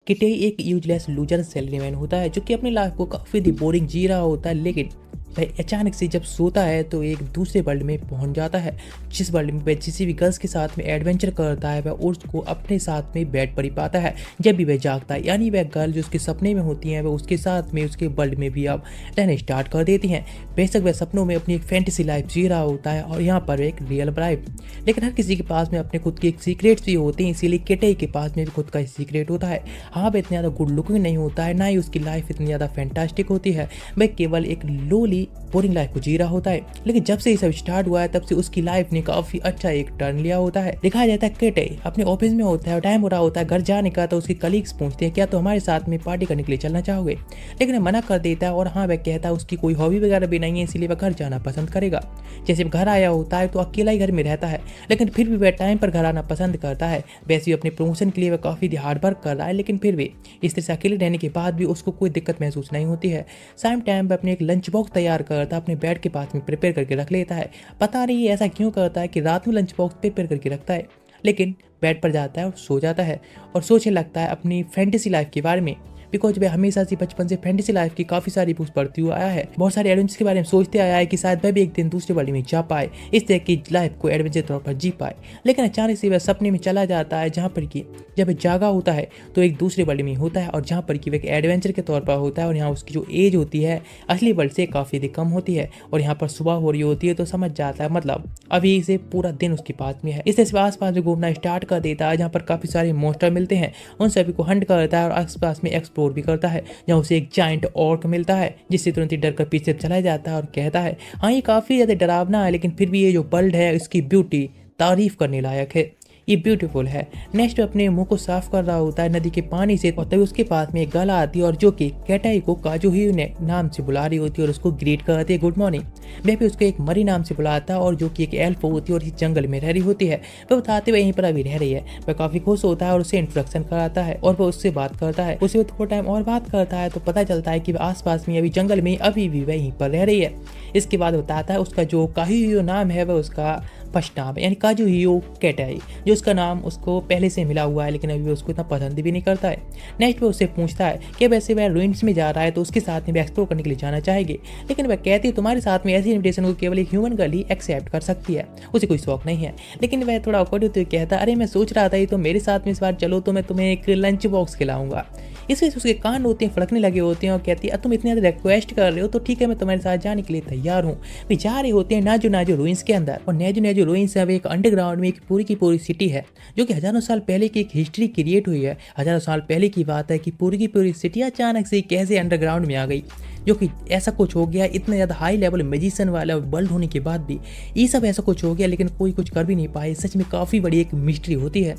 किटे एक useless loser सैलरीमैन होता है जो कि अपनी लाइफ को काफ़ी बोरिंग जी रहा होता है, लेकिन वह अचानक से जब सोता है तो एक दूसरे वर्ल्ड में पहुंच जाता है, जिस वर्ल्ड में वह किसी भी गर्ल्स के साथ में एडवेंचर करता है वह उसको अपने साथ में बेड पर ही पाता है जब भी वह जागता है। यानी वह गर्ल जो उसके सपने में होती हैं वह उसके साथ में उसके वर्ल्ड में भी अब रहना स्टार्ट कर देती हैं। बेशक वह सपनों में अपनी एक फैंटेसी लाइफ जी रहा होता है और यहाँ पर एक रियल लाइफ, लेकिन हर किसी के पास में अपने खुद के एक सीक्रेट्स भी होते हैं, इसीलिए केटे के पास में भी खुद का सीक्रेट होता है। हाँ, वह इतना ज़्यादा गुड लुकिंग नहीं होता है, ना ही उसकी लाइफ इतनी ज़्यादा फैंटास्टिक होती है, वह केवल एक लोली बोरिंग लाइफ को जी रहा होता है। लेकिन जब से ये सब स्टार्ट हुआ है तब से उसकी लाइफ ने काफी अच्छा एक टर्न लिया होता है। दिखाया जाता है केटे अपने ऑफिस में होता है और टाइम हो रहा होता है घर जाने का, तो उसके कलीग्स पूछते हैं क्या तो हमारे साथ में पार्टी करने के लिए चलना चाहोगे, लेकिन वह मना कर देता है और हाँ वह कहता है उसकी कोई हॉबी वगैरह भी नहीं है, इसीलिए वह घर जाना पसंद करेगा। जैसे घर आया होता है तो अकेला ही घर में रहता है, लेकिन फिर भी वह टाइम पर घर आना पसंद करता है। वैसे अपने प्रमोशन के लिए वह काफी हार्ड वर्क कर रहा है, लेकिन फिर भी इस तरह से अकेले रहने के बाद भी उसको कोई दिक्कत महसूस नहीं होती है। सेम टाइम पर अपने एक लंच बॉक्स तैयार करता है, अपने बेड के पास में प्रिपेयर करके रख लेता है। पता नहीं ऐसा क्यों करता है कि रात में लंच बॉक्स प्रिपेयर करके रखता है, लेकिन बेड पर जाता है और सो जाता है और सोचने लगता है अपनी फैंटेसी लाइफ के बारे में, बिकॉज वह हमेशा से बचपन से फैंटेसी लाइफ की काफी सारी बुक्स पढ़ती हुआ आया है, बहुत सारे एडवेंचर्स के बारे में सोचते आया है कि शायद वह भी एक दिन दूसरे वर्ल्ड में जा पाए, इस तरह की लाइफ को एडवेंचर तौर पर जी पाए। लेकिन अचानक से वह सपने में चला जाता है जहाँ पर कि जब वह जागा होता है तो एक दूसरे वर्ल्ड में होता है और जहाँ पर कि वह एक एडवेंचर के तौर पर होता है और यहाँ उसकी जो एज होती है असली वर्ल्ड से काफ़ी अधिक कम होती है और यहाँ पर सुबह हो रही होती है, तो समझ जाता है मतलब अभी से पूरा दिन उसके पास में है। इस तरह से आस पास में घूमना स्टार्ट कर देता है जहाँ पर काफ़ी सारे मॉन्स्टर मिलते हैं, उन सभी को हंट करता है और आस पास में एक्सप्लोर भी करता है जहाँ उसे एक जाइंट ऑर्क मिलता है, जिससे तुरंत ही डर कर पीछे चला जाता है और कहता है हाँ ये काफ़ी ज़्यादा डरावना है, लेकिन फिर भी ये जो वर्ल्ड है इसकी ब्यूटी तारीफ करने लायक है, ये ब्यूटीफुल है। नेक्स्ट अपने मुंह को साफ कर रहा होता है नदी के पानी से और तभी उसके पास में एक गर्ल आती है और जो कि केटाई को काजुही ने नाम से बुला रही होती है और उसको ग्रीट करती है गुड मॉर्निंग। वह भी उसको एक मरी नाम से बुलाता है और जो कि एक एल्फ होती है और इस जंगल में रह रही होती है। वह बताते हुए यहीं पर अभी रह रही है, वह काफी खुश होता है और उसे इंट्रोडक्शन कराता है और वह उससे बात करता है। उसे थोड़ा टाइम और बात करता है तो पता चलता है कि वह आस पास में अभी जंगल में अभी भी वहीं पर रह रही है। इसके बाद बताता है उसका जो काजुही नाम है वह उसका फर्स्ट नाम है, यानी काजुहियो केटाई, जो उसका नाम उसको पहले से मिला हुआ है, लेकिन अभी उसको इतना पसंद भी नहीं करता है। नेक्स्ट वो उससे पूछता है कि वैसे वह रुइंस में जा रहा है तो उसके साथ में भी एक्सप्लोर करने के लिए जाना चाहेंगे, लेकिन वह कहती है तुम्हारे साथ में ऐसी इन्विटेशन को केवल एक ह्यूमन गर्ल ही एक्सेप्ट कर सकती है, उसे कोई शौक नहीं है। लेकिन वह थोड़ा ऑकवर्ड होते हुए कहता है अरे मैं सोच रहा था ये तो मेरे साथ में इस बार चलो तो मैं तुम्हें एक लंच बॉक्स खिलाऊंगा। इस वजह से उसके कान होते हैं फड़कने लगे होते हैं और कहती है तुम इतनी ज़्यादा रिक्वेस्ट कर रहे हो तो ठीक है मैं तुम्हारे साथ जाने के लिए तैयार हूँ। वे जा रहे होते हैं नाजो रुइंस के अंदर और नाजो रुइंस अब एक अंडरग्राउंड में एक पूरी की पूरी सिटी है जो कि हजारों साल पहले की एक हिस्ट्री क्रिएट हुई है। हजारों साल पहले की बात है कि पूरी की पूरी सिटी अचानक से कैसे अंडरग्राउंड में आ गई, जो कि ऐसा कुछ हो गया इतना ज़्यादा हाई लेवल मैजिशियन वाला वर्ल्ड होने के बाद भी ये सब ऐसा कुछ हो गया, लेकिन कोई कुछ कर भी नहीं पाए। सच में काफ़ी बड़ी एक मिस्ट्री होती है।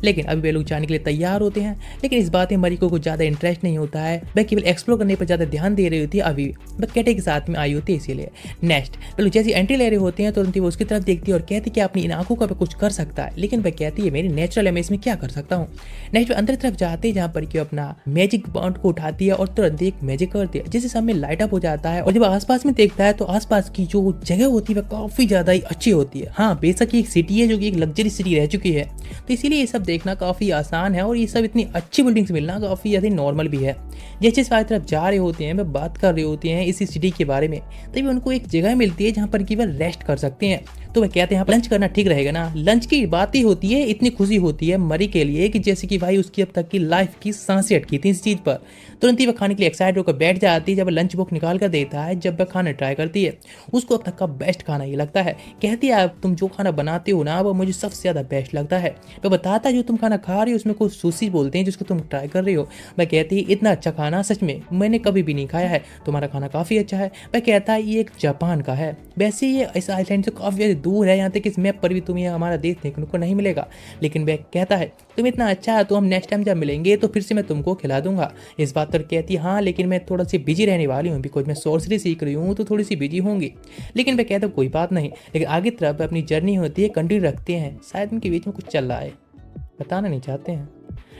लेकिन अभी वे लोग जाने के लिए तैयार होते हैं, लेकिन इस बात में मरिको को ज़्यादा इंटरेस्ट नहीं होता है, वह केवल एक्सप्लोर करने पर ज़्यादा ध्यान दे रही होती है। अभी वह केटे के साथ में आई होती है, इसीलिए नेक्स्ट वे लोग जैसे एंट्री ले रहे होते हैं तुरंत ही वो उसकी तरफ देखती है और कहती है कि अपनी इन आंखों का कुछ कर सकता है, लेकिन वह कहती है मेरी नेचुरल है मैं इसमें क्या कर सकता हूँ। नेक्स्ट अंदर तरफ जाते हैं जहाँ पर कि अपना मैजिक बॉन्ड को उठाती है और तुरंत एक मैजिक करती है जिससे सब में लाइट अप हो जाता है और जब आसपास में देखता है तो आसपास की जो जगह होती है वह काफी ज्यादा ही अच्छी होती है। हाँ बेशक एक सिटी है जो कि एक लग्जरी सिटी रह चुकी है, तो इसीलिए ये सब देखना काफी आसान है और ये सब इतनी अच्छी बिल्डिंग्स मिलना काफी ज्यादा नॉर्मल भी है। जैसे इस तरफ जा रहे होते हैं वह बात कर रहे होते हैं इसी सिटी के बारे में, तभी उनको एक जगह मिलती है जहाँ पर कि वह रेस्ट कर सकते हैं। तो वह कहते हैं लंच करना ठीक रहेगा ना। लंच की बात ही होती है, इतनी खुशी होती है मरी के लिए कि जैसे कि भाई उसकी अब तक की लाइफ की सांसें अटकी थी इस चीज पर। तुरंत ही वह खाने के लिए एक्साइटेड होकर बैठ जाती है। जब वह लंच बॉक्स निकाल कर देता है, जब वह खाना ट्राई करती है उसको अब तक का बेस्ट खाना ये लगता है। कहती है तुम जो खाना बनाते हो ना वो मुझे सबसे ज्यादा बेस्ट लगता है। वह बताता है जो तुम खाना खा रही हो उसमें कुछ सुशी बोलते हैं जिसको तुम ट्राई कर रही हो। वह कहती है इतना अच्छा खाना सच में मैंने कभी भी नहीं खाया है, तुम्हारा खाना काफी अच्छा है। वह कहता है ये एक जापान का है, वैसे ये इस आइलैंड से काफी दूर है, यहाँ तक इस मैप पर भी तुम्हें हमारा देश देखने को नहीं मिलेगा। लेकिन वह कहता है तुम इतना अच्छा है तो हम नेक्स्ट टाइम जब मिलेंगे तो फिर से मैं तुमको खिला दूंगा। इस बात पर कहती है हाँ लेकिन मैं थोड़ा सी बिजी रहने वाली हूँ, बिकॉज मैं सॉर्सरी सीख रही हूँ तो थोड़ी सी बिजी होंगी। लेकिन वह कहता है कोई बात नहीं। लेकिन आगे तरफ अपनी जर्नी होती है कंटिन्यू रखते हैं, शायद उनके बीच में कुछ चल रहा है, बताना नहीं चाहते हैं।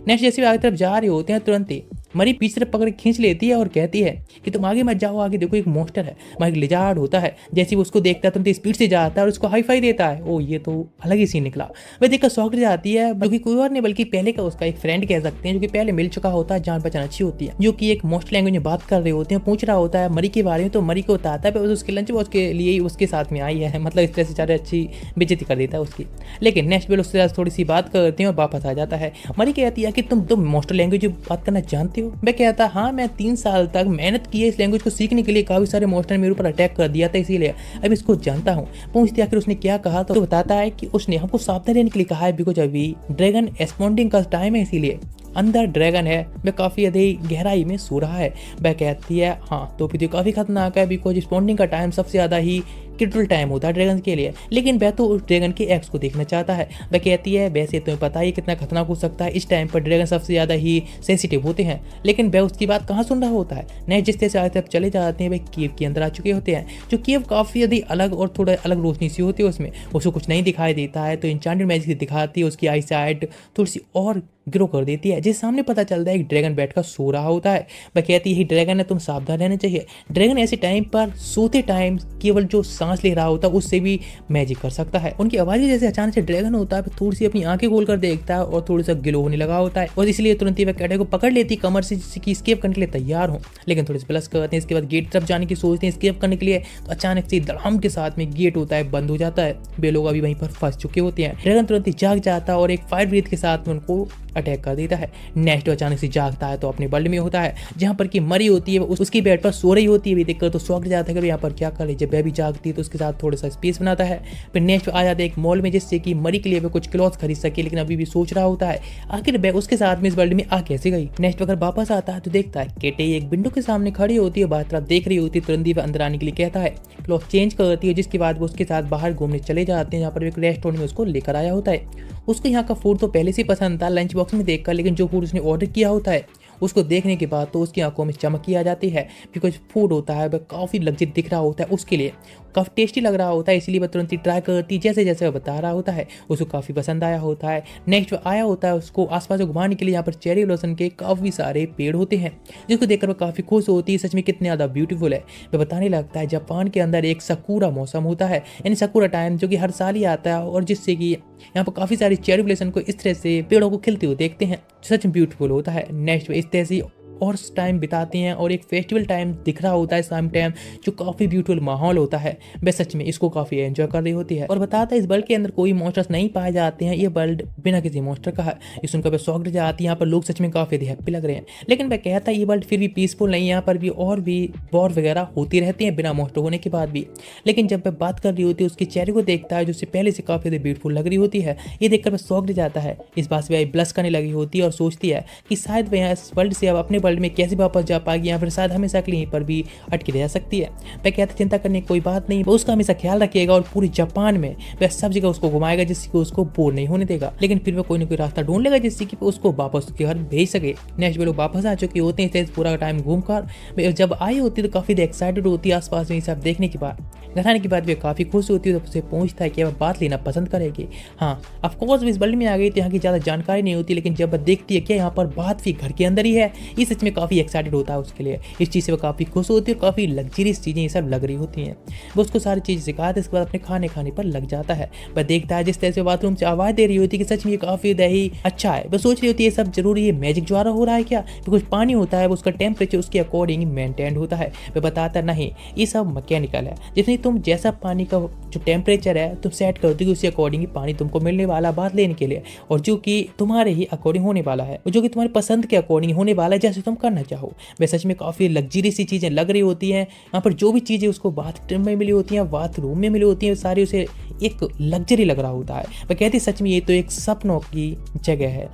नेक्स्ट जैसे आगे तरफ जा रहे होते हैं तुरंत ही मरी पीछे से पकड़ खींच लेती है और कहती है कि तुम आगे मत जाओ, आगे देखो एक मॉन्स्टर है। वहाँ एक लिजार्ड होता है, जैसे वो उसको देखता है तो स्पीड से जाता है और उसको हाई फाई देता है। ओ ये तो अलग ही सीन निकला। वह देखकर शॉक जाती है, जो कि कोई और नहीं बल्कि पहले का उसका एक फ्रेंड कह सकते हैं, जो कि पहले मिल चुका होता है, जान पहचान अच्छी होती है, जो कि एक मॉन्स्टर लैंग्वेज में बात कर रहे होते हैं। पूछ रहा होता है मरी के बारे में, तो मरी को बताता है उसके लंच बॉक्स के लिए ही उसके साथ में आई है। मतलब इस तरह से सारे अच्छी बेइज्जती कर देता है उसकी। लेकिन नेक्स्ट बेल उससे थोड़ी सी बात करते हैं और वापस आ जाता है। मरी कहती है कि तुम मॉन्स्टर लैंग्वेज बात करना जानते हो। मैं कहता हाँ, मैं 3 साल तक मेहनत की है इस लैंग्वेज को सीखने के लिए। काफी सारे मॉन्स्टर मेरे ऊपर अटैक कर दिया था, इसीलिए अब इसको जानता हूँ। पूछती आखिर उसने क्या कहा, तो बताता है कि उसने हमको सावधान रहने के लिए कहा है, बिकॉज अभी ड्रैगन स्पॉन्डिंग का टाइम है, इसीलिए अंदर ड्रैगन है, वह काफ़ी अधिक गहराई में सो रहा है। वह कहती है हाँ, तो फिर काफ़ी खतरनाक है, बिकॉज स्पॉन्डिंग का टाइम सबसे ज़्यादा ही क्रिटिकल टाइम होता है ड्रैगन के लिए। लेकिन वह तो उस ड्रैगन के एक्स को देखना चाहता है। वह कहती है वैसे तुम्हें पता ही कितना खतरनाक हो सकता है, इस टाइम पर ड्रैगन सबसे ज़्यादा ही सेंसिटिव होते हैं। लेकिन वह उसकी बात कहाँ सुन रहा होता है। नए जिस तरह से आज तक चले जाते हैं, वह केव के अंदर आ चुके होते हैं, जो केव काफ़ी अधिक अलग और थोड़ा अलग रोशनी सी होती है, उसमें उसको कुछ नहीं दिखाई देता है। तो इंचांटेड मैजिक दिखाती है, उसकी आई साइड थोड़ी सी और ग्रो कर देती है, जिस सामने पता चलता है एक ड्रैगन बैठ कर सो रहा होता है। वह कहती है ड्रैगन है, तुम सावधान रहना चाहिए। ड्रैगन ऐसे टाइम पर सोते टाइम केवल जो सांस ले रहा होता है उससे भी मैजिक कर सकता है। उनकी आवाज़ जैसे अचानक से ड्रैगन होता है, थोड़ी सी अपनी आंखें खोलकर देखता है और थोड़ा सा ग्लो होने लगा होता है, और इसलिए तुरंत ही वह कैटे को पकड़ लेती कमर से, जिससे कि स्केप करने के लिए तैयार हो। लेकिन थोड़ी सी प्लस करते हैं, इसके बाद गेट तरफ जाने की सोचते हैं स्केप करने के लिए, तो अचानक से धड़ाम के साथ में गेट होता है, बंद हो जाता है। वे लोग अभी वहीं पर फंस चुके होते हैं। ड्रैगन तुरंत ही जाग जाता है और एक फायर ब्रीथ के साथ में उनको अटैक कर देता है। नेक्स्ट अचानक से जागता है तो अपने वर्ल्ड में होता है, जहाँ पर कि मरी होती है, उसकी बेड पर सो रही होती है। देखकर तो शौक जाता है कि यहाँ पर क्या कर रही है। जब वह भी जागती है तो उसके साथ थोड़ा सा स्पेस बनाता है। फिर नेक्स्ट आ जाता है एक मॉल में, जिससे कि मरी के लिए वह कुछ क्लॉथ खरीद सके, लेकिन अभी भी सोच रहा होता है आखिर वह उसके साथ में इस वर्ल्ड में आ कैसे गई। नेक्स्ट अगर वापस आता है तो देखता है केटे एक विंडो के सामने खड़ी होती है, बाहर तरफ देख रही होती है। तुरंत ही वह अंदर आने के लिए कहता है, क्लॉथ चेंज करती है, जिसके बाद वो उसके साथ बाहर घूमने चले जाते हैं, जहाँ पर एक रेस्टोरेंट में उसको लेकर आया होता है। उसको यहाँ का फूड तो पहले से पसंद था लंच बॉक्स में देखकर, लेकिन जो फूड उसने ऑर्डर किया होता है उसको देखने के बाद तो उसकी आंखों में चमक आ जाती है, बिकॉज फूड होता है वह काफ़ी लग्जरी दिख रहा होता है, उसके लिए काफ़ी टेस्टी लग रहा होता है, इसलिए वह तुरंत ही ट्राई करती। जैसे जैसे वह बता रहा होता है उसको काफ़ी पसंद आया होता है। नेक्स्ट वह आया होता है उसको आसपास घुमाने के लिए, यहाँ पर चेरी ब्लॉसम के काफ़ी सारे पेड़ होते हैं, जिसको देखकर वह काफ़ी खुश होती है। सच में कितने ज़्यादा ब्यूटीफुल है। वह बताने लगता है जापान के अंदर एक सकूरा मौसम होता है, यानी सकूरा टाइम, जो कि हर साल ही आता है, और जिससे कि यहाँ पर काफ़ी सारी चेरी ब्लॉसम को इस तरह से पेड़ों को खिलते हुए देखते हैं, सच में ब्यूटीफुल होता है। नेक्स्ट इस तरह से और टाइम बिताते हैं, और एक फेस्टिवल टाइम दिख रहा होता है शाम टाइम, जो काफ़ी ब्यूटीफुल माहौल होता है। वह सच में इसको काफ़ी एंजॉय कर रही होती है, और बताता है इस वर्ल्ड के अंदर कोई मॉन्स्टर्स नहीं पाए जाते हैं, ये वर्ल्ड बिना किसी मॉन्स्टर का है। ये सुनकर वह शॉक्ड जाती है। यहाँ पर लोग सच में काफ़ी हैप्पी लग रहे हैं, लेकिन वह कहता है ये वर्ल्ड फिर भी पीसफुल नहीं है, यहाँ पर भी और भी वॉर वगैरह होती रहती हैं बिना मॉन्स्टर होने के बाद भी। लेकिन जब वह बात कर रही होती है उसके चेहरे को देखता है, जो उससे पहले से काफ़ी ज़्यादा ब्यूटीफुल लग रही होती है। ये देखकर वह शॉक्ड जाता है। इस बात से वह ब्लश करने लगी होती है और सोचती है कि शायद वह इस वर्ल्ड से अब अपने वर्ल्ड में कैसे वापस जा पाएगी, या फिर शायद हमेशा के लिए पर भी अटकी रह सकती है। वह कहते चिंता करने की कोई बात नहीं, वो उसका हमेशा ख्याल रखिएगा और पूरी जापान में वह सब जगह उसको घुमाएगा, जिससे कि उसको बोर नहीं होने देगा। लेकिन फिर वह कोई ना कोई रास्ता ढूंढ लेगा जिससे कि उसको वापस उसके घर भेज सके। नेक्स्ट वे लोग वापस आ चुके होते हैं पूरा टाइम घूमकर। जब आई होती है तो काफी एक्साइटेड होती है आसपास में सब देखने के बाद। घर आने के बाद वे काफ़ी खुश होती है, तो उससे पूछता है कि वह बात लेना पसंद करेगी। हाँ, ऑफकोर्स इस वर्ल्ड में आ गई तो यहाँ की ज़्यादा जानकारी नहीं होती, लेकिन जब वह देखती है कि यहाँ पर बात भी घर के अंदर ही है, ये सच में काफ़ी एक्साइटेड होता है उसके लिए। इस चीज़ से वह काफ़ी खुश होती है और काफ़ी लग्जरियस चीज़ें ये सब लग रही होती हैं। वो उसको सारी चीज़ें सिखाते, इसके बाद अपने खाने पर लग जाता है। वह देखता है जिस तरह से बाथरूम से आवाज़ दे रही होती है कि सच में ये काफ़ी दही अच्छा है। वह सोच रही होती है सब जरूरी है मैजिक द्वारा हो रहा है क्या, कुछ पानी होता है वो उसका टेम्परेचर उसके अकॉर्डिंग मेंटेन होता है। वह बताता नहीं, ये सब मैकेनिकल है, जिसमें तुम जैसा पानी का जो टेम्परेचर है तुम सेट कर दोगे, उसी अकॉर्डिंग पानी तुमको मिलने वाला बात लेने के लिए, और जो कि तुम्हारे ही अकॉर्डिंग होने वाला है, जो कि तुम्हारी पसंद के अकॉर्डिंग होने वाला है, जैसे तुम करना चाहो। वह सच में काफ़ी लग्जरी सी चीज़ें लग रही होती हैं। यहाँ पर जो भी चीज़ें उसको बाथरूम में मिली होती हैं, बाथरूम में मिली होती हैं, सारी उसे एक लग्जरी लग रहा होता है। वह कहती सच में ये तो एक सपनों की जगह है।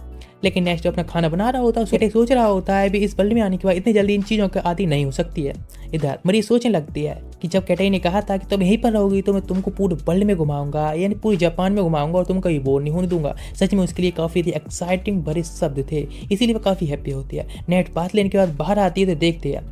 लेकिन नेक्स्ट अपना खाना बना रहा होता है, उसके सोच रहा होता है भी इस वर्ल्ड में आने के बाद इतनी जल्दी इन चीज़ों के आदी नहीं हो सकती है। इधर मरी सोचने लगती है कि जब कैटाई ने कहा था कि तुम यहीं पर रहोगी तो मैं तुमको पूरे वर्ल्ड में घुमाऊंगा, यानी पूरी जापान में घुमाऊंगा और तुम कभी बोर नहीं होने दूंगा। सच में उसके लिए काफ़ी एक्साइटिंग भरे शब्द थे, इसीलिए वह काफ़ी हैप्पी होती है। नेट बात लेने के बाद बाहर आती है तो देखते हैं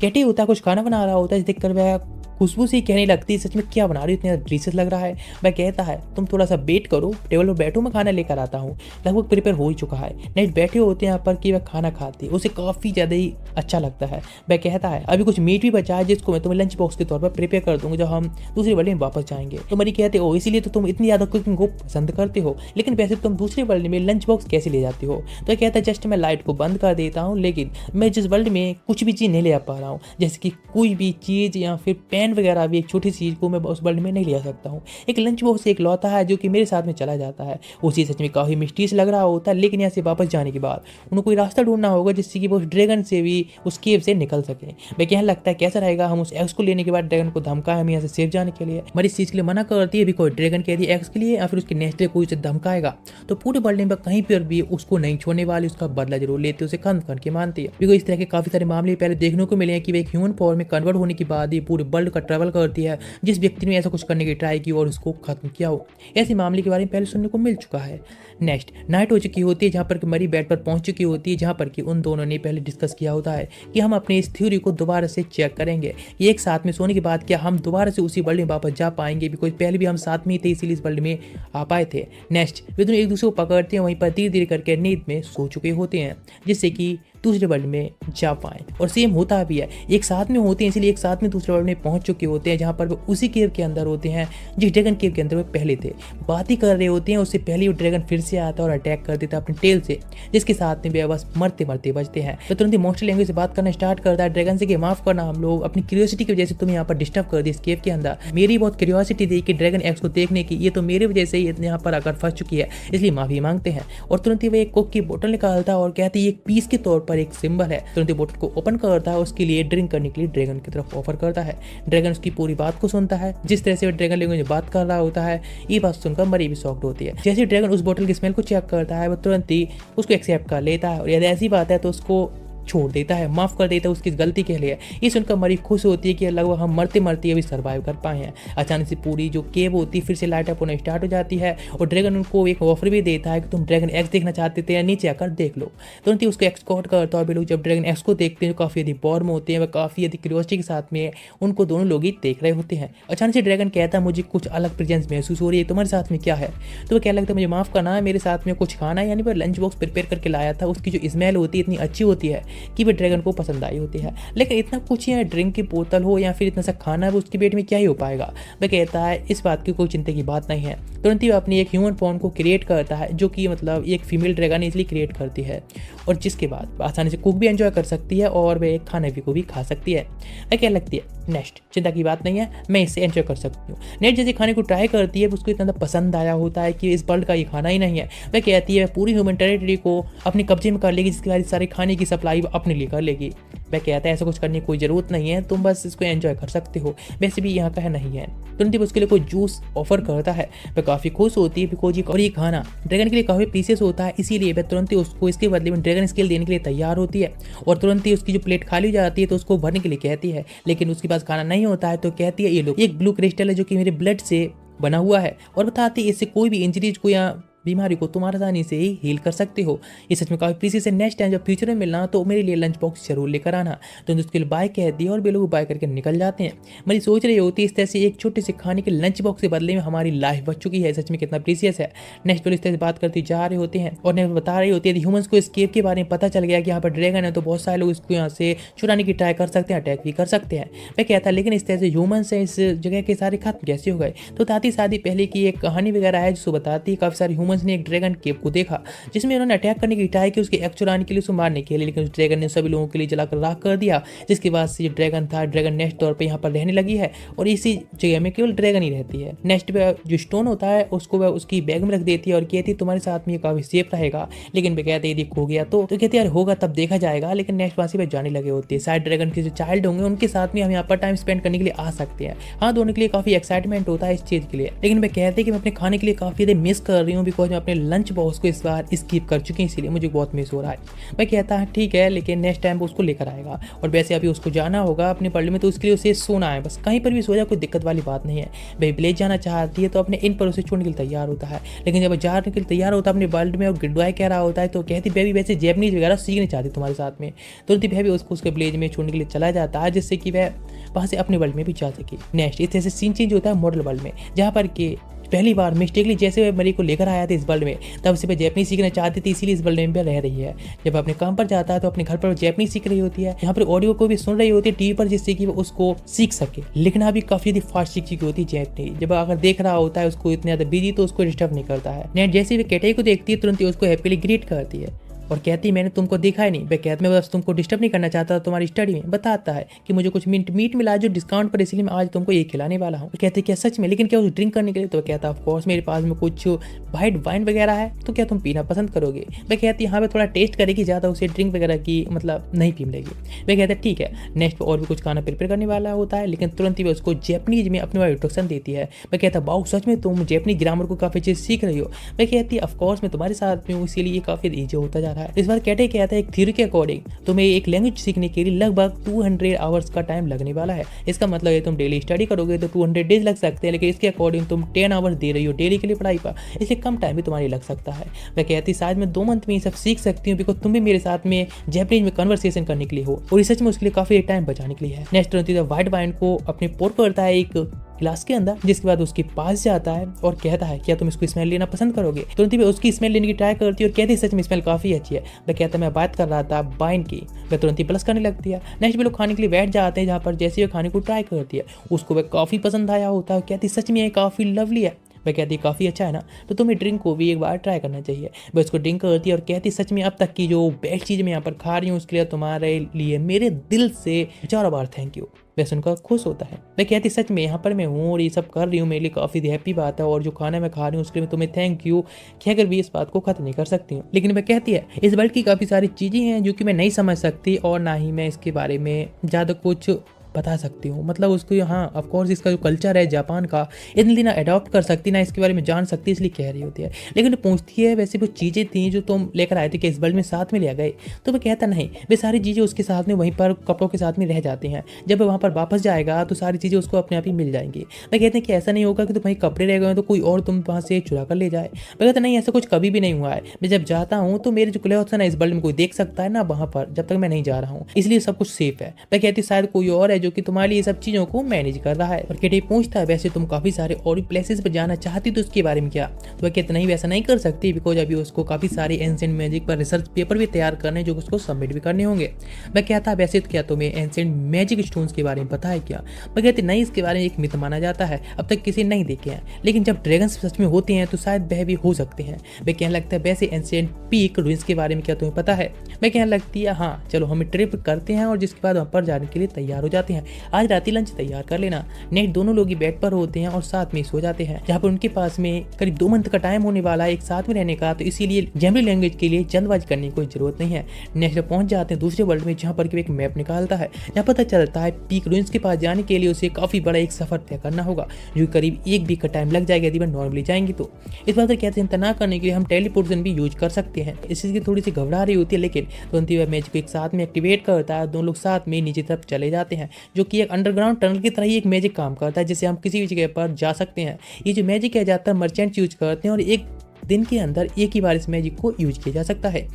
कैटी होता है कुछ खाना बना रहा होता है, देखकर वह खुशबू से ही कहने लगती है, सच में क्या बना रही हो, इतना डिलीशियस लग रहा है। वह कहता है तुम थोड़ा सा वेट करो, टेबल पर बैठो, मैं खाना लेकर आता हूँ। लगभग प्रिपेयर हो ही चुका है। नेक्स्ट बैठे होते हैं यहाँ पर कि वह खाना खाती है, उसे काफ़ी ज़्यादा ही अच्छा लगता है। वह कहता है अभी कुछ मीट भी बचा है जिसको मैं तुम्हें लंच बॉक्स के तौर पर प्रिपेयर कर दूंगा जब हम दूसरे वर्ल्ड में वापस जाएंगे। तो मरी कहते हो इसीलिए तो तुम इतनी ज़्यादा कुकिंग को पसंद करते हो, लेकिन वैसे तुम दूसरे वर्ल्ड में लंच बॉक्स कैसे ले जाते हो। तो कहता है जस्ट मैं लाइट को बंद कर देता हूँ, लेकिन मैं जिस वर्ल्ड में कुछ भी चीज़ नहीं ले आ पा रहा हूँ, जैसे कि कोई भी चीज़ या फिर पेन वगैरह भी, एक छोटी चीज़ को मैं उस वर्ल्ड में नहीं ले आ सकता हूँ। एक लंच बॉक्स एक लौता है जो कि मेरे साथ में चला जाता है। उसी सच में काफ़ी मिस्टीरियस लग रहा होता है, लेकिन यहाँ से वापस जाने के बाद उनको कोई रास्ता ढूंढना होगा जिससे कि वो उस ड्रैगन से भी उस केव से निकल सके। भाई कहने लगता है कैसा रहेगा हम उस एक्स को लेने के बाद ड्रैगन को धमकाएं हम यहाँ से सेफ जाने के लिए। मरी इस चीज़ के लिए मना करती है, भी कोई ड्रैगन कह दी एक्स के लिए या फिर उसके नेक्स्ट डे कोई उसे धमकाएगा तो पूरे वर्ल्ड में कहीं पर भी उसको नहीं छोड़ने वाली, उसका बदला जरूर लेते, उसे खत्म करके मानती है। बिकॉज इस तरह के काफी सारे मामले पहले देखने को मिले हैं कि वे एक ह्यूमन फॉर्म में कन्वर्ट होने के बाद ही पूरे वर्ल्ड का ट्रैवल करती है जिस व्यक्ति ने ऐसा कुछ करने की ट्राई की और उसको खत्म किया हो। ऐसे मामले के बारे में पहले सुनने को मिल चुका है। नेक्स्ट नाइट हो चुकी होती है जहाँ पर मरी बेड पर पहुंच चुकी होती है, जहाँ पर कि उन दोनों ने पहले डिस्कस किया होता है कि हम अपने इस थ्योरी को दोबारा से चेक करेंगे कि एक साथ में सोने के बाद क्या हम दोबारा से उसी वर्ल्ड में वापस जा पाएंगे, बिकॉज पहले भी हम साथ में ही थे इसीलिए इस वर्ल्ड में आ पाए थे। नेक्स्ट वे दोनों एक दूसरे को पकड़ते हैं, वहीं पर धीरे धीरे करके नींद में सो चुके होते हैं जिससे कि दूसरे वर्ल्ड में जा पाएँ। और सेम होता भी है, एक साथ में होते हैं इसीलिए एक साथ में दूसरे वर्ल्ड में पहुंच चुके होते हैं जहाँ पर वो उसी केव के अंदर होते हैं जिस ड्रैगन केव के अंदर वो पहले थे। बात ही कर रहे होते हैं, उससे पहले वो ड्रैगन फिर से आता है और अटैक कर देता है अपने टेल से, जिसके साथ में वे बस मरते मरते बचते हैं। तो तुरंत ही मॉन्स्टर लैंग्वेज से बात करना स्टार्ट करता है ड्रैगन से कि माफ करना, हम लोग अपनी क्यूरियोसिटी की वजह से तुम्हें यहाँ पर डिस्टर्ब कर दी इस केव के अंदर। मेरी बहुत क्यूरियोसिटी थी कि ड्रैगन एक्स को देखने की, ये तो मेरी वजह से यहाँ पर आकर फंस चुकी है, इसलिए माफी मांगते हैं। और तुरंत ही वो एक कोक की बोतल निकालता है और कहती है एक पीस के तौर पर एक सिंबल है। तुरंत ही बोतल को ओपन करता है, उसके लिए ड्रिंक करने के लिए ड्रैगन की तरफ ऑफर करता है। ड्रैगन उसकी पूरी बात को सुनता है, जिस तरह से वो ड्रैगन लैंग्वेज में बात कर रहा होता है। ये बात सुनकर मरी भी शॉक्ड होती है। जैसे ड्रैगन उस बोतल की स्मेल को चेक करता है वो तुरंत ही उसको एक्सेप्ट कर लेता है और यदि ऐसी बात है तो उसको छोड़ देता है, माफ कर देता है उसकी गलती के लिए। ये सुनकर मरी खुश होती है कि लगभग हम मरते मरते अभी सर्वाइव कर पाए हैं। अचानक से पूरी जो केव होती है फिर से लाइट अप होना स्टार्ट हो जाती है और ड्रैगन उनको एक ऑफर भी देता है कि तुम ड्रैगन एक्स देखना चाहते थे या नीचे आकर देख लो। तुरंत ही उसको एक्सकॉर्ट करता है। लोग जब ड्रैगन एक्स को देखते हैं काफ़ी अधिक बॉर में होते हैं, वह काफ़ी अधिक क्यूरियोसिटी के साथ में उनको दोनों लोग ही देख रहे होते हैं। अचानक से ड्रैगन कहता है मुझे कुछ अलग प्रेजेंस महसूस हो रही है, तुम्हारे साथ में क्या है। तो वो क्या लगता है मुझे माफ करना है, मेरे साथ में कुछ खाना है, यानी वह लंच बॉक्स प्रिपेयर करके लाया था। उसकी जो स्मेल होती है इतनी अच्छी होती है कि वह ड्रैगन को पसंद आई होती है, लेकिन इतना कुछ या ड्रिंक की बोतल हो या फिर इतना सा खाना हो उसके पेट में क्या ही हो पाएगा। वह कहता है इस बात की कोई चिंता की बात नहीं है। तुरंत ही वह अपनी एक ह्यूमन फॉर्म को क्रिएट करता है जो कि मतलब एक फीमेल ड्रैगन इसलिए क्रिएट करती है और जिसके बाद आसानी से कुक भी एंजॉय कर सकती है और वह खाने भी को भी खा सकती है। वह क्या लगती है नेक्स्ट चिंता की बात नहीं है, मैं इससे एंजॉय कर सकती हूँ। नेक्स्ट जैसे खाने को ट्राई करती है उसको इतना पसंद आया होता है कि इस वर्ल्ड का ये खाना ही नहीं है। वह कहती है पूरी ह्यूमन टेरिटरी को अपने कब्जे में कर लेगी, जिसके बाद सारे खाने की सप्लाई अपने लिए कर लेगी। वह कहता है ऐसा कुछ करने की कोई ज़रूरत नहीं है, तुम बस इसको एंजॉय कर सकते हो, वैसे भी यहाँ का है नहीं है। तुरंत ही उसके लिए कोई जूस ऑफर करता है। वह काफ़ी खुश होती है बिकॉज ये खाना ड्रैगन के लिए काफ़ी प्रीशियस होता है, इसीलिए वह तुरंत ही उसको इसके बदले में ड्रैगन स्केल देने के लिए तैयार होती है। और तुरंत ही उसकी जो प्लेट खाली हो जाती है तो उसको भरने के लिए कहती है, लेकिन उसके पास खाना नहीं होता है। तो कहती है ये लो एक ब्लू क्रिस्टल है जो कि मेरे ब्लड से बना हुआ है और बताती है इससे कोई भी इंजरीज को या बीमारी को तुम आसानी से ही हील कर सकते हो। ये सच में काफ़ी प्रीशियस है। नेक्स्ट टाइम जब फ्यूचर में मिलना तो मेरे लिए लंच बॉक्स जरूर लेकर आना। तो उसके लिए बाय कह दिया और वे लोग बाय करके निकल जाते हैं। मेरी सोच रही होती है इस तरह से एक छोटे से खाने के लंच बॉक्स के बदले में हमारी लाइफ बच चुकी है, सच में कितना प्रीशियस है। नेक्स्ट इस तरह से बात करते जा रहे होते हैं और नेक्स्ट बता रही होती है ह्यूमंस को इस केव के बारे में पता चल गया कि यहाँ पर ड्रैगन है तो बहुत सारे लोग इसको यहाँ से चुराने की ट्राई कर सकते हैं, अटैक भी कर सकते हैं। मैं कहता लेकिन इस तरह से ह्यूमंस है इस जगह के सारे खत्म कैसे हो गए। तो ताती शादी पहले की एक कहानी वगैरह है जिसको बताती है काफ़ी सारे ह्यूमंस ने एक ड्रैगन केव को देखा जिसमें उन्होंने अटैक करने की ट्राई की उसके एग चुराने के लिए, उसको मारने के लिए, लेकिन उस ड्रैगन ने सभी लोगों के लिए जलाकर राख कर दिया। जिसके बाद से ड्रैगन था ड्रैगन नेक्स्ट तौर पे यहाँ पर रहने लगी है और इसी जगह में केवल ड्रैगन ही रहती है। नेक्स्ट पे जो स्टोन होता है उसको वह उसकी बैग में रख देती है और कहती है तुम्हारे साथ में ये काफी सेफ रहेगा, लेकिन वे कहते यदि खो गया तो कहते यार होगा तब देखा जाएगा। लेकिन नेक्स्ट वासी पे जाने लगे होते हैं। शायद ड्रैगन के जो चाइल्ड होंगे उनके साथ में हम यहाँ पर टाइम स्पेंड करने के लिए आ सकते हैं। हाँ दोनों के लिए काफी एक्साइटमेंट होता है इस चीज के लिए, लेकिन वे कहते हैं कि मैं अपने खाने के लिए काफी मिस कर रही हूँ बिकॉज बिकॉज मैं अपने लंच बॉक्स को इस बार स्किप कर चुकी हूँ, इसीलिए मुझे बहुत मिस हो रहा है। मैं कहता है ठीक है, लेकिन नेक्स्ट टाइम वो उसको लेकर आएगा। और वैसे अभी उसको जाना होगा अपने वर्ल्ड में, तो उसके लिए उसे सोना है, बस कहीं पर भी सो जाए, कोई दिक्कत वाली बात नहीं है। भाई विलेज जाना चाहती है तो अपने इन पर उसे छोड़ने के लिए तैयार होता है, लेकिन जब जाने के लिए तैयार होता है अपने वर्ल्ड में और गुड बाय कह रहा होता है, तो कहती बेबी वैसे जैपनीज वगैरह सीखनी चाहती तुम्हारे साथ में। तुरंत ही भी उसको उसके विलेज में छोड़ने के लिए चला जाता है, जिससे कि वह वहाँ से अपने वर्ल्ड में भी जा सके। नेक्स्ट इस तरह से सीन चेंज होता है मॉडल वर्ल्ड में, जहाँ पर कि पहली बार मिस्टेकली जैसे वह मरी को लेकर आया था इस वर्ल्ड में, तब से वह जैपनीज सीखना चाहती थी, इसीलिए इस वर्ल्ड में रह रही है। जब अपने काम पर जाता है तो अपने घर पर जैपनीज सीख रही होती है, यहाँ पर ऑडियो को भी सुन रही होती है टीवी पर, जिससे कि वो उसको सीख सके। लिखना भी काफी फास्ट सीख चुकी होती है जैपनीज। जब अगर देख रहा होता है उसको इतना ज्यादा बिजी, तो उसको डिस्टर्ब नहीं करता है। नेट जैसे भी कैटे को देखती है तुरंत ही उसको हैप्पीली ग्रीट करती है और कहती मैंने तुमको देखा ही नहीं। वह कहते मैं बस तुमको डिस्टर्ब नहीं करना चाहता तुम्हारी स्टडी में। बताता है कि मुझे कुछ मीट मिला जो डिस्काउंट पर, इसलिए मैं आज तुमको ये खिलाने वाला हूँ। कहते क्या सच में? लेकिन क्या उस ड्रिंक करने के लिए? तो कहता ऑफ कोर्स मेरे पास में कुछ वाइट वाइन वगैरह है, तो क्या तुम पीना पसंद करोगे? वह कहती हाँ, मैं थोड़ा टेस्ट करेगी, ज़्यादा उसे ड्रिंक वगैरह की मतलब नहीं पी मिलेगी। वह कहते ठीक है। नेक्स्ट और भी कुछ खाना प्रिपेयर करने वाला होता है, लेकिन तुरंत ही वह उसको जैपनीज में अपने इंस्ट्रक्शन देती है। वह कहता वाओ सच में तुम जैपनीज ग्रामर को काफ़ी चीज़ सीख रही हो। वह कहती ऑफ कोर्स मैं तुम्हारे साथ में हूँ, इसीलिए काफ़ी ईजी होता जा रहा है। इस बार कहते कहता है एक थ्योरी के अकॉर्डिंग तुम्हें एक लैंग्वेज सीखने के लिए लगभग 200 आवर्स का टाइम लगने वाला है। इसका मतलब है तुम डेली स्टडी करोगे तो 200 डेज लग सकते हैं, लेकिन इसके अकॉर्डिंग तुम 10 आवर्स दे रही हो डेली के लिए पढ़ाई पर, इसलिए कम टाइम भी तुम्हारी लग सकता है। मैं कहती शायद मैं 2 मंथ में ये सब सीख सकती हूँ, बिकॉज तुम भी मेरे साथ में जैपनीज में कन्वर्सेशन करने के लिए हो, और रिसर्च में उसके लिए काफी टाइम बचाने के लिए है। नेक्स्ट व्हाइट वाइन को अपने पोर करता है एक गिलास के अंदर, जिसके बाद उसके पास जाता है और कहता है क्या तुम इसको स्मेल लेना पसंद करोगे? तुरंत ही उसकी स्मेल लेने की ट्राई करती है और कहती है सच में स्मेल काफी अच्छी है। वह कहता है मैं बात कर रहा था वाइन की। वह तुरंत ही प्लस करने लगती है। नेक्स्ट भी लोग खाने के लिए बैठ जाते हैं, जहाँ पर जैसे वह खाने को ट्राई करती है उसको वह काफी पसंद आया होता है। कहती सच में ये काफी लवली है। वह कहती काफ़ी अच्छा है ना, तो तुम्हें ड्रिंक को भी एक बार ट्राई करना चाहिए। वह उसको ड्रिंक करती है और कहती सच में अब तक की जो बेस्ट चीज़ मैं यहाँ पर खा रही हूँ उसके लिए तुम्हारे लिए मेरे दिल से 1000 बार थैंक यू। वह सुनकर खुश होता है। वह कहती सच में यहाँ पर मैं हूँ और ये सब कर रही हूँ, मेरे लिए काफ़ी हैप्पी बात है, और जो खाना मैं खा रही हूँ उसके लिए तुम्हें थैंक यू कहकर भी इस बात को खत्म नहीं कर सकती हूँ। लेकिन वह कहती है इस वर्ल्ड की काफ़ी सारी चीज़ें हैं जो कि मैं नहीं समझ सकती, और ना ही मैं इसके बारे में ज़्यादा कुछ बता सकती हूँ। मतलब उसको यहाँ ऑफकोर्स इसका जो कल्चर है जापान का इतनी ना अडॉप्ट कर सकती ना इसके बारे में जान सकती, इसलिए कह रही होती है। लेकिन पूछती है वैसे वो चीज़ें थी जो तुम लेकर आए थे कि इस वर्ल्ड में साथ में ले गए? तो वह कहता नहीं, वे सारी चीज़ें उसके साथ में वहीं पर कपड़ों के साथ में रह जाती हैं। जब वह वहाँ पर वापस जाएगा तो सारी चीज़ें उसको अपने आप ही मिल जाएंगी। वह कहते हैं कि ऐसा नहीं होगा कि तुम्हारे कपड़े रह गए तो कोई और तुम वहाँ से चुरा कर ले जाए। वह कहता नहीं, ऐसा कुछ कभी भी नहीं हुआ है। मैं जब जाता हूँ तो मेरे जो क्लॉथ्स है ना इस वर्ल्ड में कोई देख सकता है ना वहाँ पर, जब तक मैं नहीं जा रहा हूँ, इसलिए सब कुछ सेफ है। वह कहती शायद कोई और है जो कि तुम्हारे लिए सब चीजों को मैनेज कर रहा है। और केटी पूछता है वैसे तुम काफी सारे और प्लेसेस पर जाना चाहती तो उसके बारे में क्या? तो वह कहते नहीं वैसा नहीं कर सकती, बिकॉज अभी उसको काफी सारे एंशिएंट मैजिक पर रिसर्च पेपर भी तैयार करने जो उसको सबमिट भी करने होंगे। वह कहता है वैसे तो क्या तुम्हें एंशिएंट मैजिक स्टोन्स के बारे में पता है क्या? वह कहती नहीं, इसके बारे में एक मिथ माना जाता है, अब तक किसी नहीं देखे हैं, लेकिन जब ड्रैगन्स सच में होते हैं तो शायद वह भी हो सकते हैं। वह कहने लगता है वैसे एंशिएंट पीक रूइंस के बारे में क्या तुम्हें पता है? वह कहने लगती है हाँ चलो हम ट्रिप करते हैं, और जिसके बाद वहाँ पर जाने के लिए तैयार हो जाते हैं। आज रात लंच तैयार कर लेना। नेक्स्ट दोनों लोग ही बेड पर होते हैं और साथ में सो जाते हैं, जहाँ पर उनके पास में करीब 2 मंथ का टाइम होने वाला है एक साथ में रहने का, तो इसीलिए जैमरी लैंग्वेज के लिए जल्दबाजी करने की कोई जरूरत नहीं है। नेक्स्ट पहुंच जाते हैं दूसरे वर्ल्ड में, जहाँ पर एक मैप निकालता है, जहाँ पता चलता है पीक रूइंस के पास जाने के लिए उसे काफी बड़ा एक सफर तय करना होगा, जो करीब 1 वीक का टाइम लग जाएगा यदि वह नॉर्मली जाएंगे तो। इस बात से कहते हैं चिंता न करने के लिए हम टेलीपोर्टेशन भी यूज कर सकते हैं। इस चीज की थोड़ी सी घबरा रही होती है, लेकिन तुरंत ही वह मैजिक को एक साथ में एक्टिवेट करता है। दोनों लोग साथ में नीचे तरफ चले जाते हैं, जो कि एक अंडरग्राउंड टनल की तरह ही एक मैजिक काम करता है, जिससे हम किसी भी जगह पर जा सकते हैं। ये जो मैजिक है ज़्यादातर मर्चेंट यूज करते हैं, और एक दिन के अंदर एक ही बार इस मैजिक को यूज किया जा सकता है।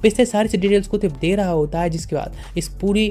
इससे सारी डिटेल्स को तो दे रहा होता है, जिसके बाद इस पूरी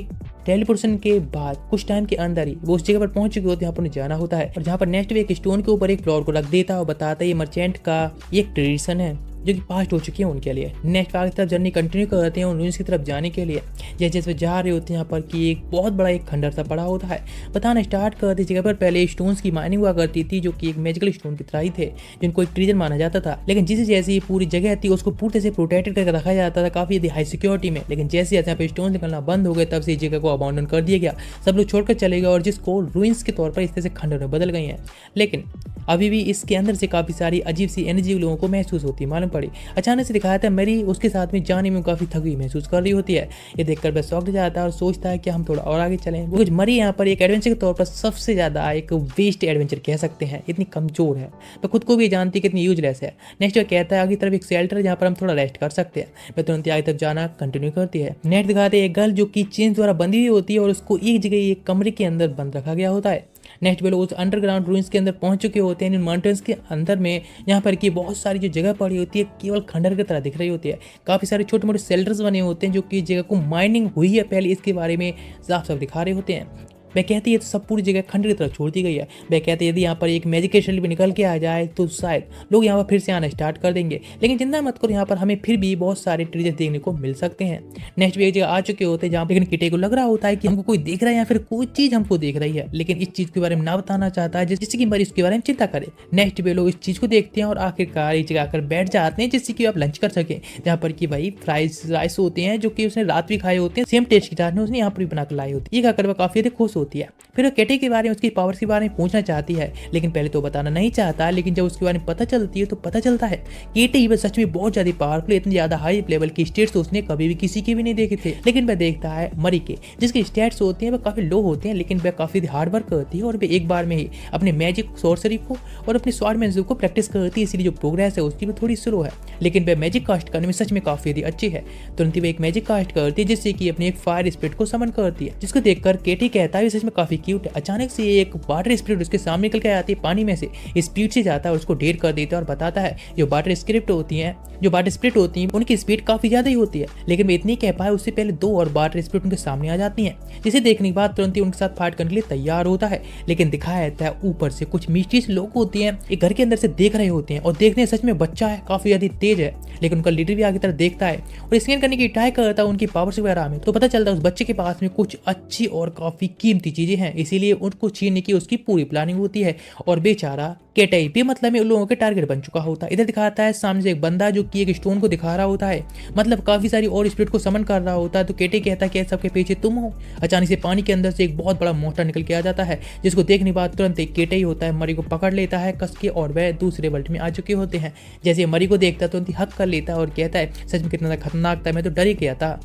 टेलीपोर्टेशन के बाद कुछ टाइम के अंदर ही वो उस जगह पर पहुंच चुके होते हैं, यहाँ पर उन्हें जाना होता है। और जहाँ पर नेक्स्ट वे एक स्टोन के ऊपर एक फ्लावर को रख देता है और बताता है ये मर्चेंट का एक ट्रेडिशन है जो कि पास्ट हो चुकी है उनके लिए। नेक्स्ट आगे की तरफ जर्नी कंटिन्यू करते हैं उन रूइंस की तरफ जाने के लिए। जैसे जैसे जा रहे होते हैं यहाँ पर कि एक बहुत बड़ा एक खंडर सा पड़ा होता है। बताना स्टार्ट करते जगह पर पहले स्टोन्स की माइनिंग हुआ करती थी, जो कि एक मैजिकल स्टोन की तरह ही थे, जिनको एक ट्रीजन माना जाता था। लेकिन जैसे जैसे ये पूरी जगह थी उसको पूरे से प्रोटेक्टेड करके रखा जाता था, काफी हाई सिक्योरिटी में। लेकिन जैसे जैसे यहाँ पे स्टोन निकलना बंद हो गए तब से इस जगह को अबांडन कर दिया गया, सब लोग छोड़कर चले गए, और जिसको रूइंस के तौर पर इस तरह से खंडर में बदल गई हैं। लेकिन अभी भी इसके अंदर से काफी सारी अजीब सी एनर्जी लोगों को महसूस होती है, मालूम पड़ी। अचानक से दिखाया था मरी उसके साथ में जाने में काफ़ी थकी महसूस कर रही होती है। ये देखकर वह शॉक्ड जाता है और सोचता है कि हम थोड़ा और आगे चलें, क्योंकि मरी यहाँ पर एक एडवेंचर के तौर पर सबसे ज़्यादा एक वेस्ट एडवेंचर कह सकते हैं, इतनी कमज़ोर है। वह खुद को भी जानती है कितनी यूजलेस है। नेक्स्ट वह कहता है आगे तरफ एक शेल्टर है जहाँ पर हम थोड़ा रेस्ट कर सकते हैं। वह तुरंत आगे तरफ जाना कंटिन्यू करती है। नेक्स्ट दिखाते हैं एक गर्ल जो कि चेन द्वारा बंधी हुई होती है और उसको एक जगह एक कमरे के अंदर बंद रखा गया होता है। नेक्स्ट वे लोग उस अंडरग्राउंड रूइंस के अंदर पहुंच चुके होते हैं, इन माउंटेन्स के अंदर में, यहाँ पर कि बहुत सारी जो जगह पड़ी होती है केवल खंडर की तरह दिख रही होती है। काफ़ी सारे छोटे मोटे शेल्टर्स बने होते हैं जो कि जगह को माइनिंग हुई है पहले इसके बारे में साफ साफ दिखा रहे होते हैं। वह कहती है तो सब पूरी जगह खंडर की तरफ छोड़ दी गई है। वह कहते हैं यदि यहाँ पर एक मैजिक क्रिस्टल भी निकल के आ जाए तो शायद लोग यहाँ पर फिर से आना स्टार्ट कर देंगे, लेकिन चिंता मत करो, यहाँ पर हमें फिर भी बहुत सारे ट्रीजर देखने को मिल सकते हैं। नेक्स्ट भी एक जगह आ चुके होते हैं जहाँ लेकिन किटे को लग रहा होता है कि हमको कोई देख रहा है या फिर कोई चीज़ हमको देख रही है, लेकिन इस चीज़ के बारे में ना बताना चाहता है जिससे कि मरी उसके बारे में चिंता करे। नेक्स्ट वे लोग इस चीज़ को देखते हैं और आखिरकार एक जगह आकर बैठ जाते हैं जिससे कि आप लंच कर सकें, जहाँ पर कि भाई फ्राइज राइस होते हैं जो कि उसने रात भी खाए होते हैं, सेम टेस्ट के साथ उसने यहाँ पर भी बनाकर लाई होती है। ये खाकर वह काफ़ी ज़्यादा खुश होती है। फिर केटे के बारे में उसकी पावर्स के बारे में पूछना चाहती है, लेकिन पहले तो बताना नहीं चाहता, लेकिन जब उसके बारे में पता चलती है तो पता चलता है केटे ही सच में बहुत ज्यादा पावरफुल, इतनी ज्यादा हाई लेवल की स्टेट्स उसने कभी भी किसी के भी नहीं देखे थे। लेकिन वह देखता है मरी के जिसके स्टेट्स होते हैं वह काफी लो होते हैं, लेकिन वह काफी हार्ड वर्क करती है और वह एक बार में ही अपने मैजिक सोर्सरी को और अपने स्वॉर्डमैनशिप को प्रैक्टिस करती है, इसलिए जो प्रोग्रेस है उसकी भी थोड़ी स्लो है, लेकिन वह मैजिक कास्ट करने में सच में काफी अच्छी है। तुरंत ही वह एक मैजिक कास्ट करती है जिससे कि अपने एक फायर स्पिरिट को समन करती है, जिसको देखकर केटी कहता है सच में काफी क्यूट है। अचानक से एक वाटर स्पिरिट उसके सामने निकल के आती है पानी में से, स्पीड से जाता है और उसको ढेर कर देता है और बताता है जो वाटर स्पिरिट होती हैं उनकी स्पीड काफी ज्यादा ही होती है, लेकिन वे इतनी कह पाए उससे पहले दो और वाटर स्पिरिट उनके सामने आ जाती हैं, जिसे देखने के बाद तुरंत ही उनके साथ फाइट करने के लिए तैयार होता है। लेकिन दिखाया जाता है ऊपर से कुछ मिस्टीरियस लोग होते हैं, एक घर के अंदर से देख रहे होते हैं और देखने सच में बच्चा है, काफी ज्यादा तेज है, लेकिन उनका लीडर भी आगे तरफ देखता है और स्कैन करने की ट्राई करता है उनकी पावर्स वगैरह में, तो पता चलता है उस बच्चे के पास में कुछ अच्छी और काफी कीमती चीजें हैं, इसीलिए उनको छीनने की उसकी पूरी प्लानिंग होती है और बेचारा केटाई भी मतलब में उन लोगों के टारगेट बन चुका होता है। इधर दिखाता है सामने से एक बंदा जो कि एक स्टोन को दिखा रहा होता है, मतलब काफी सारी और स्पिरिट को समन कर रहा होता है, तो केटे कहता है कि सबके पीछे तुम हो। अचानक से पानी के अंदर से एक बहुत बड़ा मोटर निकल के आ जाता है, जिसको देखने के बाद तुरंत एक केटे ही होता है मरी को पकड़ लेता है कस के और वह दूसरे वर्ल्ड में आ चुके होते हैं। जैसे मरी को देखता है तुरंत हक कर लेता है और कहता है सच में कितना खतरनाक था, मैं तो डर ही गया था।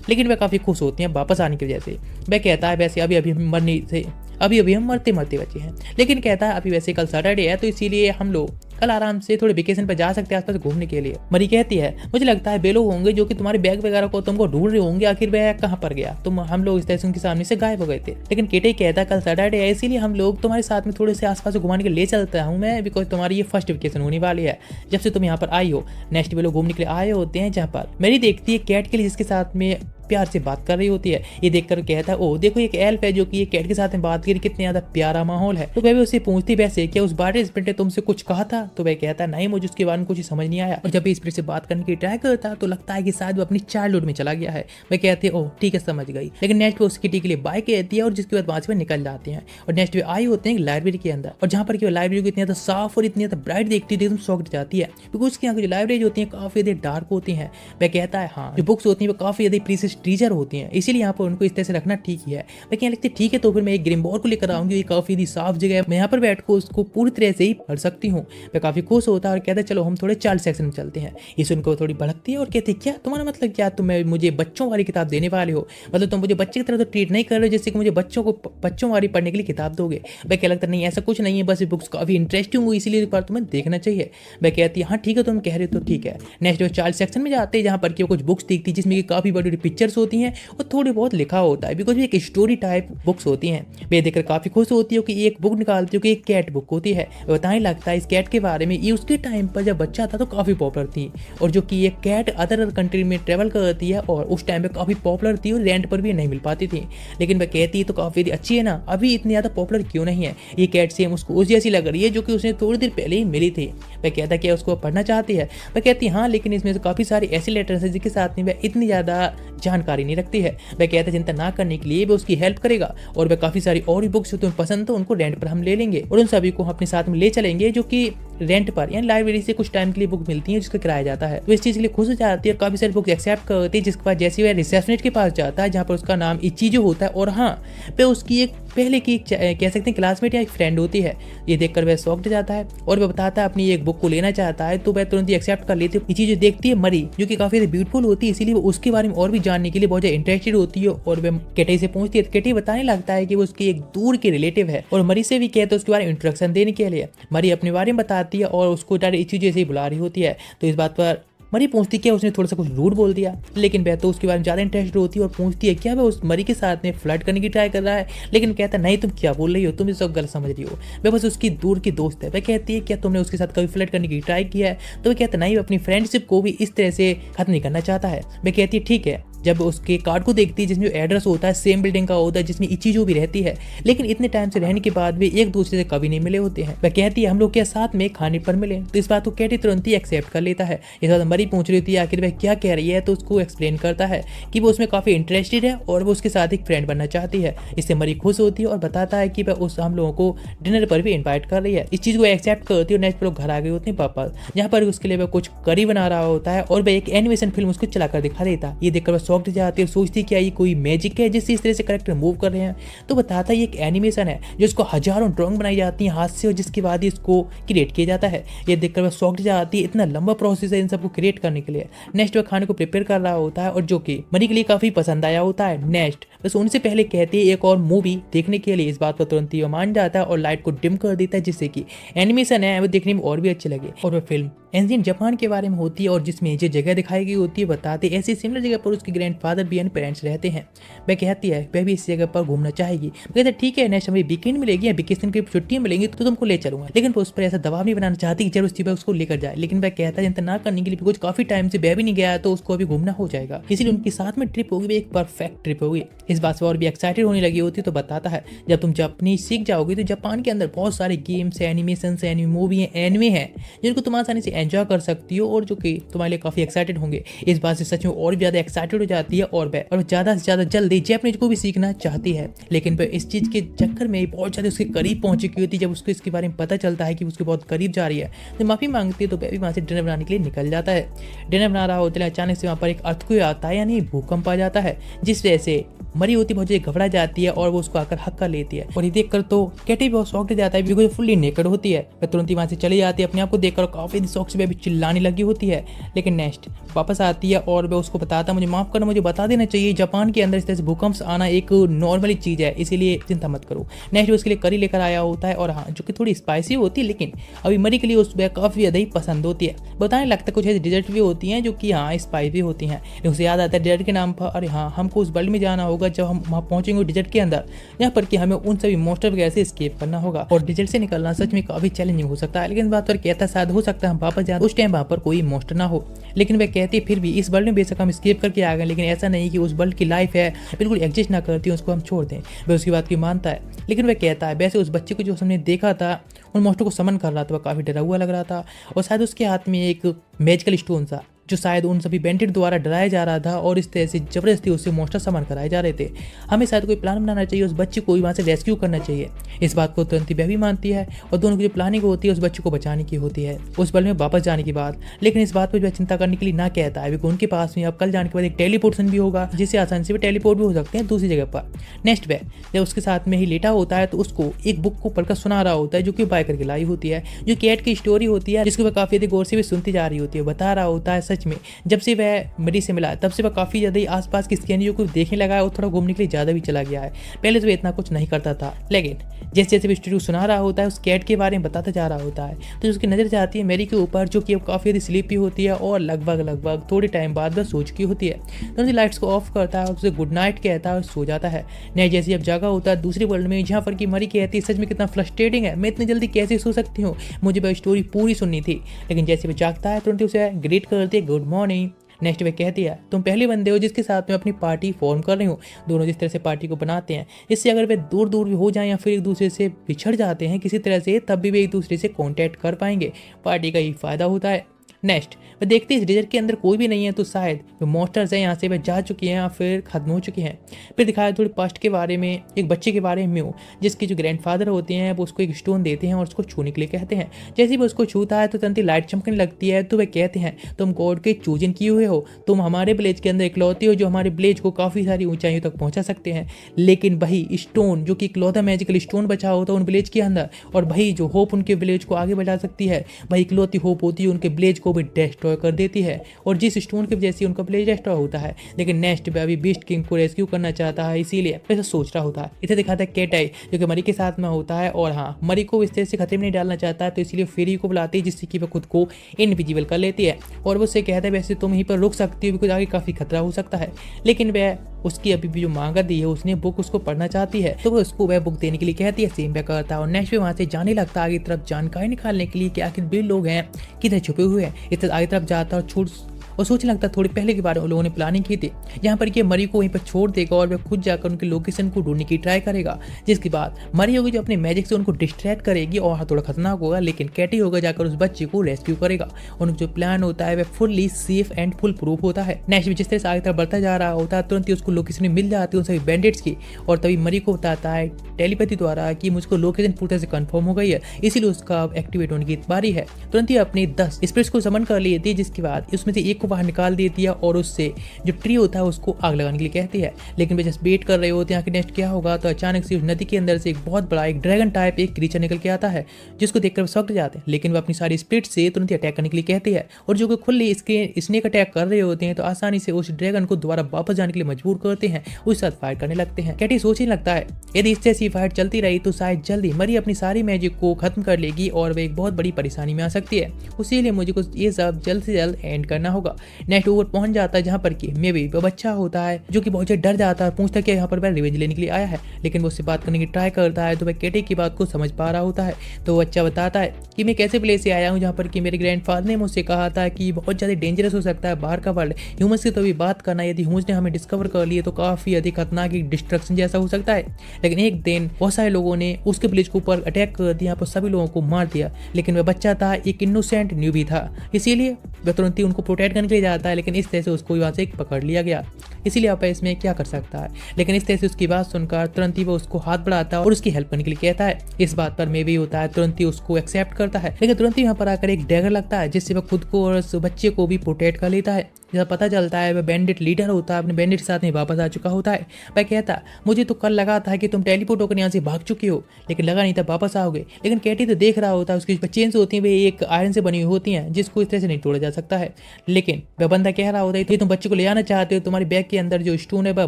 लेकिन वह काफ़ी खुश होती हैं वापस आने की वजह से। वह कहता है वैसे अभी हम मरते बचे हैं, लेकिन कहता है अभी वैसे कल सैटरडे है तो इसीलिए हम लोग कल आराम से थोड़े वेकेशन पर जा सकते हैं आसपास घूमने के लिए। मरी कहती है मुझे लगता है वे लोग होंगे जो कि तुम्हारे बैग वगैरह को तुमको ढूंढ रहे होंगे, आखिर वह कहाँ पर गया, हम लोग इस तरह से उनके सामने से गायब हो गए थे। लेकिन केटे कहता है कल सैटरडे है इसीलिए हम लोग तुम्हारे साथ में थोड़े से आसपास घुमाने के लिए ले चलता हूँ मैं, बिकॉज तुम्हारी ये फर्स्ट वेकेशन होने वाली है जब से तुम यहाँ पर आई हो। नेक्स्ट वे लोग घूमने के लिए आए होते हैं जहाँ पर मेरी देखती है कैट के लिए जिसके साथ में प्यार से बात कर रही होती है। ये देखकर कहता है ओ देखो एक एल्फ है जो कि ये कैट के साथ में बात करी, कितने ज्यादा प्यारा माहौल है। तो वह भी उससे पूछती वैसे क्या उस वाटर स्पिरिट ने तुमसे कुछ कहा था, तो वह कहता है नहीं मुझे उसके बारे में कुछ समझ नहीं आया। और जब भी स्पिरिट से बात करने की ट्राई करता है तो लगता है कि शायद वो अपनी चाइल्डहुड में चला गया है। वह कहते हैं ओह ठीक है समझ गई, लेकिन नेक्स्ट वो उसकी के लिए बाय कहती है और जिसके बाद वहां से निकल जाते हैं। और नेक्स्ट वे आई होते हैं लाइब्रेरी के अंदर, और जहाँ पर कि लाइब्रेरी को इतनी ज्यादा साफ और इतनी ज्यादा ब्राइट देखती है एकदम शॉक्ड जाती है, बिकॉज उसके यहाँ की जो लाइब्रेरी होती है काफी ज्यादा डार्क होती है। वह कहता है हाँ जो बुक्स होती है वो काफी ज्यादा प्रीशियस ट्रीजर होती है, इसीलिए यहाँ पर उनको इस तरह से रखना ठीक ही है। लेकिन लगती ठीक है तो फिर मैं एक ग्रिमबोर को लेकर आऊंगी, ये काफी साफ जगह है, मैं यहाँ पर बैठ कर उसको पूरी तरह से ही पढ़ सकती हूँ। मैं काफी खुश होता है और कहता है चलो हम थोड़े चाइल्ड सेक्शन में चलते हैं। ये सुनकर थोड़ी भड़कती है और कहती है क्या तुम्हारा मतलब क्या, तुम मुझे बच्चों वाली किताब देने वाले हो, मतलब तुम मुझे बच्चे की तरह तो ट्रीट नहीं कर रहे हो जैसे कि मुझे बच्चों वाली पढ़ने के लिए किताब दोगे। मैं क्या लगता नहीं ऐसा कुछ नहीं है, बस बुक्स काफी इंटरेस्टिंग हुई इसीलिए एक बार तुम्हें देखना चाहिए। मैं कहती है हाँ ठीक है तुम कह रहे हो तो ठीक है। नेक्स्ट जो चाइल्ड सेक्शन में जाते हैं जहाँ पर कुछ बुक्स दिखती है जिसमें काफी बड़ी बड़ी पिक्चर्स होती हैं और थोड़ी बहुत लिखा होता है, बिकॉज एक स्टोरी टाइप बुक्स होती हैं। मैं देखकर काफी खुश होती हूँ कि एक बुक निकालती हूँ कि एक कैट बुक होती है। बताने लगता है इस कैट के बारे में, ये उसके टाइम पर जब बच्चा था तो काफी पॉपुलर थी, और जो कि ये कैट अदर कंट्री में ट्रेवल करती है और उस टाइम पे काफी पॉपुलर थी और रेंट पर भी नहीं मिल पाती थी। लेकिन वह कहती है तो काफी अच्छी है ना, अभी इतनी ज्यादा पॉपुलर क्यों नहीं है, ये कैट सेम उसको उस जैसी लग रही है जो कि उसने थोड़ी देर पहले ही मिली थी। वह कहता क्या उसको पढ़ना चाहती है, वह कहती हाँ लेकिन इसमें से काफी सारे ऐसे लेटर्स हैं जिसके साथ में वह इतनी ज्यादा जानकारी नहीं रखती है। वह कहता है चिंता ना करने के लिए वह उसकी हेल्प करेगा, और वह काफी सारी और भी बुक्स जो तुम्हें पसंद हो उनको रेंट पर हम ले लेंगे और उन सभी को अपने साथ में ले चलेंगे, जो कि रेंट पर यानी लाइब्रेरी से कुछ टाइम के लिए बुक मिलती है जिसका किराया जाता है। तो इस चीज के लिए खुश हो जाती है और काफी सारी बुक्स एक्सेप्ट करती है, जिसके बाद जैसे वह रिसेप्शनिस्ट के पास जाता है जहाँ पर उसका नाम इचीजो होता है, और हाँ वह उसकी एक पहले की कह सकते हैं क्लासमेट या एक फ्रेंड होती है। ये देखकर वह शॉक्ड जाता है और वह बताता है अपनी एक बुक को लेना चाहता है, तो वह तुरंत ही एक्सेप्ट कर लेती है। ये चीज़ देखती है मरी, जो कि काफी ब्यूटीफुल होती है, इसीलिए वो उसके बारे में और भी जानने के लिए बहुत ज्यादा इंटरेस्टेड होती है और वह केटी से पूछती है। केटी बताने लगता है कि वो उसकी एक दूर के रिलेटिव है और मरी से भी कहते हैं उसके बारे में इंट्रोडक्शन देने के लिए। मरी अपने बारे में बताती है और उसको डायरेक्ट इसी जैसे ही बुला रही होती है। तो इस बात पर मरी पूछती क्या उसने थोड़ा सा कुछ रूड बोल दिया, लेकिन वह तो उसके बारे में ज्यादा इंटरेस्टेड होती है और पूछती है क्या वह उस मरी के साथ में फ्लर्ट करने की ट्राई कर रहा है। लेकिन कहता नहीं, तुम क्या बोल रही हो, तुम ये सब गलत समझ रही हो, वह बस उसकी दूर की दोस्त है। वह कहती है क्या तुमने उसके साथ कभी फ्लर्ट करने की ट्राई किया है, तो वह कहता नहीं, वह अपनी फ्रेंडशिप को भी इस तरह से खत्म नहीं करना चाहता है। वह कहती है ठीक है। जब उसके कार्ड को देखती है जिसमें एड्रेस होता है सेम बिल्डिंग का होता है जिसमें इचीजो भी रहती है, लेकिन इतने टाइम से रहने के बाद भी एक दूसरे से कभी नहीं मिले होते हैं। वह कहती है हम लोग क्या साथ में खाने पर मिले, तो इस बात को केटी तुरंत ही एक्सेप्ट कर लेता है। इस बात मरी पूछ रही थी आखिर वह क्या कह रही है, तो उसको एक्सप्लेन करता है कि वो उसमें काफी इंटरेस्टेड है और वो उसके साथ एक फ्रेंड बनना चाहती है। इससे मरी खुश होती है और बताता है कि वह उस हम लोगों को डिनर पर भी इन्वाइट कर रही है। इस चीज को एक्सेप्ट करती है और नेक्स्ट लोग घर आ गए होते हैं वापस, जहाँ पर उसके लिए वह कुछ करी बना रहा होता है और वह एक एनिमेशन फिल्म उसको चलाकर दिखा देता है। ये देखकर वह शॉक्ड जाती है, सोचती क्या ये कोई मैजिक है जिससे इस तरह से कैरेक्टर मूव कर रहे हैं। तो बताता है ये एक एनिमेशन है जिसको हजारों ड्राइंग बनाई जाती है हाथ से और जिसके बाद ही इसको क्रिएट किया जाता है। ये देखकर वह शॉक्ड जाती है, इतना लंबा प्रोसेस है इन सबको क्रिएट करने के लिए। नेक्स्ट वह खाने को प्रिपेयर कर रहा होता है और जो कि मरी के लिए काफी पसंद आया होता है। नेक्स्ट बस उनसे पहले कहती है एक और मूवी देखने के लिए। इस बात पर तुरंत ही वह मान जाता है और लाइट को डिम कर देता है जिससे कि एनिमेशन है वो देखने में और भी अच्छी लगे। और वह फिल्म एंशिएंट जापान के बारे में होती है और जिसमें जो जगह दिखाई गई होती है बताते ऐसी सिमिलर जगह पर उसके ग्रैंडफादर भी एंड पेरेंट्स रहते हैं। वह कहती है वह भी इस जगह पर घूमना चाहेगी। कहते ठीक है, नेक्स्ट हमें वीकेंड मिलेगी या वेकेशन की छुट्टियां मिलेंगी तो तुमको ले चलूंगा, लेकिन वो उस पर ऐसा दबाव नहीं बनाना चाहती कि जरूर उसी उसको लेकर जाए। लेकिन वह कहता है चिंता ना करने के लिए कुछ काफी टाइम से वह भी नहीं गया तो उसको अभी घूमना हो जाएगा, इसीलिए उनके साथ में ट्रिप होगी, एक परफेक्ट ट्रिप होगी। इस बात से और भी एक्साइटेड होने लगी होती तो बताता है जब तुम जापानी सीख जाओगी तो जापान के अंदर बहुत सारे गेम्स है, एनिमेशन है, मूवी है, एनिमे है जिनको तुम आसानी से एंजॉय कर सकती हो और जो कि तुम्हारे लिए काफी एक्साइटेड होंगे। इस बात से सच में और भी ज्यादा एक्साइटेड हो जाती है और वह ज्यादा से ज्यादा जल्दी जापानीज को भी सीखना चाहती है। लेकिन वह इस चीज के चक्कर में बहुत ज्यादा उसके करीब पहुंच चुकी होती है। जब उसको इसके बारे में पता चलता है कि उसके बहुत करीब जा रही है तो माफी मांगती है, तो वह भी वहां से डिनर बनाने के लिए निकल जाता है। डिनर बना रहा होता है, अचानक से वहां पर एक अर्थक्वेक आता है यानी भूकंप आ जाता है, जिस वजह से मरी होती बहुत ज्यादा घबरा जाती है और वो उसको आकर हक कर लेती है। और ये देखकर तो केटी बहुत शॉक्ड हो जाता है बिकॉज फुल्ली नेकेड होती है। वह तुरंत ही वहां से चली जाती है, अपने आप को देखकर काफी शौक से भी चिल्लाने लगी होती है। लेकिन नेक्स्ट वापस आती है और वह उसको बताता है मुझे माफ करना, मुझे बता देना चाहिए जापान के अंदर इस तरह से भूकंप आना एक नॉर्मली चीज है, इसीलिए चिंता मत करो। नेक्स्ट उसके लिए करी लेकर आया होता है और हाँ जो कि थोड़ी स्पाइसी होती है, लेकिन अभी मरी के लिए उस काफी ज्यादा ही पसंद होती है। बताने लगता है कुछ ऐसी डिजर्ट भी होती हैं जो कि हाँ स्पाइसी भी होती हैं। उसे याद आता है डिजर्ट के नाम पर अरे हाँ हमको उस वर्ल्ड में जाना होगा जब हम वहाँ पहुंचेंगे डिजर्ट के अंदर, यहाँ पर कि हमें उन सभी मॉन्स्टर वगैरह से एस्केप करना होगा और डिजर्ट से निकलना सच में काफी चैलेंजिंग हो सकता है। लेकिन बात पर कहता शायद हो सकता है हम वापस जाए उस टाइम वहाँ पर कोई मॉन्स्टर ना हो। लेकिन वह कहती है फिर भी इस वर्ल्ड में बेशक हम एस्केप करके आ गए, लेकिन ऐसा नहीं कि उस वर्ल्ड की लाइफ है बिल्कुल एग्जिस्ट ना करती है, उसको हम छोड़ दें। वह उसकी बात की मानता है। लेकिन वह कहता है वैसे उस बच्चे को जो हमने देखा था उन मॉन्स्टर को समन कर रहा था, वह काफी डरा हुआ लग रहा था और शायद उसके हाथ में एक मैजिकल स्टोन था जो शायद उन सभी बेंटेड द्वारा डराया जा रहा था और इस तरह से जबरदस्ती उससे मॉन्स्टर समन कराए जा रहे थे। हमें शायद कोई प्लान बनाना चाहिए, उस बच्चे को वहाँ से रेस्क्यू करना चाहिए। इस बात को तुरंत ही वह भी मानती है और दोनों की जो प्लानिंग होती है उस बच्चे को बचाने की होती है उस वर्ल्ड में वापस जाने के बाद। लेकिन इस बात पर वह चिंता करने के लिए ना कहता है क्योंकि उनके पास में अब कल जाने के बाद एक टेलीपोर्टेशन भी होगा जिससे आसानी से वे टेलीपोर्ट भी हो सकते हैं दूसरी जगह पर। नेक्स्ट वह जब उसके साथ में ही लेटा होता है तो उसको एक बुक को पढ़कर सुना रहा होता है जो कि बाय करके लाई होती है, जो कैट की स्टोरी होती है जिसको वह काफी अधिक गौर से भी सुनती जा रही होती है। बता रहा होता है सच में जब से वह मरी से मिला तब से वह काफी ज्यादा ही आसपास की स्कैनियों को देखने लगा है और थोड़ा घूमने के लिए ज्यादा भी चला गया है। पहले तो वह इतना कुछ नहीं करता था, लेकिन जैसे जैसे भी स्टोरी सुना रहा होता है उस कैट के बारे में बताता जा रहा होता है तो उसकी नजर जाती है मैरी के ऊपर जो कि अब काफी ज्यादा स्लीपी होती है और लगभग थोड़े टाइम बाद वह सो चुकी होती है। तो लाइट्स को ऑफ करता है और उसे गुड नाइट कहता है और सो जाता है। नहीं जैसे अब जागा होता है दूसरी वर्ल्ड में जहाँ पर की मरी कहती है सच में कितना फ्रस्ट्रेटिंग है, मैं इतनी जल्दी कैसे सो सकती हूँ, मुझे वह स्टोरी पूरी सुननी थी। लेकिन जैसे वह जागता है तुरंत उसे ग्रीट करती है गुड मॉर्निंग। नेक्स्ट वे कहती है तुम पहले बंदे हो जिसके साथ में अपनी पार्टी फॉर्म कर रही हूँ। दोनों जिस तरह से पार्टी को बनाते हैं इससे अगर वे दूर दूर भी हो जाएं या फिर एक दूसरे से बिछड़ जाते हैं किसी तरह से तब भी वे एक दूसरे से कांटेक्ट कर पाएंगे, पार्टी का ही फायदा होता है। नेक्स्ट वह देखते हैं इस रिजर्व के अंदर कोई भी नहीं है, तो शायद वो मॉन्स्टर्स हैं यहाँ से वह जा चुके हैं या फिर खत्म हो चुके हैं। फिर दिखाया थोड़ी पास्ट के बारे में, एक बच्चे के बारे में जिसके जो ग्रैंडफादर होते हैं वो उसको एक स्टोन देते हैं और उसको छूने के लिए कहते हैं। जैसे ही वो उसको छूता है तो तुरंत ही लाइट चमकने लगती है। तो वे कहते हैं तुम गॉड के चूजन किए हुए हो, तुम हमारे विलेज के अंदर इकलौते हो जो हमारे विलेज को काफ़ी सारी ऊंचाइयों तक पहुंचा सकते हैं। लेकिन वही स्टोन जो कि इकलौता मैजिकल स्टोन बचा होता है उन विलेज के अंदर, और वही जो होप उनके विलेज को आगे बढ़ा सकती है, वही इकलौती होप होती है उनके विलेज को भी डिस्ट्रॉय कर देती है, और जिस स्टोन की वजह से उनका विलेज डिस्ट्रॉय होता है। लेकिन नेक्स्ट वे अभी बीस्ट किंग को रेस्क्यू करना चाहता है, इसीलिए ऐसा सोच रहा होता है। इसे दिखाता है कैट आई जो कि मरी के साथ में होता है, और हाँ मरी को इस तरह से खतरे में नहीं डालना चाहता है, तो इसलिए फेरी को बुलाती है जिससे कि वह खुद को इनविजिबल कर लेती है। और वो उससे कहता है वैसे तुम यहीं पर रुक सकती हो, बिकॉज आगे काफ़ी खतरा हो सकता है। लेकिन वह उसकी अभी भी जो मांगा दी है उसने बुक उसको पढ़ना चाहती है, तो वो उसको वह बुक देने के लिए कहती है। सेम वह करता है और नेक्स्ट वहाँ से जाने लगता है आगे तरफ जानकारी निकालने के लिए कि आखिर भी लोग हैं किधर छुपे हुए हैं। इस आगे तरफ जाता है और सोचने लगता थोड़ी पहले के बारे में लोगों ने प्लानिंग की थी, यहाँ पर ये मरी को वहीं पर छोड़ देगा और वह खुद जाकर उनके लोकेशन को ढूंढने की ट्राई करेगा। जिसके बाद मरी होगी जो अपने मैजिक से उनको डिस्ट्रैक्ट करेगी और थोड़ा खतरनाक होगा, लेकिन कैटी होगा जाकर उस बच्चे को रेस्क्यू करेगा। उनका जो प्लान होता है वह fully safe and full proof होता है। नेक्स्ट जिस तरह से आगे तरफ बढ़ता जा रहा होता है तुरंत ही उसको लोकेशन मिल जाती है उन सभी बैंडिट्स की, और तभी मरी को बताता है टेलीपैथी द्वारा कि मुझको लोकेशन पूरी तरह से कंफर्म हो गई है, इसीलिए उसका एक्टिवेट होने की बारी है। तुरंत ही अपने 10 स्पिरिट्स को समन कर लेती है, जिसके बाद उसमें से एक को बाहर निकाल देती है और उससे जो ट्री होता है उसको आग लगाने के लिए कहती है। लेकिन वे जस्ट वेट कर रहे होते हैं कि नेक्स्ट क्या होगा, तो अचानक से उस नदी के अंदर से एक बहुत बड़ा एक ड्रैगन टाइप एक क्रीचर निकल के आता है, जिसको देखकर वो शॉक्ड जाते हैं। लेकिन वो अपनी सारी स्पिरिट से तुरंत ही अटैक करने के लिए कहती है, और जो कि खुले इसके स्नेक अटैक कर रहे होते हैं तो आसानी से उस ड्रैगन को दोबारा वापस जाने के लिए मजबूर करते हैं, उसके साथ फाइट करने लगते हैं। कैटी सोचने लगता है यदि इस जैसी फाइट चलती रही तो शायद जल्दी मरी अपनी सारी मैजिक को खत्म कर लेगी और वह एक बहुत बड़ी परेशानी में आ सकती है। उसीलिए मुझे को ये सब जल्द से जल्द एंड करना होगा। नेक्स्ट ओवर पहुंच जाता है जहाँ पर कि मे भी वह बच्चा होता है जो कि बहुत डर जाता है, पूछता है कि यहाँ पर वह रिवेंज लेने के लिए आया है। लेकिन वो उससे बात करने की ट्राई करता है तो वह कैटी की बात को समझ पा रहा होता है। तो बच्चा बताता है कि मैं कैसे प्लेस से आया हूँ जहाँ पर कि मेरे ग्रैंडफादर ने मुझसे कहा था कि बहुत ज़्यादा डेंजरस हो सकता है बाहर का वर्ल्ड, ह्यूमंस से तो अभी बात करना, यदि ह्यूमंस ने हमें डिस्कवर कर लिए तो काफ़ी अधिक खतरनाक डिस्ट्रक्शन जैसा हो सकता है। लेकिन एक दिन बहुत सारे लोगों ने उसके विलेज के ऊपर अटैक कर दिया, पर सभी लोगों को मार दिया। लेकिन वह बच्चा था, एक इनोसेंट न्यूबी था, इसीलिए वह तुरंत ही उनको प्रोटेक्ट करने के लिए जाता है। लेकिन इस तरह से उसको वहाँ से पकड़ लिया गया, इसीलिए आप इसमें क्या कर सकता है। लेकिन इस तरह से उसकी बात सुनकर तुरंत ही वो उसको हाथ बढ़ाता है और उसकी हेल्प करने के लिए कहता है। इस बात पर मे भी होता है, तुरंत ही उसको एक्सेप्ट करता है। लेकिन तुरंत ही यहाँ पर आकर एक डैगर लगता है जिससे वह खुद को और उस बच्चे को भी प्रोटेक्ट कर लेता है। जैसा पता चलता है वह बैंडिट लीडर होता है, अपने बैंडिट के साथ में वापस आ चुका होता है। वह कहता मुझे तो कल लगा था कि तुम टेलीपोर्ट होकर यहाँ से भाग चुकी हो, लेकिन लगा नहीं था वापस आओगे। लेकिन कैटी तो देख रहा होता है उसकी चेन्स होती हैं वे एक आयरन से बनी हुई होती हैं जिसको इस तरह से नहीं तोड़ा जा सकता है। लेकिन वह बंदा कह रहा होता है तुम बच्चे को ले आना चाहते हो, तुम्हारे बैग के अंदर जो स्टोन है वह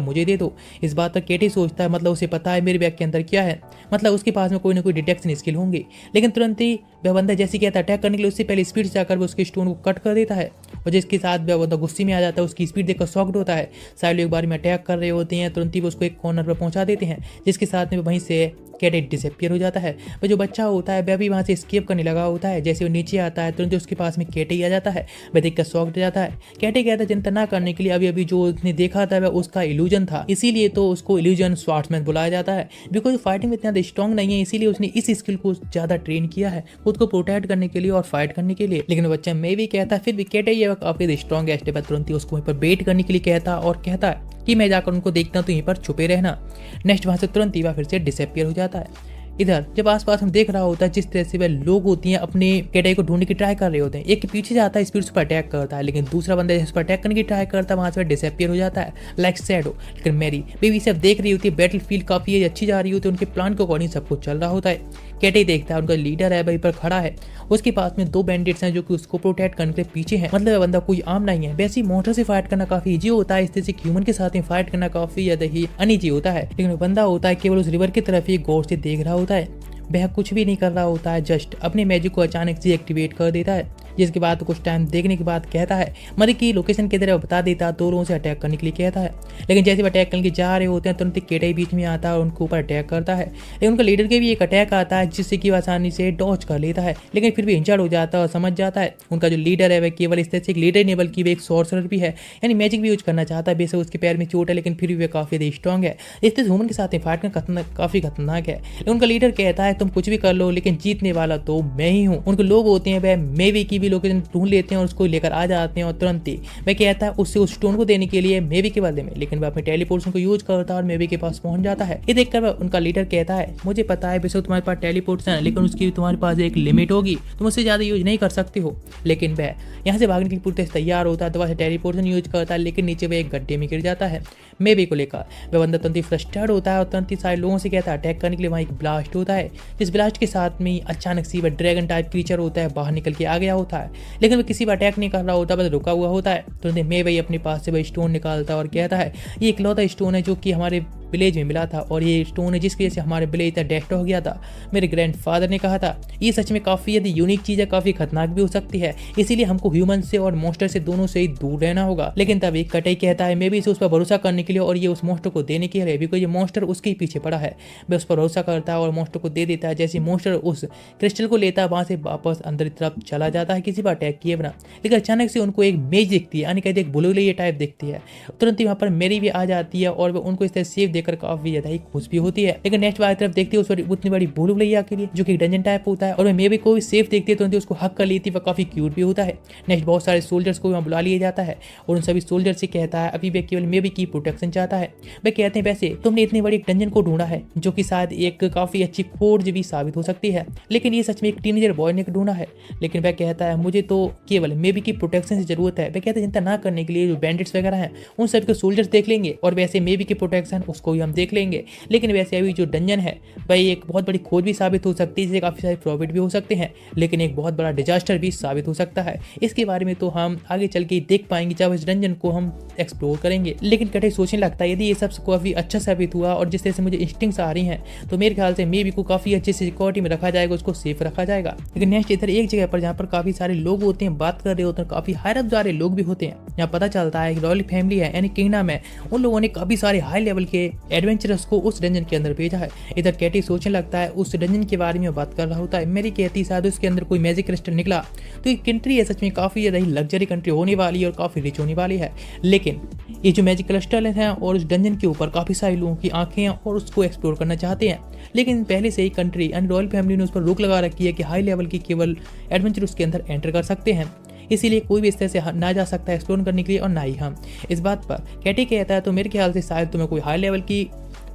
मुझे दे दो। इस बात पर कैटी सोचता है मतलब उसे पता है मेरे बैग के अंदर क्या है, मतलब उसके पास में कोई ना कोई डिटेक्शन स्किल होंगी। लेकिन तुरंत ही वह बंदा जैसे कहता है अटैक करने के लिए उससे पहले स्पीड से जाकर वो उसके स्टोन को कट कर देता है, और जिसके साथ वह बंदा गुस्से में आ जाता है, उसकी स्पीड देखकर शॉक्ड होता है। सारे लोग एक बार में अटैक कर रहे होते हैं, तुरंत ही वो उसको एक कॉर्नर पर पहुंचा देते हैं, जिसके साथ में वहीं से कैटी डिसअपियर हो जाता है। वह जो बच्चा होता है वह भी वहाँ से एस्केप करने लगा होता है। जैसे वो नीचे आता है तुरंत उसके पास में कैटी आ जाता है, वह देखकर शॉक्ड हो जाता है। कैटी कहता है चिंता ना करने के लिए, अभी अभी जो उसने देखा था वह उसका इल्यूजन था, इसीलिए तो उसको इल्यूजन स्वॉर्ड्समैन बुलाया जाता है। बिकॉज फाइटिंग में इतना स्ट्रॉन्ग नहीं है, इसीलिए उसने इस स्किल को ज़्यादा ट्रेन किया है खुद को प्रोटेक्ट करने के लिए और फाइट करने के लिए। लेकिन बच्चा मैं भी कहता है फिर भी कैटी ये काफी स्ट्रॉन्ग है, तुरंत ही उसको वहीं पर वेट करने के लिए कहता और कहता है कि मैं जाकर उनको देखता हूँ तो यहीं पर छुपे रहना। नेक्स्ट वहाँ से तुरंत ही वह फिर से डिसअपियर हो जाता है। इधर जब आसपास हम देख रहा होता है जिस तरह से वह लोग होती हैं अपने कैटी को ढूंढने की ट्राई कर रहे होते हैं, एक के पीछे जाता है स्पीड पर अटैक करता है, लेकिन दूसरा बंदा जिस पर अटैक करने की ट्राई करता है वहां से डिसअपियर हो जाता है लाइक शैडो। लेकिन मेरी बेबी सब देख रही होती है, बैटल फील्ड काफी अच्छी जा रही होती है, उनके प्लान के अकॉर्डिंग सब कुछ चल रहा होता है। कैटी देखता है उनका लीडर है वहीं पर खड़ा है, उसके पास में 2 बैंडिट्स हैं जो कि उसको प्रोटेक्ट करने के पीछे हैं, मतलब वह बंदा कोई आम नहीं है। वैसे मोटर से फाइट करना काफी इजी होता है, इस तरह से ह्यूमन के साथ में फाइट करना काफी ज्यादा ही अनइजी होता है। लेकिन बंदा होता है केवल उस रिवर की तरफ ही गौर से देख रहा होता है, वह कुछ भी नहीं कर रहा होता है, जस्ट अपने मैजिक को अचानक से एक्टिवेट कर देता है। जिसके बाद कुछ टाइम देखने के बाद कहता है मरी की लोकेशन की तरफ बता देता, 2 लोगों से अटैक करने के लिए कहता है। लेकिन जैसे वो अटैक करने के जा रहे होते हैं तुरंत कैटी बीच में आता है और उनके ऊपर अटैक करता है। लेकिन उनका लीडर के भी एक अटैक आता है जिससे कि आसानी से डॉज कर लेता है, लेकिन फिर भी इंजर्ड हो जाता है और समझ जाता है उनका जो लीडर है वह केवल इस तरह से एक लीडर नहीं बल्कि वह एक सॉर्सरर भी है, यानी मैजिक भी यूज करना चाहता है। बेशक उसके पैर में चोट है लेकिन फिर भी वह काफी ज्यादा स्ट्रॉन्ग है, इस तरह ह्यूमन के साथ में फाइट करना काफी खतरनाक है। लेकिन उनका लीडर कहता है तुम कुछ भी कर लो लेकिन जीतने वाला तो मैं ही हूँ। उनके लोग होते हैं वह मेवी की भी की लोकेशन ढूंढ लेते हैं और उसको लेकर आ जाते हैं और तुरंत ही वह कहता है उससे उस स्टोन को देने के लिए मेबी के बदले में, लेकिन वह अपने टेलीपोर्टेशन को यूज करता है और मेबी के पास पहुंच जाता है। ये देखकर वह उनका लीडर कहता है मुझे पता है बेशक तुम्हारे पास टेलीपोर्टेशन है, लेकिन उसकी तुम्हारे पास एक लिमिट होगी, तुम उससे ज्यादा यूज नहीं कर सकते हो। लेकिन वह यहाँ से भागने के लिए पूरी तरह से तैयार होता है, दोबारा से टेलीपोर्टेशन यूज करता है, लेकिन नीचे वह एक गड्ढे में गिर जाता है मेबी को लेकर। वह बंदा तुरंत ही फ्रस्ट्रेटेड होता है और तुरंत ही सारे लोगों से कहता है अटैक करने के लिए। वहाँ एक ब्लास्ट होता है, जिस ब्लास्ट के साथ में अचानक से वह ड्रैगन टाइप क्रीचर होता है बाहर निकल के आ गया होता है, लेकिन वह किसी पर अटैक नहीं कर रहा होता, बस रुका हुआ होता है। तुरंत मे वही अपने पास से वह स्टोन निकालता है और कहता है ये इकलौता स्टोन है जो कि हमारे विलेज में मिला था और ये स्टोन है जिसकी वजह से हमारे विलेज इतना डेस्ट्रॉय हो गया था। मेरे ग्रैंडफादर ने कहा था ये सच में काफ़ी यदि यूनिक चीज़ है, काफ़ी खतरनाक भी हो सकती है, इसीलिए हमको ह्यूमन से और मॉन्स्टर से दोनों से ही दूर रहना होगा। लेकिन तभी कटई कहता है मे भी इसे उस पर भरोसा करने के लिए और ये उस मॉन्स्टर को देने के लिए, बिकॉज ये मॉन्स्टर उसके ही पीछे पड़ा है। वह उस पर भरोसा करता है और मॉन्स्टर को दे देता है। जैसे मॉन्स्टर उस क्रिस्टल को लेता है वहाँ से वापस अंदर की तरफ चला जाता है किसी पर अटैक किए बिना, लेकिन अचानक से उनको एक मेज दिखती है, यानी कहते एक बुलबुलिया टाइप दिखती है। तुरंत ही वहाँ पर मेरी भी आ जाती है और वह उनको इस तरह सेफ देकर काफ़ी ज़्यादा खुश भी होती है। लेकिन नेक्स्ट बार तरफ देखती है उस पर उतनी बड़ी भूलभुलैया के लिए जो कि डंजन टाइप होता है और वह मे भी कोई सेफ देखती है तो उसको हक कर लेती है, वह काफी क्यूट भी होता है। नेक्स्ट बहुत सारे सोल्जर्स को वहाँ बुला लिया जाता है और उन सभी सोल्जर से कहता है अभी वह केवल मे भी की प्रोटेक्शन चाहता है। वे कहते हैं वैसे तुमने इतनी बड़ी डंजन को ढूंढा है जो कि शायद एक काफी अच्छी खोज भी साबित हो सकती है, लेकिन ये सच में एक टीनेजर बॉय ने ढूंढा है। लेकिन वह कहता है मुझे तो केवल मे भी की प्रोटेक्शन की जरूरत है। वह कहते हैं चिंता ना करने के लिए जो बैंडिट्स वगैरह हैं उन सभी को सोल्जर्स देख लेंगे और वैसे मे भी की प्रोटेक्शन उसको भी हम देख लेंगे। लेकिन वैसे अभी जो डंजन है वह एक बहुत बड़ी खोज भी साबित हो सकती है, जिससे काफी सारे प्रॉफिट भी हो सकते हैं, लेकिन एक बहुत बड़ा डिजास्टर भी साबित हो सकता है। इसके बारे में तो हम आगे चल के देख पाएंगे जब इस डंजन को हम एक्सप्लोर करेंगे। लेकिन कटे सोचने लगता है यदि ये सब काफी अच्छा साबित हुआ और जिस तरह से मुझे इंस्टिंक्ट्स आ रही हैं तो मेरे ख्याल से मे बी को काफी अच्छे से सिक्योरिटी में रखा जाएगा, उसको सेफ रखा जाएगा। लेकिन नेक्स्ट इधर एक जगह पर जहाँ पर काफी सारे लोग होते हैं, बात कर रहे होते हैं, काफी हाई अप जा रहे लोग भी होते हैं। यहाँ पता चलता है रॉयल फैमिली है यानी किंगडम है, उन लोगों ने काफी सारे हाई लेवल के एडवेंचरर्स को उस डंजन के अंदर भेजा है। इधर कैटी सोचने लगता है उस डंजन के बारे में बात कर रहा होता है। मेरी कहती शायद उसके अंदर कोई मैजिक क्रिस्टल निकला तो ये कंट्री है सच में काफी ज्यादा ही लग्जरी कंट्री होने वाली है और काफी रिच होने वाली है। लेकिन ये जो मैजिक क्रिस्टल हैं और उस डंजन के ऊपर काफी सारे लोगों की आंखें हैं और उसको एक्सप्लोर करना चाहते हैं, लेकिन पहले से ही कंट्री एंड रॉयल फैमिली ने उस पर रोक लगा रखी है कि हाई लेवल की केवल एडवेंचर उसके अंदर एंटर कर सकते हैं, इसीलिए कोई भी इस तरह से ना जा सकता है एक्सप्लोर करने के लिए और ना ही हम। इस बात पर कैटी कहता है तो मेरे ख्याल से शायद तुम्हें कोई हाई लेवल की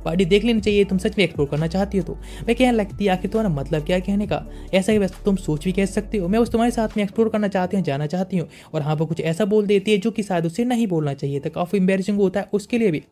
पार्टी देख लेनी चाहिए, तुम सच में एक्सप्लोर करना चाहती हो तो। मैं कहने लगती है आखिर तुम्हारा मतलब क्या कहने का, ऐसा ही वैसे तुम सोच भी कह सकते हो, मैं उस तुम्हारे साथ में एक्सप्लोर करना चाहती हूँ, जाना चाहती हूँ, और हाँ वो कुछ ऐसा बोल देती है जो कि शायद उसे नहीं बोलना चाहिए था, काफ़ी एम्बेरसिंग होता है उसके लिए भी।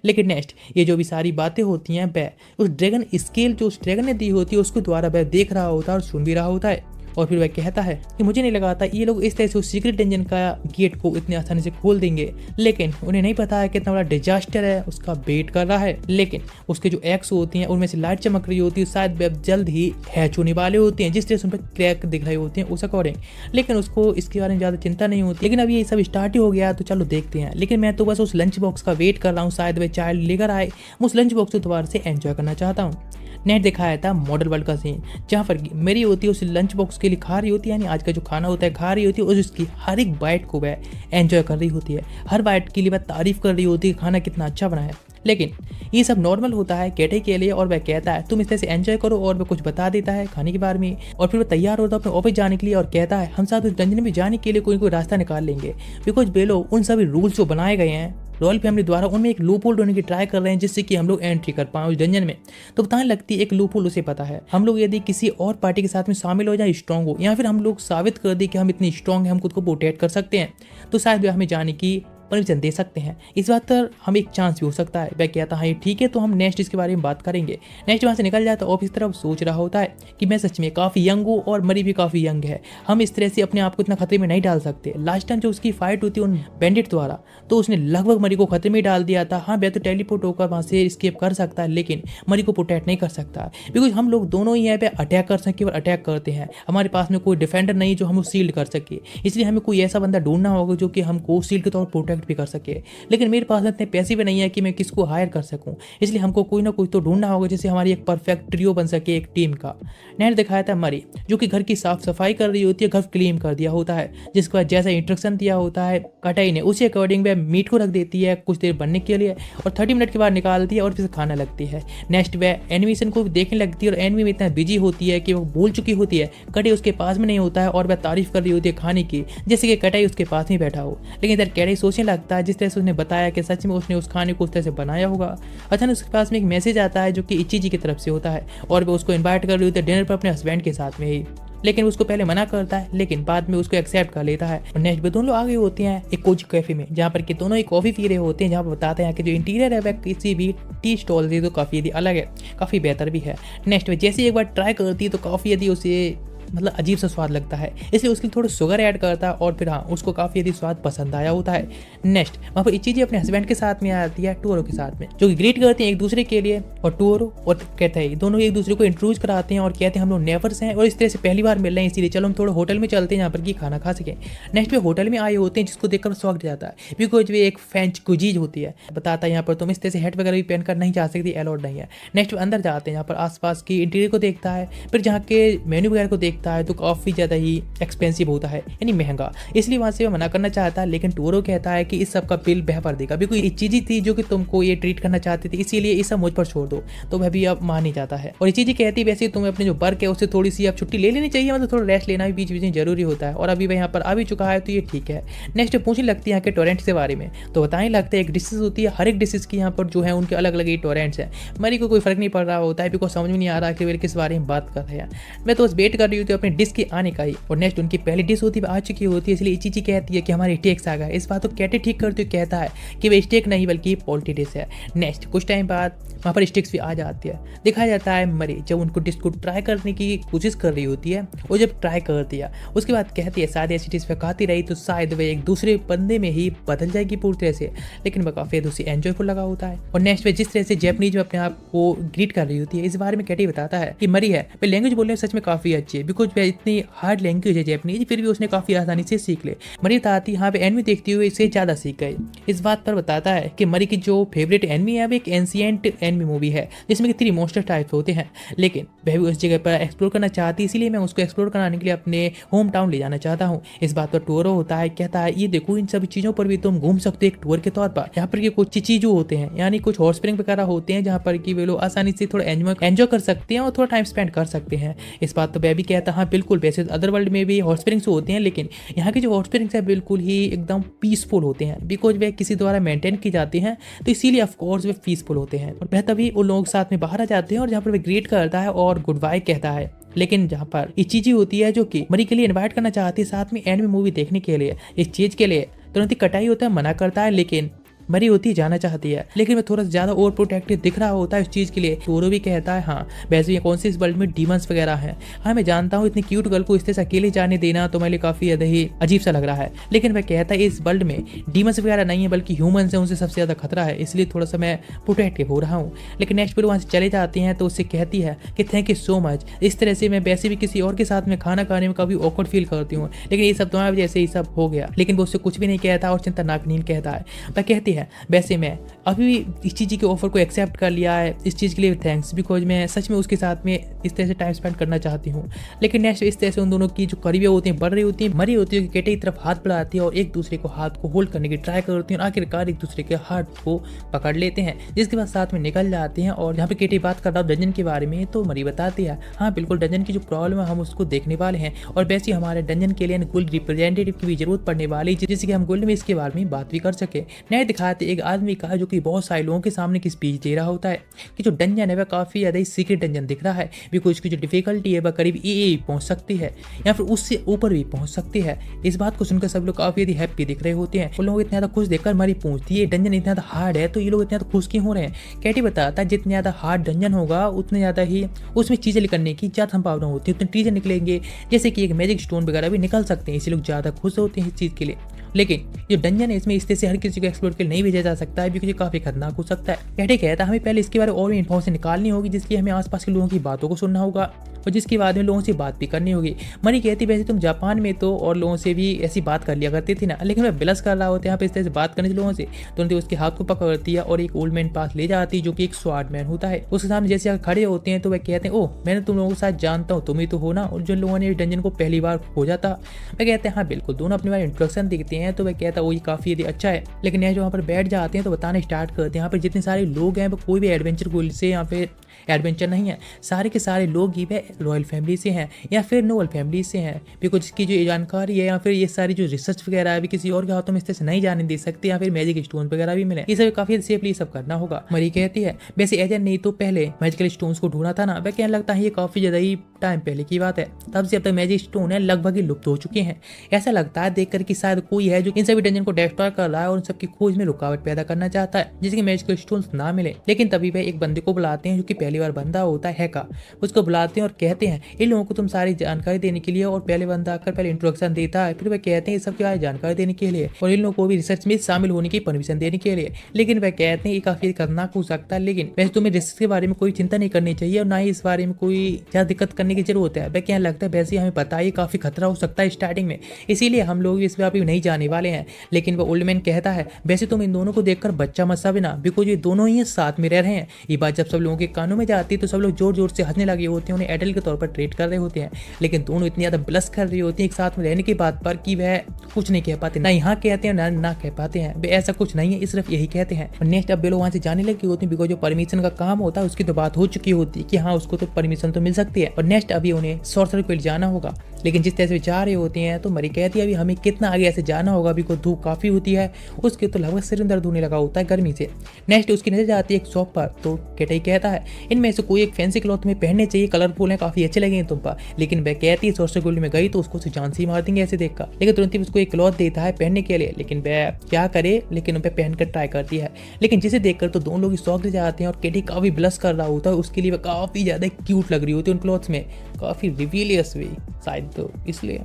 लेकिन नेक्स्ट ये जो भी सारी बातें होती हैं वह उस ड्रैगन स्केल जो उस ड्रैगन ने दी होती है उसके द्वारा वह देख रहा होता है और सुन भी रहा होता है। और फिर वह कहता है कि मुझे नहीं लगा था ये लोग इस तरह से उस सीक्रेट डंजन का गेट को इतनी आसानी से खोल देंगे, लेकिन उन्हें नहीं पता है कितना बड़ा डिजास्टर है उसका वेट कर रहा है। लेकिन उसके जो एग्स होती हैं उनमें से लाइट चमक रही होती है, शायद वे जल्द ही हैच होने वाले होते हैं, जिस तरह से उन पर क्रैक दिख रहे होते हैं उस अकॉर्डिंग। लेकिन उसको इसके बारे में ज़्यादा चिंता नहीं होती। लेकिन अब ये सब स्टार्ट ही हो गया तो चलो देखते हैं। लेकिन मैं तो बस उस लंच बॉक्स का वेट कर रहा हूँ, शायद वह चाइल्ड लेकर आए, मैं उस लंच बॉक्स को दोबारा से एंजॉय करना चाहता हूँ। नेट दिखाया था मॉडल वर्ल्ड का सीन जहाँ पर मेरी होती है उस लंच बॉक्स के लिए खा रही होती है, यानी आज का जो खाना होता है खा रही होती है और उसकी हर एक बाइट को वह एंजॉय कर रही होती है, हर बाइट के लिए वह तारीफ कर रही होती है खाना कितना अच्छा बना है। लेकिन ये सब नॉर्मल होता है कैटे के लिए और वह कहता है तुम इस तरह से एंजॉय करो, और वह कुछ बता देता है खाने के बारे में। और फिर वह तैयार होता है अपने ऑफिस जाने के लिए और कहता है हम साथ उस डंजन में जाने के लिए कोई रास्ता निकाल लेंगे, बिकॉज वे लोग उन सभी रूल्स जो बनाए गए हैं रॉयल फैमिली द्वारा उनमें एक लूप होल ढूंढने की ट्राई कर रहे हैं जिससे कि हम लोग एंट्री कर पाए उस डंजन में। तो बताने लगती है एक लूप होल उसे पता है, हम लोग यदि किसी और पार्टी के साथ में शामिल हो जाए स्ट्रांग हो, या फिर हम लोग साबित कर दें कि हम इतनी स्ट्रांग हैं, हम खुद को प्रोटेक्ट कर सकते हैं, तो शायद वे हमें जाने की परमिशन दे सकते हैं। इस बात पर हमें एक चांस भी हो सकता है। वह कहता है ठीक है तो हम नेक्स्ट इसके बारे में बात करेंगे। नेक्स्ट वहाँ से निकल जाता है ऑफिस तरफ, सोच रहा होता है कि मैं सच में काफ़ी यंग हूँ और मरी भी काफ़ी यंग है, हम इस तरह से अपने आप को इतना खतरे में नहीं डाल सकते। लास्ट टाइम जो उसकी फाइट हुई थी उन बैंडिट द्वारा तो उसने लगभग मरी को खतरे में डाल दिया था। हाँ वह तो टेलीपोर्ट होकर वहाँ से स्केप कर सकता है, लेकिन मरी को प्रोटेक्ट नहीं कर सकता, बिकॉज हम लोग दोनों ही यहाँ पे अटैक कर सके और अटैक करते हैं, हमारे पास में कोई डिफेंडर नहीं जो हमें शील्ड कर सके, इसलिए हमें कोई ऐसा बंदा ढूंढना होगा जो कि हमको शील्ड के तौर पर प्रोटेक्ट एक्सेप्ट भी कर सके, लेकिन मेरे पास इतने पैसे भी नहीं है कि मैं किसको हायर कर सकूं, इसलिए हमको कोई ना कोई तो ढूंढना होगा जिससे हमारी एक परफेक्ट ट्रियो बन सके एक टीम का। नेक्स्ट दिखाया था मरी, जो कि घर की साफ सफाई कर रही होती है, घर क्लीन कर दिया होता है, जिसके बाद जैसा इंस्ट्रक्शन दिया होता है कटाई ने उसी अकॉर्डिंग वह मीट को रख देती है कुछ देर बनने के लिए और 30 मिनट के बाद निकालती है और फिर खाना लगती है। नेक्स्ट वह एनिमेशन को देखने लगती है और एनिमे में इतना बिजी होती है कि वो भूल चुकी होती है कटाई उसके पास में नहीं होता है और वह तारीफ कर रही होती है खाने की, जैसे कि कटाई उसके पास में बैठा हो। लेकिन इधर कटाई सोचने लगता है जिस तरह से उसने बताया कि सच में उसने उस खाने को उस तरह से बनाया होगा। अचानक उसके पास में एक मैसेज आता है जो कि इचिजी की तरफ से होता है और वह उसको इन्वाइट कर रही होती है डिनर पर अपने हस्बैंड के साथ में ही, लेकिन उसको पहले मना करता है लेकिन बाद में उसको एक्सेप्ट कर लेता है। और नेक्स्ट पे दोनों लोग आगे होते हैं एक कोजी कैफे में, जहाँ पर कि दोनों ही कॉफी पी रहे होते हैं, जहाँ पर बताते हैं कि जो इंटीरियर है वह किसी भी टी स्टॉल से तो काफ़ी यदि अलग है, काफ़ी बेहतर भी है। नेक्स्ट में जैसे एक बार ट्राई करती है तो काफ़ी यदि उसे मतलब अजीब सा स्वाद लगता है, इसलिए उसके लिए थोड़ा शुगर ऐड करता है और फिर हाँ उसको काफ़ी यदि स्वाद पसंद आया होता है। नेक्स्ट वहाँ पर इचिजी अपने हस्बैंड के साथ में आती है टूरो के साथ में, जो कि ग्रीट करते हैं एक दूसरे के लिए और टूरो और कहते हैं दोनों एक दूसरे को इंट्रोड्यूस कराते हैं और कहते हैं हम लोग नेबर्स हैं और इस तरह से पहली बार मिल रहे हैं, इसीलिए चलो हम थोड़ा होटल में चलते हैं जहाँ पर कि खाना खा सकें। नेक्स्ट वे होटल में आए होते हैं जिसको देखकर शौक जाता है बिकॉज वे एक फ्रेंच कुजीज होती है, बताता है यहाँ पर तुम इस तरह से हेट वगैरह भी पहन कर नहीं जा सकती, अलाउड नहीं है। नेक्स्ट अंदर जाते हैं यहाँ पर आसपास की इंटीरियर को देखता है, फिर जहाँ के मेन्यू वगैरह को देखता है तो काफ़ी ज़्यादा ही एक्सपेंसिव होता है यानी महंगा, इसलिए वहाँ से वो मना करना चाहता है। लेकिन टूरो कहता है कि इस सब का बिल वह पर देगा, बिकॉज ये चीज़ थी जो कि तुमको ये ट्रीट करना चाहती थी, इसीलिए इस सब मुझ पर छोड़ दो, तो वह भी अब मान ही जाता है। और ये चीज़ें कहती है वैसे तुम्हें अपने जो वर्क है उससे थोड़ी सी अब छुट्टी ले लेनी चाहिए, मतलब थोड़ा रेस्ट लेना भी बीच बीच में जरूरी होता है और अभी वह यहाँ पर आ भी चुका है तो ये ठीक है। नेक्स्ट पूछने लगती है यहाँ के टोरेंट्स के बारे में, तो बताने लगता है एक डिशेज होती है, हर एक डिशेज की यहाँ पर जो है उनके अलग अलग ही टोरेंट्स है। मरी को कोई फर्क नहीं पड़ रहा होता है बिकॉज समझ में नहीं आ रहा कि वे किस बारे में बात कर रहे हैं, मैं तो बस वेट कर रही होती हूँ अपने डिश के आने का ही। और नेक्स्ट उनकी पहली डिश होती है आ चुकी होती है, इसलिए इचिची कहती है कि हमारे स्टेक्स आ गए। इस बात को कैटे ठीक करते हुए कहता है कि वे स्टेक नहीं बल्कि पोल्ट्री डिश है। नेक्स्ट कुछ टाइम बाद वहाँ पर स्टेक्स भी आ जाती है, दिखाया जाता है मरी जब उनको डिश को ट्राई करने की कोशिश कर रही होती है, वो जब ट्राई कर दिया उसके बाद कहती है शायद ऐसी डिश खाती रही तो शायद वे एक दूसरे बंदे में ही बदल जाएगी पूरी तरह से, लेकिन वह काफ़ी दूसरी एंजॉयफुल लगा होता है। और नेक्स्ट वे जिस तरह से जैपनीज में अपने आप को ग्रीट कर रही होती है, इस बारे में कैटी बताता है कि मरी है वे लैंग्वेज बोलने सच में काफ़ी अच्छी है बिकॉज वह इतनी हार्ड लैंग्वेज है जैपनीज, फिर भी उसने काफ़ी आसानी से सीख ले। मरी बताती हाँ वे एनिमे देखती हुए इससे ज़्यादा सीख गई। इस बात पर बताता है कि मरी की जो फेवरेट एनिमे है वो एक एंशिएंट एनिमे मूवी है जिसमें कि 3 मॉन्स्टर टाइप होते हैं, लेकिन वह भी उस जगह पर एक्सप्लोर करना चाहती है, इसीलिए मैं उसको एक्सप्लोर कराने के लिए अपने होम टाउन ले जाना चाहता हूँ। इस बात पर टूरो होता है, कहता है ये देखो इन सभी चीज़ों पर भी तुम घूम सकते हो एक टूर के तौर पर। यहाँ पर कुछ चीज़ होते हैं यानी कुछ हॉट स्प्रिंग वगैरह होते हैं जहाँ पर कि वे लोग आसानी से थोड़ा एंजॉय कर सकते हैं और थोड़ा टाइम स्पेंड कर सकते हैं। इस बात तो वह भी कहता है हाँ बिल्कुल, वैसे अदर वर्ल्ड में भी हॉट स्प्रिंग्स होते हैं लेकिन यहाँ के जो हॉट स्प्रिंग्स है बिल्कुल ही एकदम पीसफुल होते हैं बिकॉज वे किसी द्वारा मेंटेन की जाती हैं, तो इसीलिए ऑफकोर्स वे पीसफुल होते हैं। और वह तभी उन लोगों के साथ में बाहर आ जाते हैं और जहाँ पर वे ग्रीट करता है और गुड बाय कहता है। लेकिन जहाँ पर एक चीज़ होती है जो कि मरी के लिए इनवाइट करना चाहती है साथ में एनिमे मूवी देखने के लिए, इस चीज़ के लिए तुरंत ही कटाई होता है, मना करता है, लेकिन मरी होती है जाना चाहती है, लेकिन मैं थोड़ा ज़्यादा ओवर प्रोटेक्टिव दिख रहा होता है इस चीज़ के लिए। टोरो भी कहता है हाँ वैसे ये कौन सी इस वर्ल्ड में डीमंस वगैरह हैं, हाँ मैं जानता हूँ इतनी क्यूट गर्ल को इस तरह से अकेले जाने देना तो मेरे लिए काफ़ी ज़्यादा ही अजीब सा लग रहा है, लेकिन वह कहता है इस वर्ल्ड में डीमंस वगैरह नहीं है बल्कि ह्यूमंस हैं, उनसे सबसे ज़्यादा खतरा है, इसलिए थोड़ा सा मैं प्रोटेक्टिव हो रहा हूँ। लेकिन नेक्स्ट फिर वहाँ से चले जाते हैं तो उससे कहती है कि थैंक यू सो मच, इस तरह से मैं वैसे भी किसी और के साथ में खाना खाने में काफ़ी ऑकवर्ड फील करती हूँ, लेकिन ये सब तुम्हारी वजह से ही सब हो गया। लेकिन वो उससे कुछ भी नहीं कहता और चिंतानाक नील कहता है। वह कहती है वैसे मैं अभी भी इस चीज़ के ऑफर को एक्सेप्ट कर लिया है, इस चीज़ के लिए थैंक्स बिकॉज मैं सच में उसके साथ में इस तरह से टाइम स्पेंड करना चाहती हूँ। लेकिन नेक्स्ट इस तरह से उन दोनों की जो करीबियाँ होती हैं बढ़ रही होती हैं, मरी होती है कि केटे की तरफ हाथ बढ़ाती है और एक दूसरे को हाथ को होल्ड करने की ट्राई करती हैं और आखिरकार एक दूसरे के हाथ को पकड़ लेते हैं, जिसके बाद साथ में निकल जाते हैं। और यहाँ पे केटे बात कर रहा डंजन के बारे में तो मरी बताती है हाँ बिल्कुल डंजन की जो प्रॉब्लम है हम उसको देखने वाले हैं और वैसे हमारे डंजन के लिए गुल्ड रिप्रेजेंटेटिव की भी जरूरत पड़ने वाली है जिससे कि हम गुल्ड में इसके बारे में बात भी कर सके। नए दिखाते एक आदमी का जो कि बहुत सारे लोगों के सामने की स्पीच दे रहा होता है कि जो डंजन है वह काफ़ी ज़्यादा ही सीक्रेट डंजन दिख रहा है बिकॉज उसकी जो डिफिकल्टी है वह करीब ए पहुंच सकती है या फिर उससे ऊपर भी पहुंच सकती है। इस बात को सुनकर सब लोग काफ़ी ज़्यादा हैप्पी दिख रहे होते हैं। उन लोग इतना ज़्यादा खुश देखकर मरी पूछती है डंजन इतना ज़्यादा हार्ड है तो ये लोग इतना ज़्यादा खुश क्यों हो रहे हैं। कैटी बताता है जितने ज़्यादा हार्ड डंजन होगा उतने ज़्यादा ही उसमें चीज़ें निकलने की ज़्यादा संभावना होती है, उतने चीज़ें निकलेंगे जैसे कि एक मैजिक स्टोन वगैरह भी निकल सकते हैं, इसलिए लोग ज़्यादा खुश होते हैं इस चीज़ के लिए। लेकिन जो डंजन है इसमें इस तरह से हर किसी को एक्सप्लोर के लिए नहीं भेजा जा सकता है क्योंकि ये काफ़ी खतरनाक हो सकता है। कैटे कहता है हमें पहले इसके बारे में और भी इन्फॉर्मेशन निकालनी होगी जिसके हमें आसपास के लोगों की बातों को सुनना होगा और जिसके बाद में लोगों से बात भी करनी होगी। मरी कहती वैसे तुम जापान में तो और लोगों से भी ऐसी बात कर लिया करती थी ना, लेकिन वह बिलस कर रहा होता है यहाँ पे इस तरह से बात करने से लोगों से। तुरंत उसके हाथ को पकड़ती है और एक ओल्ड मैन पास ले जाती है जो कि एक स्वार्ड मैन होता है। उसके सामने जैसे आकर खड़े होते हैं तो वह कहते हैं, ओह मैंने तुम लोगों के साथ जानता हूँ, तुम ही तो हो ना और जिन लोगों ने डंजन को पहली बार खोजा था। वह कहते हैं हाँ बिल्कुल। दोनों अपनी बार इंट्रोडक्शन देखते हैं तो वह कहता है वो ये काफी अच्छा है। लेकिन यह जो वहाँ पर बैठ जाते हैं तो बताना स्टार्ट करते हैं यहाँ पर जितने सारे लोग हैं वो कोई भी एडवेंचर गोल से यहाँ पे एडवेंचर नहीं है, सारे के सारे लोग ही वे रॉयल फैमिली से हैं या फिर नोबल फैमिली से हैं। बिकॉज इसकी जो जानकारी है या फिर ये सारी जो रिसर्च वगैरह है किसी और के हाथों में इस तरह से नहीं जाने दे सकते या फिर मैजिक स्टोन वगैरह भी मिले, ये सब काफी सेफली सब करना होगा। मरी कहती है वैसे एजेंट नहीं तो पहले मैजिकल स्टोन्स को ढूंढा था ना। वह कहने लगता है ये काफी ज्यादा ही टाइम पहले की बात है, तब से अब तक मैजिक स्टोन है लगभग ही लुप्त हो चुके हैं। ऐसा लगता है देखकर कि शायद कोई है जो इन सभी डंजन को डिस्ट्रॉय कर रहा है और उन सबकी खोज में रुकावट पैदा करना चाहता है जिसके मैजिकल स्टोन्स ना मिले। लेकिन तभी वह एक बंदे को बुलाते हैं जो कि पहली बार बंदा होता है हैका। उसको बुलाते हैं और कहते हैं इन लोगों को तुम सारी जानकारी देने के लिए, और पहले बंदा आकर पहले इंट्रोडक्शन देता है, फिर वह कहते हैं सब क्या जानकारी देने के लिए और इन लोगों को भी रिसर्च में शामिल होने की परमिशन देने के लिए। लेकिन वह कहते हैं ये काफी खतरनाक हो सकता है, लेकिन वैसे तुम्हें रिसर्च के बारे में कोई चिंता नहीं करनी चाहिए और ना ही इस बारे में कोई ज्यादा दिक्कत करने की जरूरत है। वह क्या लगता है वैसे हमें पता है काफी खतरा हो सकता है स्टार्टिंग में, इसीलिए हम लोग इस पर अभी नहीं जाने वाले हैं। लेकिन वह ओल्ड मैन कहता है वैसे तुम इन दोनों को देखकर बच्चा मत समझना, बिकॉज ये दोनों ही साथ में रह रहे हैं। ये बात जब सब लोगों के कानों में जाती है तो सब लोग जोर जोर से हंसने लगे होते हैं, उन्हें एडल्ट के तौर पर ट्रीट कर रहे होते हैं। लेकिन दोनों इतनी ज्यादा ब्लश कर रही होती है एक साथ में रहने की बात पर कि वह कुछ नहीं कह पाते, ना यहाँ कहते हैं ना कह पाते हैं। वे ऐसा कुछ नहीं है, सिर्फ यही कहते हैं। और नेक्स्ट अब वे लोग वहाँ से जाने लगी होती है बिकॉज जो परमिशन का काम होता है उसकी तो बात हो चुकी होती है कि हाँ उसको तो परमिशन तो मिल सकती है। और नेक्स्ट अभी उन्हें सॉर्सर फील्ड जाना होगा, लेकिन जिस तरह से जा रहे होते हैं तो मरी कहती है अभी हमें कितना आगे ऐसे जाना होगा, अभी को धूप काफी होती है, उसके तो लगभग सिर दर्द होने लगा होता है गर्मी से। नेक्स्ट उसकी नजर जाती है एक शॉप पर, तो केटई कहता है इनमें से कोई एक फैंसी क्लॉथ में पहनने चाहिए, कलरफुल है, काफी अच्छे लगेंगे तुम पर। लेकिन वह कहती है सॉर्सर फील्ड में गई तो उसको जान से ही मार देंगे ऐसे देखकर। लेकिन तुरंत ही उसको एक क्लॉथ देता है पहनने के लिए, लेकिन वह क्या करे, लेकिन वह पहनकर ट्राई करती है। लेकिन जिसे देखकर तो दोनों लोग शॉक जाते हैं और केटी काफी ब्लश कर रहा होता है, उसके लिए वह काफी ज्यादा क्यूट लग रही होती है उन क्लॉथ्स में, काफी रिवीलियस भी शायद, तो इसलिए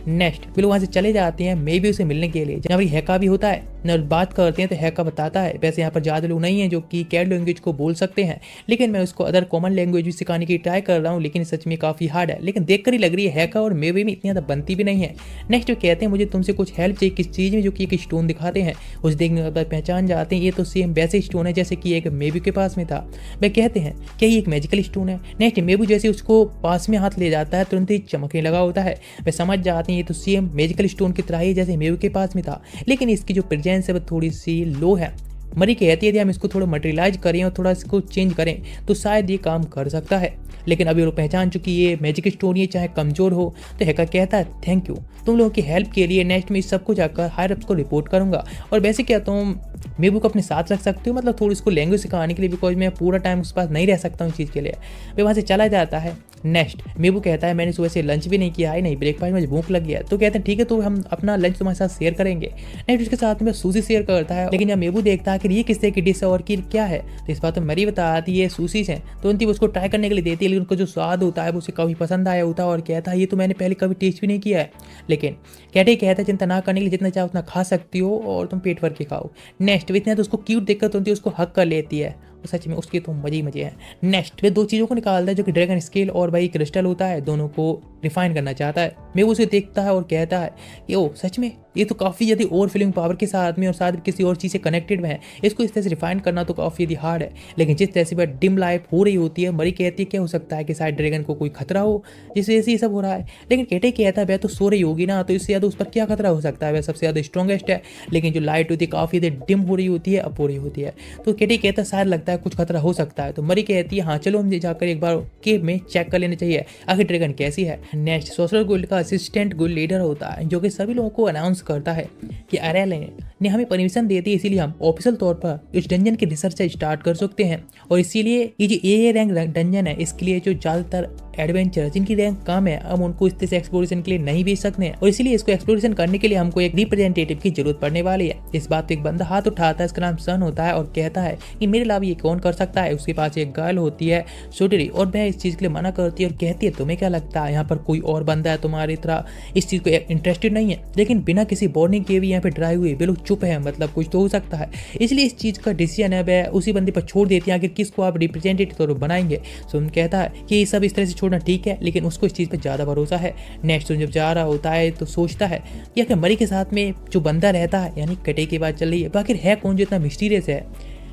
नेक्स्ट फिर वहाँ से चले जाते हैं मे भी उसे मिलने के लिए, जहाँ हैका भी होता है। न बात करते हैं तो हैका बताता है वैसे यहाँ पर ज़्यादा लोग नहीं हैं जो कि कैड लैंग्वेज को बोल सकते हैं, लेकिन मैं उसको अदर कॉमन लैंग्वेज भी सिखाने की ट्राई कर रहा हूँ, लेकिन सच में काफ़ी हार्ड है। लेकिन देखकर ही लग रही है हैका और मे भी इतनी ज़्यादा बनती भी नहीं है। नेक्स्ट वो कहते हैं मुझे तुमसे कुछ हेल्प चाहिए किस चीज़ में, जो कि एक स्टोन दिखाते हैं। उस देखने के बाद पहचान जाते हैं ये तो सेम वैसे स्टोन है जैसे कि एक मेबू के पास में था। वह कहते हैं क्या ये एक मैजिकल स्टोन है। नेक्स्ट मेबू जैसे उसको पास में हाथ ले जाता है तुरंत ही चमकने लगा होता है। वह समझ जाते हैं ये तो सेम मैजिकल स्टोन की तरह ही जैसे मेबू के पास में था, लेकिन इसकी जो प्रेजेंस है वो थोड़ी सी लो है। मरी कहती है यदि हम इसको थोड़ा मटेरियलाइज करें और थोड़ा इसको चेंज करें तो शायद ये काम कर सकता है। लेकिन अभी वो पहचान चुकी है मैजिक स्टोन ये चाहे कमजोर हो। तो हैकर कहता है थैंक यू तुम लोगों की हेल्प के लिए, नेक्स्ट में इस सबको जाकर हायर अप्स को रिपोर्ट करूंगा। और वैसे क्या तुम मेबू को अपने साथ रख सकते हो, मतलब थोड़ी इसको लैंग्वेज सिखाने के लिए, बिकॉज मैं पूरा टाइम उसके पास नहीं रह सकता हूँ चीज़ के लिए। वे वहाँ से चला जाता है। नेक्स्ट मेबू कहता है मैंने सुबह से लंच भी नहीं किया है, नहीं ब्रेकफास्ट में भूख लग गया। तो कहते हैं ठीक है तो हम अपना लंच तुम्हारे साथ शेयर करेंगे। नेक्स्ट उसके साथ में सूसी शेयर करता है, लेकिन जब मेबू देखता है कि ये किस तरह की डिश है और कि क्या है, तो इस बात में मरी बताती है ये सूसीज हैं। तो उनकी उसको ट्राई करने के लिए देती है, लेकिन उनको जो स्वाद होता है वो उसे काफ़ी पसंद आया होता है और कहता है ये तो मैंने पहले कभी टेस्ट भी नहीं किया है। लेकिन कहते कहता है चिंता ना करने के लिए जितना चाहे उतना खा सकती हो और तुम पेट भर के खाओ। नेक्स्ट इतना तो उसको क्यूट देखकर तुरंत उसको हक कर लेती है, सच में उसके तो मजे ही मजे हैं। नेक्स्ट वे दो चीज़ों को निकालता है जो कि ड्रैगन स्केल और भाई क्रिस्टल होता है, दोनों को रिफाइन करना चाहता है। मैं उसे देखता है और कहता है कि ओ सच में ये तो काफ़ी ज़्यादा ओवर फीलिंग पावर के साथ में और साथ किसी और चीज़ से कनेक्टेड में है, इसको इस तरह से रिफाइन करना तो काफ़ी ज़्यादा हार्ड है। लेकिन जिस तरह से वह डिम लाइफ हो रही होती है, मरी कहती है क्या हो सकता है कि शायद ड्रैगन को कोई खतरा हो जिस वजह से ये सब हो रहा है। लेकिन केटे कहता है वह तो सो रही होगी ना, तो इससे ज़्यादा उस पर क्या खतरा हो सकता है, वह सबसे ज़्यादा स्ट्रॉन्गेस्ट है। लेकिन जो लाइट होती है काफ़ी ज़्यादा डिम हो रही होती है, अप हो रही होती है। तो केटे कहता है शायद लगता है कुछ खतरा हो सकता है। तो मरी कहती है हाँ चलो हम जाकर एक बार केव में चेक कर लेना चाहिए आखिर ड्रैगन कैसी है। नेक्स्ट सोशल गुल्ड का असिस्टेंट गुल्ड लीडर होता है जो कि सभी लोगों को अनाउंस करता है कि अरेल ने हमें परमिशन दे दी, इसीलिए हम ऑफिशियल तौर पर इस डंजन की रिसर्च स्टार्ट कर सकते हैं। और इसीलिए ये जो ए रैंक डंजन है इसके लिए जो ज़्यादातर एडवेंचर जिनकी रैंक कम है हम उनको इस तरह से एक्सप्लोरेशन के लिए नहीं भेज सकते हैं, और इसीलिए इसको एक्सप्लोरेशन करने के लिए हमको एक रिप्रेजेंटेटिव की जरूरत पड़ने वाली है। इस बात पे एक बंदा हाथ उठाता है, इसका नाम सन होता है, और कहता है कि मेरे अलावा ये कौन कर सकता है। उसके पास एक गर्ल होती है सोटरी, और वह इस चीज़ के लिए मना करती है और कहती है तुम्हें क्या लगता है यहाँ पर कोई और बंदा है तुम्हारी तरह इस चीज़ को इंटरेस्टेड नहीं है। लेकिन बिना किसी वार्निंग के भी यहाँ पे ड्राई हुए वे लोग चुप है, मतलब कुछ तो हो सकता है। इसलिए इस चीज़ का डिसीजन है वह उसी बंदे पर छोड़ देती है, आखिर किसको आप रिप्रेजेंटेटिव तौर पर बनाएंगे। सुन कहता है कि ये सब इस तरह से छोड़ना ठीक है, लेकिन उसको इस चीज़ पर ज़्यादा भरोसा है। नेक्स्ट सुन जब जा रहा होता है तो सोचता है कि आखिर मरी के साथ में जो बंदा रहता है, यानी कटे की बात चल रही है, आखिर है कौन जो इतना मिस्टीरियस है।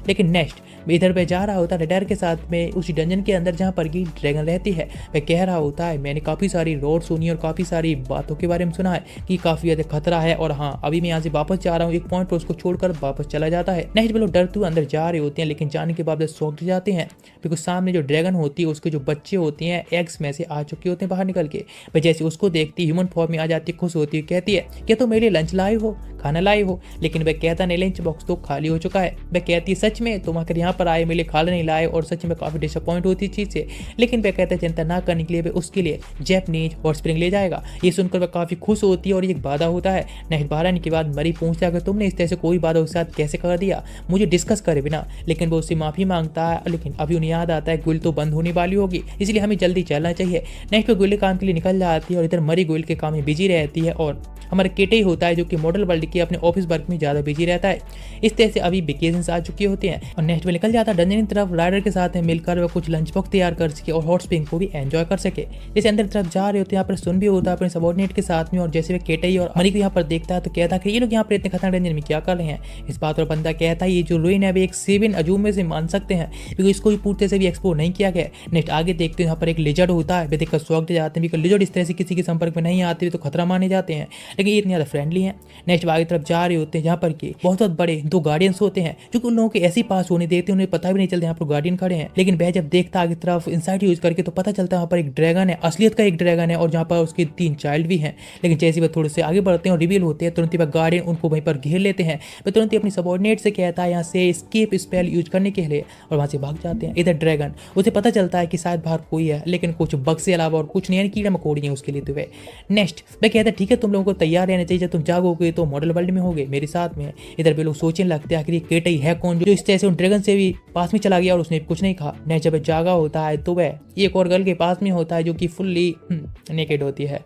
लेकिन नेक्स्ट इधर पे जा रहा होता है रेडार के साथ में उसी डंजन के अंदर जहाँ पर की ड्रैगन रहती है। वह कह रहा होता है मैंने काफ़ी सारी रोड सुनी और काफ़ी सारी बातों के बारे में सुना है कि काफ़ी ज़्यादा खतरा है, और हाँ अभी मैं यहाँ से वापस जा रहा हूँ। एक पॉइंट पर उसको छोड़कर वापस चला जाता है। नेक्स्ट वो लोग डरते हुए अंदर जा रहे होते हैं, लेकिन जाने के बाद सौंक जाते हैं बिकॉज सामने जो ड्रैगन होती है उसके जो बच्चे होते हैं एग्स में से आ चुके होते हैं बाहर निकल के। वह जैसे उसको देखती ह्यूमन फॉर्म में आ जाती है, खुश होती है, कहती है क्या तो मेरे लिए लंच लाए हो, खाना लाए हो। लेकिन वह कहता नहीं लंच बॉक्स तो खाली हो चुका है। वह कहती है सच में तुम आकर यहाँ पर आए मेरे लिए खाना नहीं लाए, और सच में काफ़ी डिसअपॉइंट होती चीज़ से। लेकिन वह कहता है चिंता ना करने के लिए वह उसके लिए जैपनीज हॉट स्प्रिंग ले जाएगा। ये सुनकर वह काफ़ी खुश होती है और एक वादा होता है। नेक्स्ट बाहर आने के बाद मरी पूछता है कि तुमने इस तरह से कोई वादा उसके साथ कैसे कर दिया, मुझे डिस्कस करे बिना। लेकिन वो उससे माफ़ी मांगता है, लेकिन अभी उन्हें याद आता है गुल तो बंद होने वाली होगी, इसलिए हमें जल्दी चलना चाहिए। नेक्स्ट पे गुल काम के लिए निकल जाती है और इधर मरी गुल के काम में बिजी रहती है, और हमारा केटे ही होता है जो कि मॉडल वर्ल्ड के अपने ऑफिस वर्क में ज़्यादा बिजी रहता है। इस तरह से अभी वेकेशंस आ चुके होते हैं और नेक्स्ट में निकल जाता है डंजन की तरफ राइडर के साथ में मिलकर वह कुछ लंच बॉक्स तैयार कर सके और हॉट स्प्रिंग को भी एंजॉय कर सके। जैसे अंदर तरफ जा रहे होते हैं यहाँ पर सुन भी होता है अपने सबॉर्डिनेट के साथ में, और जैसे वे केटे ही और मरी को यहाँ पर देखता है तो कहता है कि ये लोग यहाँ पर इतने खतरनाक डंजन में क्या कर रहे हैं। इस बात पर बंदा कहता है ये जो रूइन है वे एक सेवन अजूम में से मान सकते हैं क्योंकि इसको भी पूर्ति से भी एक्सप्लोर नहीं किया गया। नेक्स्ट आगे देखते हैं यहाँ पर एक लिजर्ड होता है, वे देखकर शॉक जाते हैं, लिजर्ड इस तरह से किसी के संपर्क में नहीं आते तो खतरा माने जाते हैं, लेकिन ये इतने ज़्यादा फ्रेंडली हैं। नेक्स्ट आगे तरफ जा रहे होते हैं जहाँ पर कि बहुत बड़े दो गार्डियंस होते हैं जो कि उन लोगों के ऐसे ही पास होने देते हैं, उन्हें पता भी नहीं चलता यहाँ पर गार्डियन खड़े हैं। लेकिन वह जब देखता आगे तरफ इंसाइट यूज करके तो पता चलता है वहाँ पर एक ड्रैगन है, असलियत का एक ड्रैगन है, और जहाँ पर उसके 3 चाइल्ड भी हैं। लेकिन जैसे वह थोड़े से आगे बढ़ते हैं और रिवील होते हैं तुरंत ही वह गार्डियन उनको वहीं पर घेर लेते हैं। वह तुरंत ही अपनी सबॉर्डिनेट से कहता है यहाँ से एस्केप स्पेल यूज करने के लिए, और वहाँ से भाग जाते हैं। इधर ड्रैगन उसे पता चलता है कि शायद बाहर कोई है, लेकिन कुछ बग से अलावा और कुछ नहीं, यानी कीड़ा मकोड़ी है उसके लिए। तो वे नेक्स्ट वह कहता है ठीक है तुम लोगों को तैयार रहना चाहिए, जब तुम जागोगे तो मॉडल वर्ल्ड में होगे मेरे साथ में। इधर भी लोग सोचने लगते हैं आखिर ये केटई है कौन जो इस तरह से उन ड्रैगन से भी पास में चला गया और उसने कुछ नहीं कहा। नेक्स्ट जब जागा होता है तो वह एक और गर्ल के पास में होता है जो कि फुल्ली नेकेड होती है,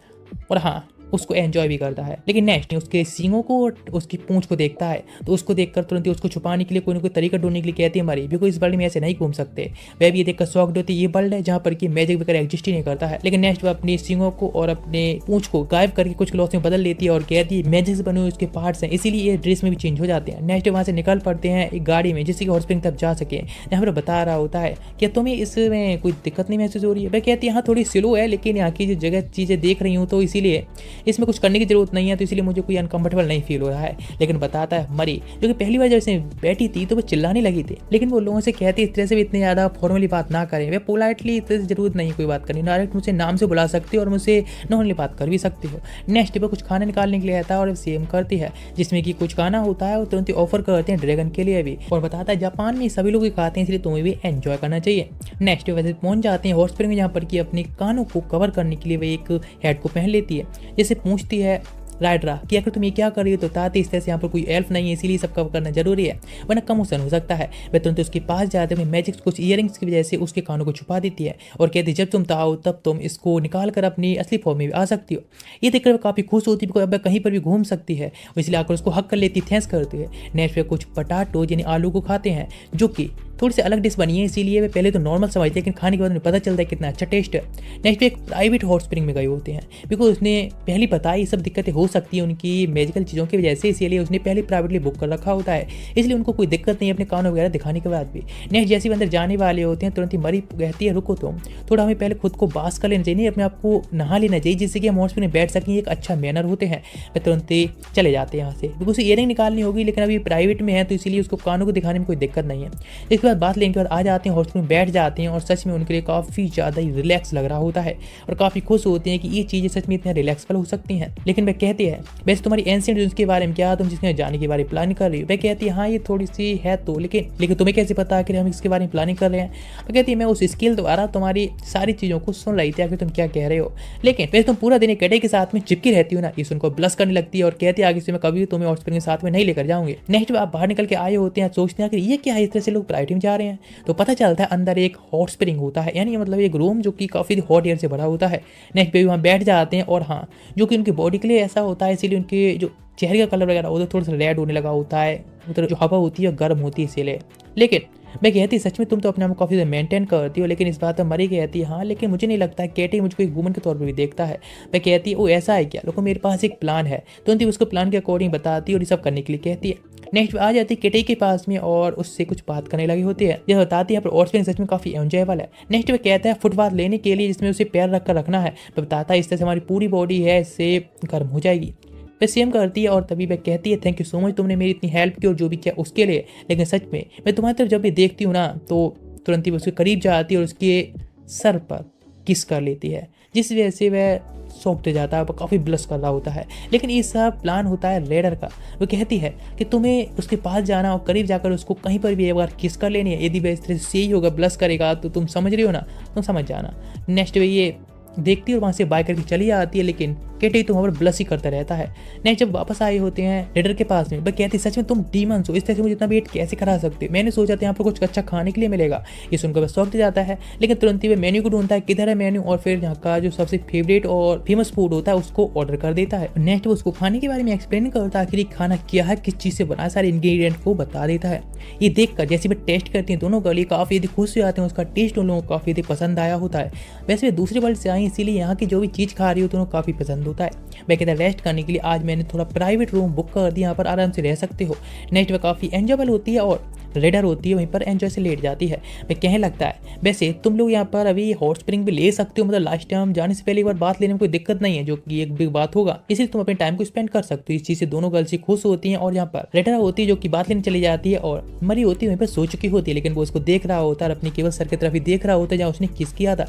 और हाँ उसको एंजॉय भी करता है। लेकिन नेक्स्ट उसके सींगों को और उसकी पूंछ को देखता है तो उसको देखकर तुरंत ही उसको छुपाने के लिए कोई ना कोई तरीका ढूंढने के लिए कहती है मरी बिकॉज इस वर्ल्ड में ऐसे नहीं घूम सकते। वह भी ये देखकर शॉक्ड होती है, ये वर्ल्ड है जहाँ पर कि मैजिक वगैरह एग्जिस्ट ही नहीं करता है। लेकिन नेक्स्ट वह अपनी सींगों को और अपने पूंछ को गायब करके कुछ क्लॉथ में बदल लेती है और कहती है मैजिक से बने हुए उसके पार्ट्स हैं, इसीलिए ये ड्रेस में भी चेंज हो जाते हैं। नेक्स्ट वहाँ से निकल पड़ते हैं एक गाड़ी में जिससे कि हॉट स्प्रिंग तक जा सके। यहाँ पर बता रहा होता है क्या तुम्हें इसमें कोई दिक्कत नहीं महसूस हो रही है। वह कहती है हाँ थोड़ी स्लो है, लेकिन यहाँ की जो जगह चीज़ें देख रही हूँ तो इसीलिए इसमें कुछ करने की जरूरत नहीं है, तो इसलिए मुझे कोई अनकंफर्टेबल नहीं फील हो रहा है। लेकिन बताता है मरी जो कि पहली बार जब इसमें बैठी थी तो वो चिल्लाने लगी थी, लेकिन वो लोगों से कहती इस तरह से भी इतनी ज़्यादा फॉर्मली बात ना करें, वे पोलाइटली इस तरह से जरूरत नहीं कोई बात करनी, डायरेक्ट मुझसे नाम से बुला सकती हो और मुझसे नॉर्मली बात कर भी सकती हो। नेक्स्ट पर कुछ खाना निकालने के लिए आता है और सेम करती है जिसमें कि कुछ खाना होता है वो तुरंत ही ऑफर करते हैं ड्रैगन के लिए भी, और बताता है जापान में सभी लोग खाते हैं इसलिए तुम्हें भी एंजॉय करना चाहिए। नेक्स्ट वैसे पहुंच जाते हैं हॉट स्प्रिंग में जहाँ पर कि अपने कानों को कवर करने के लिए वे एक हेड को पहन लेती है। जैसे पूछती है राइडरा कि अगर तुम ये क्या कर रही हो तो ताते इस तरह से यहाँ पर कोई एल्फ नहीं है इसीलिए सब कवर करना जरूरी है वरना कमोशन हो सकता है। वह तुरंत उसके पास जाते हुए मैजिक कुछ इयरिंग्स की वजह से उसके कानों को छुपा देती है और कहती है जब तुम आओ तब तुम इसको निकाल कर अपनी असली फॉर्म में भी आ सकती हो। ये देखकर वह काफ़ी खुश होती है अब कहीं पर भी घूम सकती है, इसलिए आकर उसको हक कर लेती, थैंक्स करती है। नेक्स्ट पे कुछ पटाटो यानी आलू को खाते हैं जो कि थोड़ी सी अलग डिश बनी है, इसीलिए वे पहले तो नॉर्मल समझते हैं लेकिन खाने के बाद उन्हें पता चलता है कितना अच्छा टेस्ट है। नेक्स्ट एक प्राइवेट हॉट स्प्रिंग में गए होते हैं बिकॉज उसने पहले पता है ये सब दिक्कतें हो सकती है उनकी मैजिकल चीज़ों की वजह से, इसीलिए उसने पहले प्राइवेटली बुक कर रखा होता है, इसलिए उनको कोई दिक्कत नहीं है अपने कानों वगैरह दिखाने के बाद भी। नेक्स्ट जैसे अंदर जाने वाले होते हैं तुरंत ही मरी कहती है रुको तुम थोड़ा हमें पहले खुद को बास कर लेना चाहिए, अपने आप को नहा लेना चाहिए जिससे कि हम हॉट स्प्रिंग में बैठ सकें, एक अच्छा मैनर होते हैं। वे तुरंत ही चले जाते हैं यहाँ से बिकॉज उसे ईयरिंग निकालनी होगी लेकिन अभी प्राइवेट में है तो इसीलिए उसको कानों को दिखाने में कोई दिक्कत नहीं है। इसके बाद बात लेने के बाद जाते हैं हॉट स्प्रिंग में बैठ जाते हैं और सच में उनके लिए काफ़ी ज़्यादा ही रिलैक्स लग रहा होता है और काफ़ी खुश होते हैं कि ये चीज़ें सच में इतने रिलैक्सफुल हो सकती हैं। लेकिन वह कहती है वैसे तुम्हारी एंशिएंट ड्रीम्स के बारे में क्या, तुम जिसमें जाने के बारे में प्लानिंग कर रही हो। वह कहती है हाँ ये थोड़ी सी है तो लेकिन तुम्हें कैसे पता कि हम इसके बारे में प्लानिंग कर रहे हैं। वह कहती है मैं उस स्किल द्वारा तुम्हारी सारी चीज़ों को सुन रही थी आखिर तुम क्या कह रहे हो, लेकिन वैसे तुम पूरा दिन कटे के साथ में चिपकी रहती हो ना, ये सुनकर ब्लश करने लगती है और कहती है आगे से मैं कभी तुम्हें हॉट स्प्रिंग के साथ में नहीं लेकर जाऊंगी। नेक्स्ट आप बाहर निकल के आए होते हैं, सोचते हैं कि ये क्या है, इस तरह से लोग प्राइवेट में जा रहे हैं, तो पता चलता है अंदर एक हॉट स्प्रिंग होता है, यानी मतलब एक रूम जो कि काफ़ी हॉट एयर से भरा होता है। नेक्स्ट पे भी वहाँ बैठ जाते हैं और हाँ जो कि उनकी बॉडी के लिए ऐसा होता है इसीलिए उनके जो चेहरे का कलर वगैरह उधर थोड़ा सा रेड होने लगा होता है, उधर जो हवा होती है गर्म होती है इसीलिए। लेकिन मैं कहती सच में तुम तो अपने आप को काफ़ी मेंटेन करती हो, लेकिन इस बात पर मरी कहती है हाँ लेकिन मुझे नहीं लगता है केटी मुझको एक वुमन के तौर पर भी देखता है। मैं कहती है वो ऐसा है क्या, लोगों मेरे पास एक प्लान है। तुरंत ही उसको प्लान के अकॉर्डिंग बताती है और ये सब करने के लिए कहती है। नेक्स्ट आ जाती है केटी के पास में और उससे कुछ बात करने लगी होती है। यह बताती है यहाँ पर और सच में काफ़ी एंजॉयबल है। नेक्स्ट में कहता है फुटबाथ लेने के लिए जिसमें उसे पैर रख कर रखना है। मैं बताता है इस तरह से हमारी पूरी बॉडी है इससे गर्म हो जाएगी। वह सेम करती है और तभी वह कहती है थैंक यू सो मच, तुमने मेरी इतनी हेल्प की और जो भी किया उसके लिए। लेकिन सच में मैं तुम्हारी तरफ जब भी देखती हूँ ना तो तुरंत ही उसके करीब जाती है और उसके सर पर किस कर लेती है, जिस वजह से वह सौंपते जाता है, काफ़ी ब्लश कर रहा होता है। लेकिन ये सब प्लान होता है रेडर का। वो कहती है कि तुम्हें उसके पास जाना और करीब जाकर उसको कहीं पर भी एक बार किस कर लेनी है। यदि वह इस तरह से सही होगा ब्लश करेगा तो तुम समझ रही हो ना, तुम समझ जाना। नेक्स्ट वे ये देखती है और वहाँ से बाय करके चली आती है, लेकिन केटी तो वहाँ पर ब्लश ही करता रहता है। नेक्स्ट जब वापस आए होते हैं रेडर के पास में, वह कहती सच में तुम डीमंस हो, इस तरह से मुझे इतना वेट कैसे करा सकते हो। मैंने सोचा था यहाँ पर कुछ अच्छा खाने के लिए मिलेगा। ये सुनकर वह शौक जाता है, लेकिन तुरंत ही वह मेन्यू को ढूंढता है किधर है मेन्यू, और फिर यहाँ का जो सबसे फेवरेट और फेमस फूड होता है उसको ऑर्डर कर देता है। नेक्स्ट वो उसको खाने के बारे में एक्सप्लेन करता है आखिर खाना क्या है, किस चीज़ से बना, सारे इंग्रेडिएंट को बता देता है। ये देखकर जैसे वे टेस्ट करती हैं दोनों गर्ल काफ़ी यदि खुश हो जाते हैं, उसका टेस्ट उन लोगों को काफ़ी यदि पसंद आया होता है। वैसे वे दूसरे वर्ल्ड से आई इसीलिए यहाँ की जो भी चीज़ खा रही होती है उन्हें काफ़ी पसंद होता है। मैं कहता रेस्ट करने के लिए आज मैंने थोड़ा प्राइवेट रूम बुक कर दिया, यहाँ पर आराम से रह सकते हो। नेक्स्ट वह काफ़ी एंजॉयबल होती है और रेडर होती है वहीं पर एंजॉय से लेट जाती है। मैं कहने लगता है वैसे तुम लोग यहाँ पर अभी हॉट स्प्रिंग भी ले सकते हो, मतलब लास्ट टाइम जाने से पहले एक बार बात लेने में कोई दिक्कत नहीं है, जो कि एक बिग बात होगा, इसलिए तुम अपने टाइम को स्पेंड कर सकते हो। इस चीज़ से दोनों गर्ल्स खुश होती हैं और यहाँ पर रेडर होती है जो कि बात लेने चली जाती है और मरी होती है वहीं पर सो चुकी होती है, लेकिन वो उसको देख रहा होता है, अपनी केवल सर की तरफ ही देख रहा होता है जहाँ उसने किस किया था।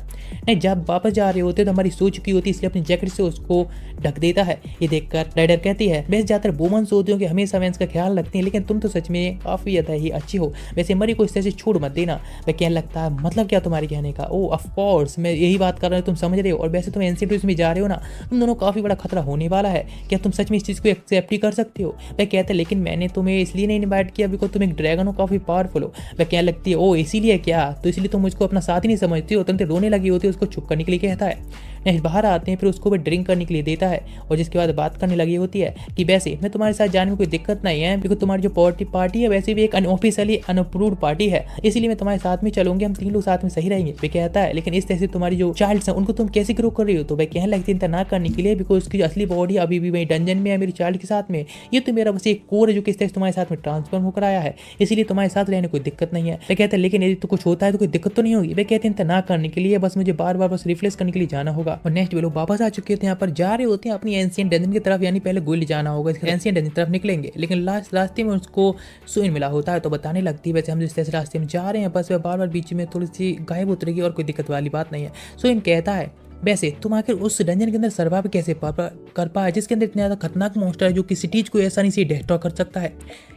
नहीं जब वापस जा रहे होते तो हमारी सो चुकी होती है, इसलिए अपनी जैकेट से उसको ढक देता है। ये देखकर रेडर कहती है वैसे ज़्यादातर वुमेन्स होती हो कि हमेशा मेंस का ख्याल रखती है, लेकिन तुम तो सच में काफ़ी ज़्यादा ही अच्छी हो। वैसे मरी को इस तरह से छोड़ मत देना। मैं कहने लगता है मतलब क्या तुम्हारे कहने का, ओ ऑफ कोर्स मैं यही बात कर रहा हूँ, तुम समझ रहे हो। और वैसे तुम एनसीटी में जा रहे हो ना, तुम दोनों काफ़ी बड़ा खतरा होने वाला है, क्या तुम सच में इस चीज़ को एक्सेप्ट ही कर सकते हो। मैं कहता लेकिन मैंने तुम्हें इसलिए नहीं इन्वाइट किया बिकॉज तुम एक ड्रैगन हो, काफ़ी पावरफुल हो। मैं कहने लगती है ओ इसीलिए क्या, तो इसलिए तुम मुझको अपना साथ ही नहीं समझती हो। तुम रोने लगी होती है, उसको चुप करने के लिए कहता है। नेक्स्ट बाहर आते हैं, फिर उसको भी ड्रिंक करने के लिए देता है और जिसके बाद बात करने लगी होती है कि वैसे मैं तुम्हारे साथ जाने में कोई दिक्कत नहीं है, बिकॉज तुम्हारी जो पार्टी है वैसे भी एक अनऑफिशियली अनअप्रूव्ड पार्टी है, इसलिए मैं तुम्हारे साथ में चलूंगी, हम 3 लोग साथ में सही रहेंगे। वे कहता है लेकिन इस तरह से तुम्हारी जो चाइल्ड है उनको तुम कैसे ग्रो कर रही हो। तो वह कहने लगती है ना करने के लिए, बिकॉज उसकी असली बॉडी अभी भी वही डंजन में है मेरी चाइल्ड के साथ में। ये तो मेरा बस एक कोर है जो किस तरह से तुम्हारे साथ में ट्रांसफर होकर आया है, इसलिए तुम्हारे साथ रहने कोई दिक्कत नहीं है। वे कहते हैं लेकिन यदि तो कुछ होता है तो कोई दिक्कत तो नहीं होगी। वे कहते हैं ना करने के लिए, बस मुझे बार बार बस रिफ्रेश करने के लिए जाना होगा। और नेक्स्ट वे लोग वापस आ चुके थे, यहाँ पर जा रहे होते हैं अपनी एंशिएंट डंजन की तरफ, यानी पहले गोली जाना होगा, एंशिएंट डंजन की तरफ निकलेंगे। लेकिन लास्ट रास्ते में उसको सुइन मिला होता है, तो बताने लगती है वैसे हम जिस तरह से रास्ते में जा रहे हैं बस वह बार बार बीच में थोड़ी सी गायब उतरेगी और कोई दिक्कत वाली बात नहीं है। सुइन कहता है वैसे तुम आखिर उस डंजन के अंदर सर्वाइव कैसे कर पाए जिसके अंदर इतना ज़्यादा खतरनाक मॉन्स्टर है जो कि सिटीज को आसानी से डिस्ट्रॉय कर सकता है।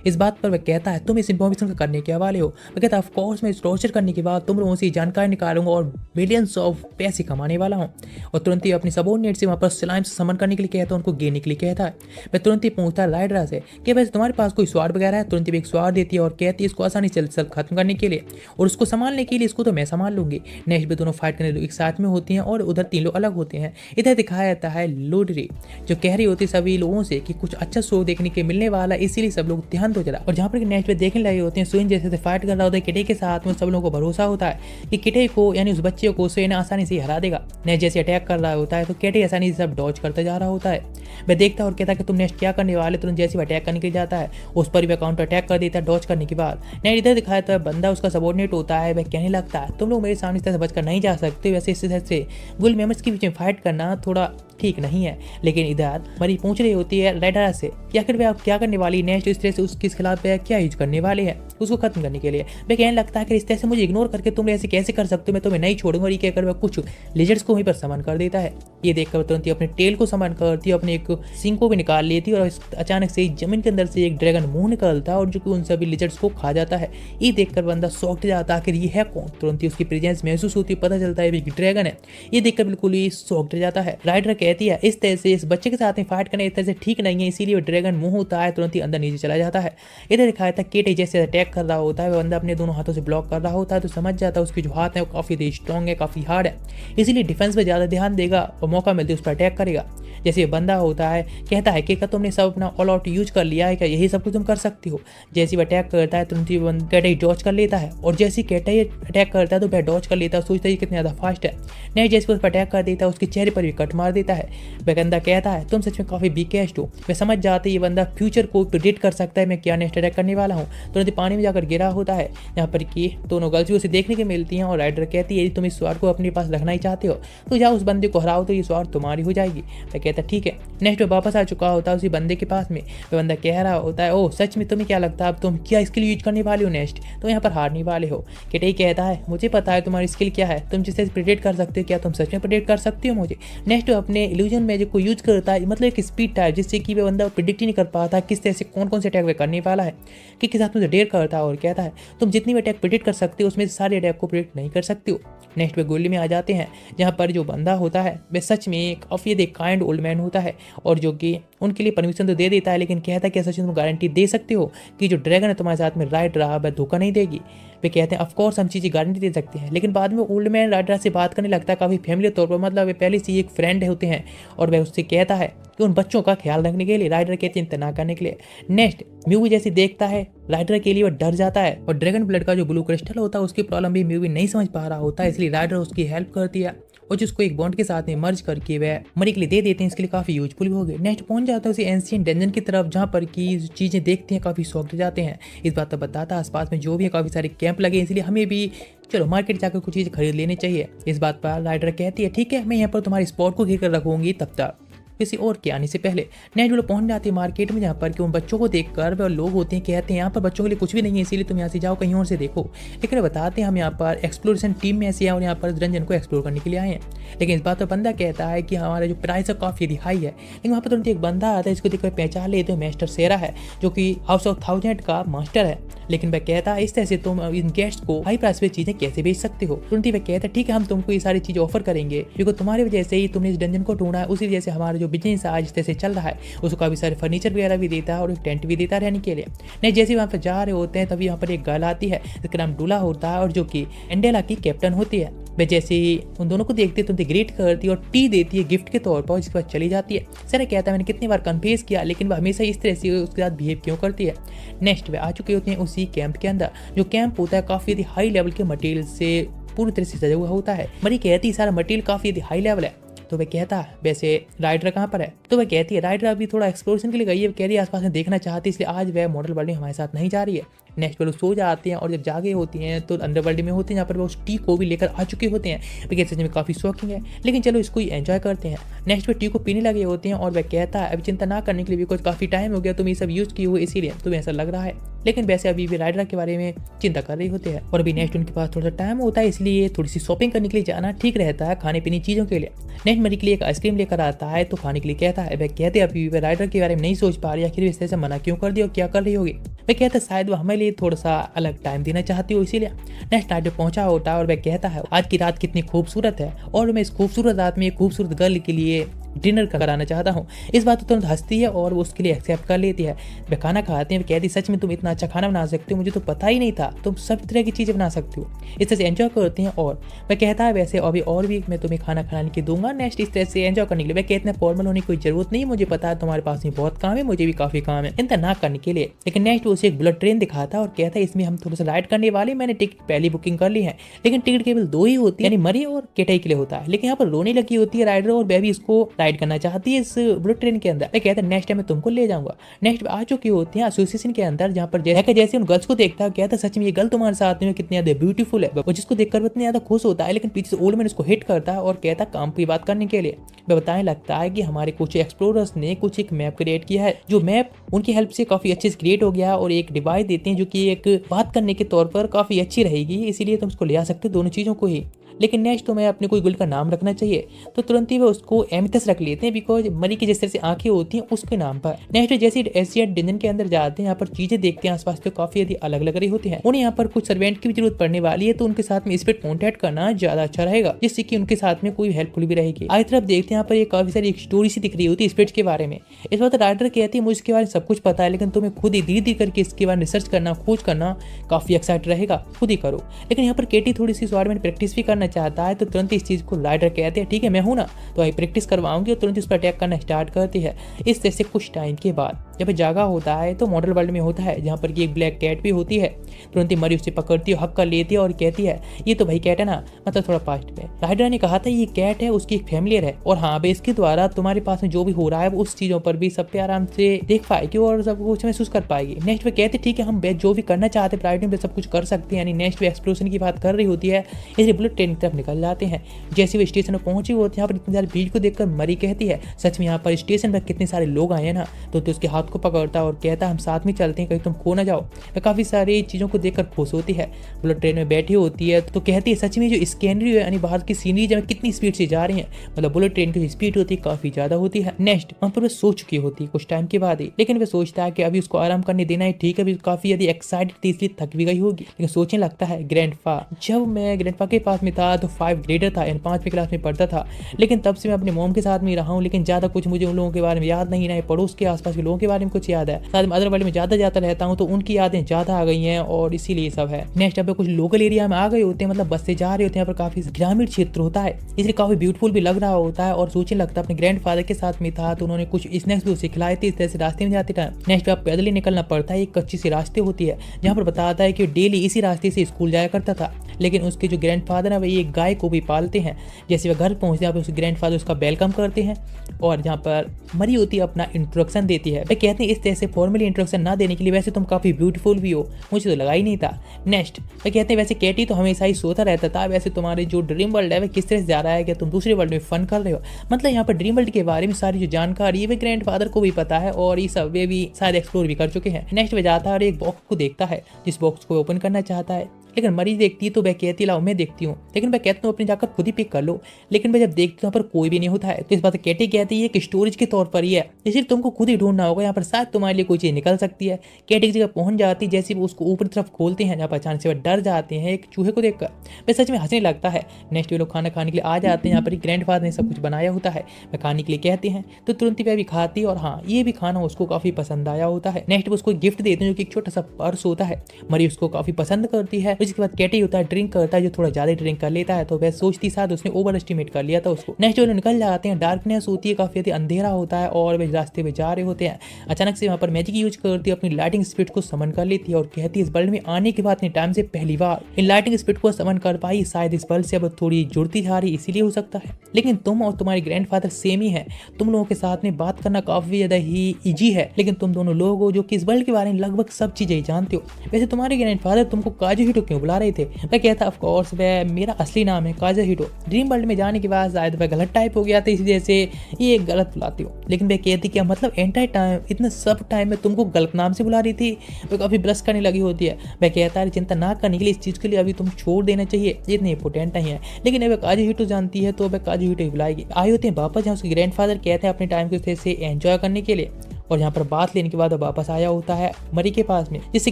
इस बात पर वह कहता है तुम इस इन्फॉर्मेशन को करने के हवाले हो। वह कहता है ऑफ कोर्स मैं इस टॉर्चर करने के बाद तुम लोगों से जानकारी निकालूंगा और बिलियंस ऑफ पैसे कमाने वाला हूँ। और तुरंत ही अपनी सबॉर्डिनेट से वहाँ पर स्लाइम से समन करने के लिए कहता है, उनको गेने के लिए कहता है। वह तुरंत ही पूछता है राइडरा से कि वैसे तुम्हारे पास कोई स्वाड वगैरह है। तुरंत ही एक स्वाड देती है और कहती है इसको आसानी से सब खत्म करने के लिए और उसको संभालने के लिए इसको तो मैं संभाल लूंगी। नेक्स्ट भी दोनों फाइट करने एक साथ में होती हैं और उधर 3 लोग अलग होते हैं। इधर दिखाया जाता है लोडरी जो कह रही होती सभी लोगों से कि कुछ अच्छा शो देखने के मिलने वाला, इसीलिए सब लोग ध्यान दो जरा। और जहाँ पर नेक्स्ट पे देखने लगे होते हैं सुइन जैसे से फाइट कर रहा होता है किटे के साथ में, सब लोगों को भरोसा होता है कि किटे को यानी उस बच्चे को सुइन आसानी से हरा देगा। नेक्स्ट जैसे अटैक कर रहा होता है तो किटे आसानी से सब डॉज करता जा रहा होता है। वह देखता है और कहता है कि तुम नेक्स्ट क्या करने वाले। तुरंत जैसे अटैक करने के लिए जाता है उस पर भी काउंटर अटैक कर देता है डॉज करने के बाद। नेक्स्ट इधर दिखाया तो बंदा उसका सबॉर्डिनेट होता है, वह कहने लगता है तुम लोग मेरे सामने इस तरह से बचकर नहीं जा सकते, वैसे इस तरह से गुल मेंबर्स के बीच में फाइट करना थोड़ा ठीक नहीं है। लेकिन इधर मरी पूछ रही होती है राइडरा से कि आखिर वे आप क्या करने वाली नेक्स्ट, इस तरह से उसके खिलाफ क्या यूज करने वाले हैं उसको खत्म करने के लिए। वे कहने लगता है कि इस तरह से मुझे इग्नोर करके तुम ऐसे कैसे कर सकते हो, मैं तुम्हें नहीं छोड़ूंगा। और ये कहकर वह कुछ लिजर्ड्स को वहीं पर समन कर देता है। ये देखकर तुरंत ही अपने टेल को समन करती है, अपने एक सिंग को भी निकाल लेती है और अचानक से जमीन के अंदर से एक ड्रैगन मुंह निकलता है और जो कि उन सभी लिजर्ड्स को खा जाता है। ये देखकर बंदा शॉक्ड जाता है आखिर ये है कौन। तुरंत ही उसकी प्रेजेंस महसूस होती है, पता चलता है एक ड्रैगन है। ये देखकर बिल्कुल ही शॉक्ड जाता है। राइडर कहती है इस तरह से इस बच्चे के साथ में फाइट करने इस तरह से ठीक नहीं है, इसीलिए वो ड्रैगन मुंह होता है तुरंत ही अंदर नीचे चला जाता है। इधर दिखाया था केटे जैसे अटैक कर रहा होता है, वो बंदा अपने दोनों हाथों से ब्लॉक कर रहा होता है, तो समझ जाता है उसके जो हाथ है वो काफी स्ट्रॉन्ग है, काफी हार्ड है, इसीलिए डिफेंस पे ज्यादा ध्यान देगा और मौका मिलते उस पर अटैक करेगा। जैसे ये बंदा होता है कहता है कि क्या तुमने सब अपना ऑल आउट यूज कर लिया है, क्या यही सब कुछ तुम कर सकती हो। जैसे वो अटैक करता है तुरंत ही कैटाई डॉज कर लेता है, और जैसे ही कैटाई अटैक करता है तो वह डॉज कर लेता है, सोचता है कितना ज़्यादा फास्ट है। नेक्स्ट जैसे उस पर अटैक कर देता है उसके चेहरे पर भी कट मार देता है। वह बंदा कहता है तुम सच में काफ़ी वीकेस्ट हो। वह समझ जाते ये बंदा फ्यूचर को प्रिडिक्ट कर सकता है मैं क्या नेक्स्ट अटैक करने वाला हूँ। तुरंत पानी में जाकर गिरा होता है, यहाँ पर कि दोनों गर्ल्स भी उसे देखने के मिलती हैं, और राइडर कहती है यदि तुम इस स्वार को अपने पास रखना ही चाहते हो तो जाओ उस बंदे को हराओ तो ये स्वार तुम्हारी हो जाएगी। वह कहता है ठीक है। नेक्स्ट वो वापस आ चुका होता है उसी बंदे के पास में। वह बंदा कह रहा होता है ओह सच में तुम्हें क्या लगता है अब तुम क्या स्किल यूज करने वाले हो नेक्स्ट, तो यहाँ पर हारने वाले हो। कैटाई कहता है मुझे पता है तुम्हारी स्किल क्या है, तुम जिससे प्रेडिक्ट कर सकते हो, क्या तुम सच में प्रेडिक्ट कर सकते हो मुझे। नेक्स्ट अपने इल्यूजन मैजिक को यूज करता है, मतलब एक स्पीड टाइप, जिससे कि वह बंदा प्रेडिक्ट ही नहीं कर पाता किस तरह से कौन कौन से अटैक वे करने वाला है, कि साथ मुझे डेयर करता है और कहता है तुम जितनी भी अटैक प्रेडिक्ट कर सकते हो उसमें से सारे अटैक को प्रेडिक्ट नहीं कर सकते हो। नेक्स्ट वे गोली में आ जाते हैं, जहाँ पर जो बंदा होता है वह सच में एक काफ़ी काइंड ओल्ड मैन होता है, और जो कि उनके लिए परमिशन तो दे देता है, लेकिन कहता है कि सच में तुम गारंटी दे सकते हो कि जो ड्रैगन है तुम्हारे साथ में राइड रहा वह धोखा नहीं देगी। वे कहते हैं ऑफकोर्स हम चीज़ें गारंटी दे सकते हैं, लेकिन बाद में ओल्ड मैन राइडर से बात करने लगता है काफ़ी फैमिली तौर पर, मतलब वे पहले से एक फ्रेंड होते हैं, और वह उससे कहता है कि उन बच्चों का ख्याल रखने के लिए, राइडर के चिंता ना करने के लिए। नेक्स्ट म्यूवी जैसे देखता है राइडर के लिए वह डर जाता है, और ड्रैगन ब्लड का जो ब्लू क्रिस्टल होता है उसकी प्रॉब्लम भी म्यूवी नहीं समझ पा रहा होता है, इसलिए राइडर उसकी हेल्प करती है और जिसको एक बॉन्ड के साथ में मर्ज करके वह मरी के लिए दे देते हैं, इसके लिए काफ़ी यूजफुल भी हो गए। नेक्स्ट पहुंच जाता है उसी एंशिएंट डंजन की तरफ, जहाँ पर की चीज़ें देखते हैं काफ़ी शौक जाते हैं। इस बात पर बताता है आसपास में जो भी है काफ़ी सारे कैंप लगे, इसलिए हमें भी चलो मार्केट जाकर कुछ चीज़ खरीद लेनी चाहिए। इस बात पर राइडर कहती है ठीक है मैं यहाँ पर तुम्हारी स्पॉट को घेर कर रखूँगी तब तक, किसी और के आने से पहले। नेक्स्ट वो पहुंच जाती है मार्केट में, जहाँ पर कि उन बच्चों को देखकर वह लोग होते हैं कहते हैं यहाँ पर बच्चों के लिए कुछ भी नहीं है, इसीलिए तुम यहाँ से जाओ कहीं और से देखो। लेकिन वो बताते हैं हम यहाँ पर एक्सप्लोरेशन टीम में ऐसे हैं और यहाँ पर रंजन को एक्सप्लोर करने के लिए आए हैं। लेकिन इस बात पर बंदा कहता है कि हमारा जो प्राइस है काफ़ी हाई है। लेकिन वहाँ पर तुरंत एक बंदा आता है, इसको देखकर पहचान लेते हो मास्टर सेरा है, जो कि हाउस ऑफ 1000 का मास्टर है। लेकिन वह कहता है इस तरह से तुम इन गेस्ट्स को हाई प्राइस पे चीज़ें कैसे बेच सकते हो। तुरंत ही वह कहता है ठीक है हम तुमको ये सारी चीज़ें ऑफर करेंगे, क्योंकि तुम्हारी वजह से ही तुमने इस डंजन को ढूंढा है, उसी वजह से हमारा जो बिजनेस आज इस तरह से चल रहा है। उसको काफ़ी सारे फर्नीचर वगैरह भी देता है और एक टेंट भी देता है रहने के लिए। नहीं जैसे वहाँ पर जा रहे होते हैं तभी वहाँ पर एक गर्ल आती है जिसका नाम डूला होता है, और जो कि एंडेला की कैप्टन होती है। वह जैसे ही उन दोनों को देखते तो उनसे ग्रीट करती है और टी देती है गिफ्ट के तौर पर, जिसके बाद चली जाती है। सर कहता है मैंने कितनी बार कन्फेस किया, लेकिन वह हमेशा इस तरह से उसके साथ बिहेव क्यों करती है। नेक्स्ट वे आ चुके होते हैं उसी कैंप के अंदर, जो कैंप होता है काफ़ी हाई लेवल के मटेरियल से पूरी तरह से सजा हुआ होता है। मरी कहती है सारा मटेरियल काफ़ी हाई लेवल है। तो वह कहता है वैसे राइडर कहाँ पर है, तो वह कहती है राइडर अभी थोड़ा एक्सप्लोरेशन के लिए गई है, कह रही है आसपास में देखना चाहती है, इसलिए आज वह मॉडल वर्ल्ड में हमारे साथ नहीं जा रही है। नेक्स्ट पर सो जाते हैं और जब जागे होती हैं तो अंडर वर्ल्ड में होते हैं, जहाँ पर वो उस टी को भी लेकर आ चुके होते हैं, क्योंकि सच में काफ़ी शॉकिंग है, लेकिन चलो इसको ही एंजॉय करते हैं। नेक्स्ट पर टी को पीने लगे होते हैं और वह कहता है अभी चिंता ना करने के लिए, बिकॉज काफ़ी टाइम हो गया तुम ये सब यूज़ किए हुए, इसीलिए तुम्हें ऐसा लग रहा है। लेकिन वैसे अभी भी राइडर के बारे में चिंता कर रही होते हैं, और अभी नेक्स्ट उनके पास थोड़ा सा टाइम होता है, इसलिए थोड़ी सी शॉपिंग करने के लिए जाना ठीक रहता है खाने पीने चीज़ों के लिए। नेक्स्ट मरी के लिए एक आइसक्रीम लेकर आता है तो खाने के लिए कहता है। वह कहते हैं अभी वह राइडर के बारे में नहीं सोच पा रही, आखिर इस तरह से मना क्यों कर दिया और क्या कर रही होगी। वह कहता है शायद वह हमें लिए थोड़ा सा अलग टाइम देना चाहती हो, इसीलिए। नेक्स्ट नाइट में पहुंचा होता है और वह कहता है आज की रात कितनी खूबसूरत है और मैं इस खूबसूरत रात में एक खूबसूरत गर्ल के लिए डिनर कराना चाहता हूँ। इस बात पर तुरंत हंसती है और वो उसके लिए एक्सेप्ट कर लेती है। वे खाना खाते हैं, वे कहती सच में तुम इतना अच्छा खाना बना सकते हो, मुझे तो पता ही नहीं था तुम सब तरह की चीज़ें बना सकते हो। इस तरह से एंजॉय करते हैं और वह कहता है वैसे अभी और भी मैं तुम्हें खाना खाने के दूंगा। नेक्स्ट इस तरह से एंजॉय करने के लिए वह कहते हैं फॉर्मल होने की कोई जरूरत नहीं, मुझे पता है तुम्हारे पास में बहुत काम है, मुझे भी काफ़ी काम है, चिंता ना करने के लिए। लेकिन नेक्स्ट उसे एक बुलेट ट्रेन दिखाता है और कहता है इसमें हम थोड़ा सा राइड करने वाले, मैंने टिकट पहली बुकिंग कर ली है, लेकिन टिकट केवल 2 ही होती है, यानी मरी और केटाई के लिए होता है। लेकिन यहाँ पर रोने लगी होती है राइडर और वह भी इसको राइड करना चाहती है इस बुलेट ट्रेन के अंदर। कहता है नेक्स्ट टाइम मैं तुमको ले जाऊंगा। नेक्स्ट आ चुकी होती है एसोसिएशन के अंदर, जहाँ पर जैसे उन गर्ल्स को देखता है, कहता है सच में ये गर्ल तुम्हारे साथ में कितनी ज्यादा ब्यूटीफुल है, और जिसको देखकर वो इतनी ज्यादा खुश होता है। लेकिन पीछे से ओल्ड मैन उसको हिट करता है और कहता है काम की बात करने के लिए। वह बताने लगता है कि हमारे कुछ एक्सप्लोरर्स ने कुछ एक मैप क्रिएट किया है, जो मैप उनकी हेल्प से काफी अच्छे से क्रिएट हो गया है, और एक डिवाइस देते हैं जो कि एक बात करने के तौर पर काफी अच्छी रहेगी, इसीलिए तुम उसको ले आ सकते हो दोनों चीजों को ही। लेकिन नेक्स्ट तो मैं अपने कोई गुल का नाम रखना चाहिए, तो तुरंत ही वे उसको एमिथस रख लेते हैं, बिकॉज मरी की जिस तरह से आंखें होती हैं उसके नाम पर। नेक्स्ट जैसे एशियन डंजन के अंदर जाते हैं, यहाँ पर चीजें देखते हैं आसपास तो काफी यदि अलग लग रही होती हैं। उन्हें यहाँ पर कुछ सर्वेंट की भी जरूरत पड़ने वाली है, तो उनके साथ में इस पर कॉन्टैक्ट करना ज्यादा अच्छा रहेगा, जिससे कि उनके साथ में कोई हेल्पफुल भी रहेगी। आगे तरफ देखते हैं यहाँ पर ये काफी सारी एक स्टोरी सी दिख रही होती है स्पिरिट्स के बारे में। इस बात राइटर कहती है मुझे इसके बारे में सब कुछ पता है, लेकिन तुम्हें खुद ही धीरे धीरे करके इसके बारे में रिसर्च करना, खोज करना काफी एक्साइट रहेगा, खुद ही करो। लेकिन यहाँ पर केटी थोड़ी सी स्वार में प्रैक्टिस भी करना करना चाहता है तो तुरंत इस चीज़ को राइडर कहते हैं ठीक है मैं हूँ ना, तो आई प्रैक्टिस करवाऊंगी और तुरंत उस पर अटैक करना स्टार्ट करती है। इस तरह से कुछ टाइम के बाद जब जागा होता है तो मॉडल वर्ल्ड में होता है जहाँ पर कि एक ब्लैक कैट भी होती है। तुरंत ही मरी उसे पकड़ती है, हक कर लेती है और कहती है ये तो भाई कैट है ना, मतलब थोड़ा पास्ट में। राइडर ने कहा था ये कैट है, उसकी एक फैमिलियर है और हाँ इसके द्वारा तुम्हारे पास में जो भी हो रहा है वो उस चीज़ों पर भी सब पे आराम से देख पाएगी और सब कुछ महसूस कर पाएगी। नेक्स्ट वे कहते ठीक है हम जो भी करना चाहते हैं प्राइवेट में सब कुछ कर सकते हैं, यानी नेक्स्ट वे एक्सप्लोजन की बात कर रही होती है। इसलिए बुलेट ट्रेन की तरफ निकल जाते हैं। जैसे वे स्टेशन पर पहुंची होती है यहाँ पर इतनी सारी भीड़ को देखकर मरी कहती है सच में यहाँ पर स्टेशन पर कितने सारे लोग आए हैं ना, तो उसके हाथ को पकड़ता है और कहता है हम साथ में चलते हैं कहीं तुम खो ना जाओ। वह काफ़ी सारी चीज़ों को देखकर खुश होती है। बुलेट ट्रेन में बैठी होती है तो कहती है सच में जो स्कैनरी है यानी बाहर की सीनरी जब कितनी स्पीड से जा रही है, मतलब बुलेट ट्रेन की स्पीड होती है काफ़ी ज़्यादा होती है। नेक्स्ट वहाँ पर वह सो चुकी होती है कुछ टाइम के बाद ही, लेकिन वह सोचता है कि अभी उसको आराम करने देना है ठीक है, अभी काफ़ी यदि एक्साइटेड थी इसलिए थक भी गई होगी। लेकिन सोचने लगता है ग्रैंडपा, जब मैं ग्रैंडपा के पास में था तो 5 ग्रेडर था यानी 5वीं क्लास में पढ़ता था, लेकिन तब से मैं अपने मॉम के साथ में रहा हूँ, लेकिन ज़्यादा कुछ मुझे उन लोगों के बारे में याद नहीं है, पड़ोस के आसपास के लोगों के बारे में कुछ याद है, साथ में अदर वर्ल्ड में ज़्यादा जाता रहता हूँ तो उनकी यादें ज़्यादा आ गई हैं और इसीलिए सब है। नेक्स्ट अब कुछ लोकल एरिया में आ गए होते हैं, मतलब बस से जा रहे होते हैं, यहाँ पर काफ़ी ग्रामीण क्षेत्र होता है इसलिए काफ़ी ब्यूटीफुल भी लग रहा होता है और सोचने लगता है अपने ग्रैंडफादर के साथ में था तो उन्होंने कुछ स्नैक्स भी उसे खिलाए थे। इस तरह से रास्ते में जाते टाइम नेक्स्ट आप पैदल ही निकलना पड़ता है, एक कच्ची सी रास्ते होती है जहाँ पर बताता है कि डेली इसी रास्ते से स्कूल जाया करता था, लेकिन उसके जो ग्रैंडफादर है वही एक गाय को भी पालते हैं। जैसे वह घर पहुँचते हैं उस ग्रैंडफादर उसका वेलकम करते हैं और जहाँ पर मरी होती है अपना इंट्रोडक्शन देती है। वे कहते हैं इस तरह से फॉर्मली इंट्रोडक्शन ना देने के लिए वैसे तुम काफ़ी ब्यूटीफुल भी हो, मुझे तो लगा ही नहीं था। नेक्स्ट वे कहते हैं वैसे कैटी तो हमेशा ही सोता रहता था, वैसे तुम्हारे जो ड्रीम वर्ल्ड है वह किस तरह से जा रहा है, कि तुम दूसरे वर्ल्ड में फन कर रहे हो। मतलब यहाँ पर ड्रीम वर्ल्ड के बारे में सारी जो जानकारी है वे ग्रैंडफादर को भी पता है और ये सब वे भी शायद एक्सप्लोर भी कर चुके हैं। नेक्स्ट वे जाता है और एक बॉक्स को देखता है जिस बॉक्स को ओपन करना चाहता है, लेकिन मरी देखती है तो वह कहती लाओ मैं देखती हूँ, लेकिन वह कहती हूँ अपनी जाकर खुद ही पिक कर लो, लेकिन वह जब देखती हूँ यहाँ पर कोई भी नहीं होता है तो इस बात कैटी कहती है कि स्टोरेज के तौर पर ही है इसलिए तुमको खुद ही ढूंढना होगा, यहाँ पर शायद तुम्हारे लिए कोई चीज़ निकल सकती है। कैटी की जगह पहुंच जाती जैसे वो उसको ऊपर तरफ खोलते हैं जहाँ पर अचानक से वह डर जाते हैं एक चूहे को देखकर, वह सच में हंसने लगता है। नेक्स्ट वे लोग खाना खाने के लिए आ जाते हैं, यहाँ पर ग्रैंडफादर ने सब कुछ बनाया होता है, वह खाने के लिए कहते हैं तो तुरंत ही वह भी खाती है और हाँ ये भी खाना उसको काफ़ी पसंद आया होता है। नेक्स्ट वो उसको गिफ्ट देते हैं जो कि एक छोटा सा पर्स होता है, मरी उसको काफ़ी पसंद करती है। उसके बाद कैटी होता है ड्रिंक करता है जो थोड़ा ज्यादा ड्रिंक कर लेता है तो वह सोचती शायद उसने ओवर एस्टिमेट कर लिया था उसको। नेक्स्ट वो निकल जाते हैं, डार्कनेस होती है काफी अंधेरा होता है और वे रास्ते में जा रहे होते हैं। अचानक से वहाँ पर मैजिक यूज करती है, अपनी लाइटिंग स्पीड को समन कर लेती है और कहती है इस वर्ल्ड में आने के बाद टाइम से पहली बार इन लाइटिंग स्पीड को समन कर पाई, शायद इस वर्ल्ड से अब थोड़ी जुड़ती जा रही इसीलिए हो सकता है, लेकिन तुम और तुम्हारे ग्रैंडफादर सेम ही है, तुम लोगों के साथ में बात करना काफी ज्यादा ही इजी है, लेकिन तुम दोनों लोग हो जो कि इस वर्ल्ड के बारे में लगभग सब चीजें जानते हो। वैसे तुम्हारे ग्रैंडफादर तुमको काजुहिटो क्यों बुला रहे थे? मैं कहता ऑफ कोर्स वह मेरा असली नाम है काजुहिटो, ड्रीम वर्ल्ड में जाने के बाद शायद वह गलत टाइप हो गया था इसी वजह से ये गलत बुलाती हो। लेकिन वह कहती क्या मतलब एंटायर टाइम इतना सब टाइम में तुमको गलत नाम से बुला रही थी? वह काफी ब्रश करने लगी होती है। वह कहता है चिंता ना करने के लिए इस चीज के लिए अभी तुम छोड़ देना चाहिए, इतने इंपोर्टेंट नहीं है, लेकिन वह काजुहिटो जानती है तो वह काजुहिटो ही बुलाएगी। आए होते हैं वापस जहाँ उसके ग्रैंडफादर कहते हैं अपने टाइम को इस तरह से एंजॉय करने के लिए, और यहाँ पर बात लेने के बाद वापस आया होता है मरी के पास में, जिससे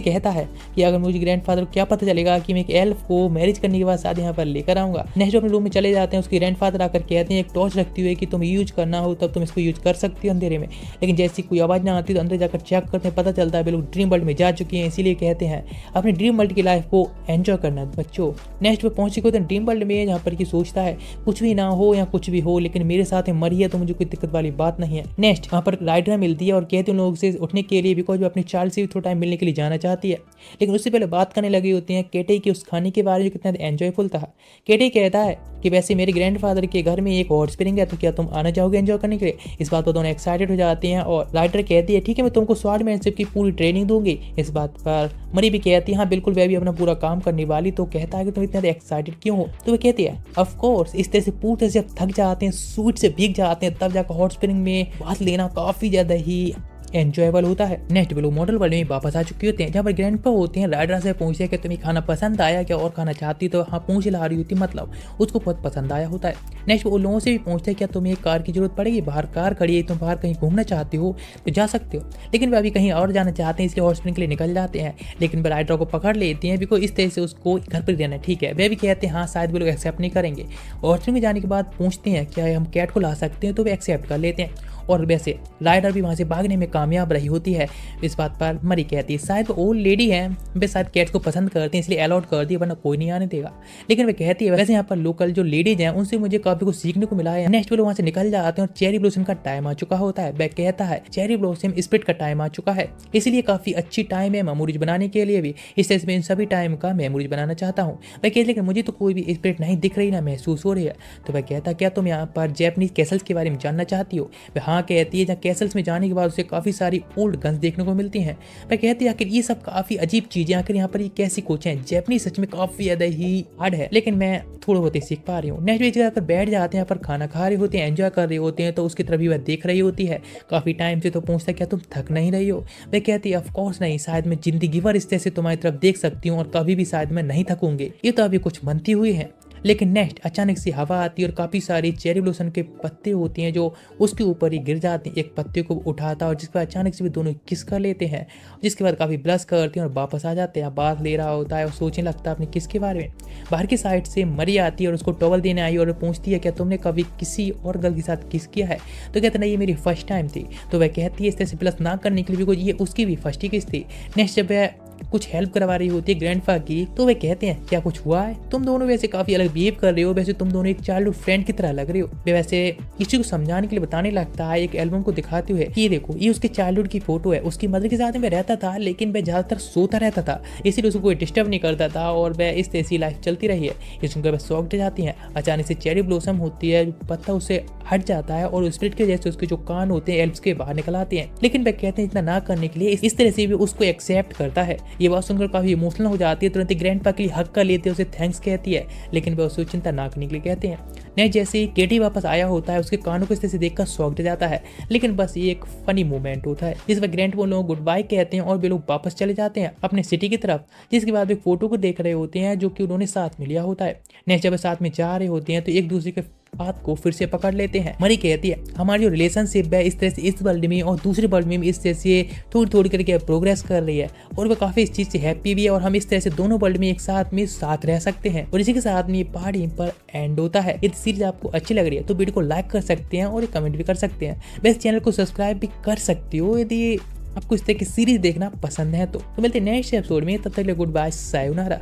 कहता है कि अगर मुझे ग्रैंडफादर को क्या पता चलेगा कि मैं एक एल्फ को मैरिज करने के बाद शायद यहाँ पर लेकर आऊंगा। नेक्स्ट अपने रूम में चले जाते हैं, उसके ग्रैंडफादर आकर कहते हैं एक टॉर्च रखती हुई कि तुम यूज करना हो तब तुम इसको यूज कर सकती हो अंधेरे में, लेकिन जैसी कोई आवाज़ ना आती तो अंदर जाकर चेक करते हैं, पता चलता है वे लोग ड्रीम वर्ल्ड में जा चुके हैं, इसीलिए कहते हैं अपने ड्रीम वर्ल्ड की लाइफ को एंजॉय करना बच्चों। नेक्स्ट पे पहुंच चुके होते हैं ड्रीम वर्ल्ड में, जहाँ पर कि सोचता है कुछ भी ना हो या कुछ भी हो लेकिन मेरे साथ में मरी है तो मुझे कोई दिक्कत वाली बात नहीं है। नेक्स्ट वहाँ पर राइडर मिलती है और कहते हैं लोगों से उठने के लिए, बिकॉज वो अपने चाइल्ड से भी थोड़ा टाइम मिलने के लिए जाना चाहती है, लेकिन उससे पहले बात करने लगी होती हैं केटे की उस खाने के बारे में कितना एंजॉयफुल था। केटे कहता है कि वैसे मेरे ग्रैंडफादर के घर में एक हॉट स्प्रिंग है तो क्या तुम आना चाहोगे एंजॉय करने के लिए? इस बात पर दोनों एक्साइटेड हो जाते हैं और राइडर कहती है ठीक है मैं तुमको स्वॉर्डमैनशिप की पूरी ट्रेनिंग दूंगी। इस बात पर मरी भी कहती है हाँ बिल्कुल वह भी अपना पूरा काम करने वाली, तो कहता है कि तुम इतने एक्साइटेड क्यों हो? तो वह कहती है ऑफ कोर्स इस तरह से पूरे से जब थक जाते हैं सूट से भीग जाते हैं तब जाकर हॉट स्प्रिंग में बात लेना काफी ज्यादा ही एंजॉयबल होता है। नेक्स्ट वे लोग मॉडल वर्ल्ड में वापस आ चुके होते हैं, जहाँ पर ग्रैंडपा होते हैं राइडर से पूछते हैं कि तुम्हें खाना पसंद आया क्या और खाना चाहती तो हाँ पूछ ला रही होती, मतलब उसको बहुत पसंद आया होता है। नेक्स्ट वो लोगों से भी पूछते हैं क्या तुम्हें एक कार की जरूरत पड़ेगी, बाहर कार खड़ी है, तुम बाहर कहीं घूमना चाहते हो तो जा सकते हो, लेकिन वे अभी कहीं और जाना चाहते हैं इसलिए हॉट स्प्रिंग के लिए निकल जाते हैं, लेकिन वे राइडर को पकड़ लेते हैं बिकॉज इस तरह से उसको घर पर रहना ठीक है। वे भी कहते हैं हाँ शायद वे लोग एक्सेप्ट नहीं करेंगे। हॉट स्प्रिंग में जाने के बाद पूछते हैं क्या हम कैट को ला सकते हैं तो वे एक्सेप्ट कर लेते हैं और वैसे राइडर भी वहाँ से भागने में कामयाब रही होती है। इस बात पर मरी कहती है शायद वो ओल्ड लेडी है, वे शायद कैट्स को पसंद करती हैं इसलिए अलाउड कर दी, वरना कोई नहीं आने देगा। लेकिन वे कहती है वैसे यहाँ पर लोकल जो लेडीज हैं उनसे मुझे काफी कुछ सीखने को मिला है। नेक्स्ट वो वहाँ से निकल जाते हैं और चेरी ब्लॉसम का टाइम आ चुका होता है। वह कहता है चेरी ब्लॉसम स्प्लिट का टाइम आ चुका है, इसलिए काफी अच्छी टाइम है मेमोरीज बनाने के लिए भी, इसलिए मैं इन सभी टाइम का मेमोरीज बनाना चाहता हूँ। वह कहती है लेकिन मुझे तो कोई भी स्प्लिट नहीं दिख रही ना महसूस हो रही है। तो वह कहता क्या तुम यहाँ पर जैपनीज कैसल्स के बारे में जानना चाहती हो? वह हाँ कहती है। जहाँ कैसल्स में जाने के बाद उसे काफी सारी ओल्ड गन्स देखने को मिलती हैं। वह कहती है आखिर ये सब काफी अजीब चीजें, आखिर यहाँ पर ये कैसी कोच है? जैपनीज सच में काफी ज्यादा ही हार्ड है, लेकिन मैं थोड़ा बहुत ही सीख पा रही हूँ। नेक्स्ट जगह पर बैठ जाते हैं, पर खाना खा रहे होते हैं, एंजॉय कर रहे होते हैं, तो उसकी तरफ भी वह देख रही होती है काफी टाइम से। तो पूछता क्या तुम थक नहीं रही हो? वह कहती है ऑफ कोर्स नहीं, शायद मैं जिंदगी भर इस तरह से तुम्हारी तरफ देख सकती हूँ और कभी भी शायद मैं नहीं थकूंगी। ये तो अभी कुछ बनती हुई है। लेकिन नेक्स्ट अचानक से हवा आती है और काफ़ी सारी चेरी ब्लॉसम के पत्ते होती हैं जो उसके ऊपर ही गिर जाते हैं। एक पत्ते को उठाता है और जिसके बाद अचानक से भी दोनों किस कर लेते हैं, जिसके बाद काफ़ी ब्लश करते हैं और वापस आ जाते हैं। बात ले रहा होता है और सोचने लगता है अपने किस के बारे में। बाहर की साइड से मरी आती है और उसको टॉवल देने आई और पूछती है क्या तुमने कभी किसी और गर्ल के साथ किस किया है? तो कहते नहीं, ये मेरी फर्स्ट टाइम थी। तो वह कहती है इस तरह से प्लस ना करने के लिए, बिकॉज ये उसकी भी फर्स्ट ही किस थी। नेक्स्ट जब वह कुछ हेल्प करवा रही होती है ग्रैंडफा की, तो वे कहते हैं क्या कुछ हुआ है? तुम दोनों वैसे काफी अलग बिहेव कर रहे हो, वैसे तुम दोनों एक चाइल्डहुड फ्रेंड की तरह लग रहे हो। वे वैसे किसी को समझाने के लिए बताने लगता है, एक एल्बम को दिखाते हुए ये देखो ये उसके चाइल्डहुड की फोटो है, उसकी मदर के साथ में रहता था लेकिन वह ज्यादातर सोता रहता था, इसीलिए उसको कोई डिस्टर्ब नहीं करता था और वह इस तरह से लाइफ चलती रही है। ये सुनकर वह शॉक्ड जाती है। अचानक से चेरी ब्लॉसम होती है, पत्ता उससे हट जाता है और स्पिरिट के जैसे उसके जो कान होते हैं एल्ब्स के बाहर निकल आते हैं। लेकिन वह कहते हैं इतना ना करने के लिए, इस तरह से भी उसको एक्सेप्ट करता है। ये बात सुनकर काफी इमोशनल हो जाती है, तुरंत ग्रैंडपा के लिए हक कर लेते हैं, उसे थैंक्स कहती है, लेकिन वह उसे चिंता ना करने के लिए कहते हैं। नहीं जैसे ही केटी वापस आया होता है, उसके कानों को इस तरह से देखकर शॉक दे जाता है, लेकिन बस ये एक फनी मोमेंट होता है। जिस वक्त ग्रैंड वो लोग गुड बाय कहते हैं और वे लोग वापस चले जाते हैं अपने सिटी की तरफ, जिसके बाद वे फोटो को देख रहे होते हैं जो कि उन्होंने साथ में लिया होता है। नेक्स्ट जब वे साथ में जा रहे होते हैं तो एक दूसरे के बात को फिर से पकड़ लेते हैं। मरी कहती है हमारी जो रिलेशनशिप है इस तरह से इस वर्ल्ड में और दूसरे वर्ल्ड में इस तरह से थोड़ी थोड़ी करके प्रोग्रेस कर रही है और वह काफी इस चीज से हैप्पी भी है और हम इस तरह से दोनों वर्ल्ड में एक साथ में साथ रह सकते हैं। और इसी के साथ में ये पार्ट यहीं पर एंड होता है। यदि सीरीज आपको अच्छी लग रही है तो वीडियो को लाइक कर सकते हैं और कमेंट भी कर सकते हैं। वैसे चैनल को सब्सक्राइब भी कर सकते हो यदि आपको इस तरह की सीरीज देखना पसंद है तो मिलते हैं नेक्स्ट एपिसोड में, तब तक के लिए गुड बाय, सायोनारा।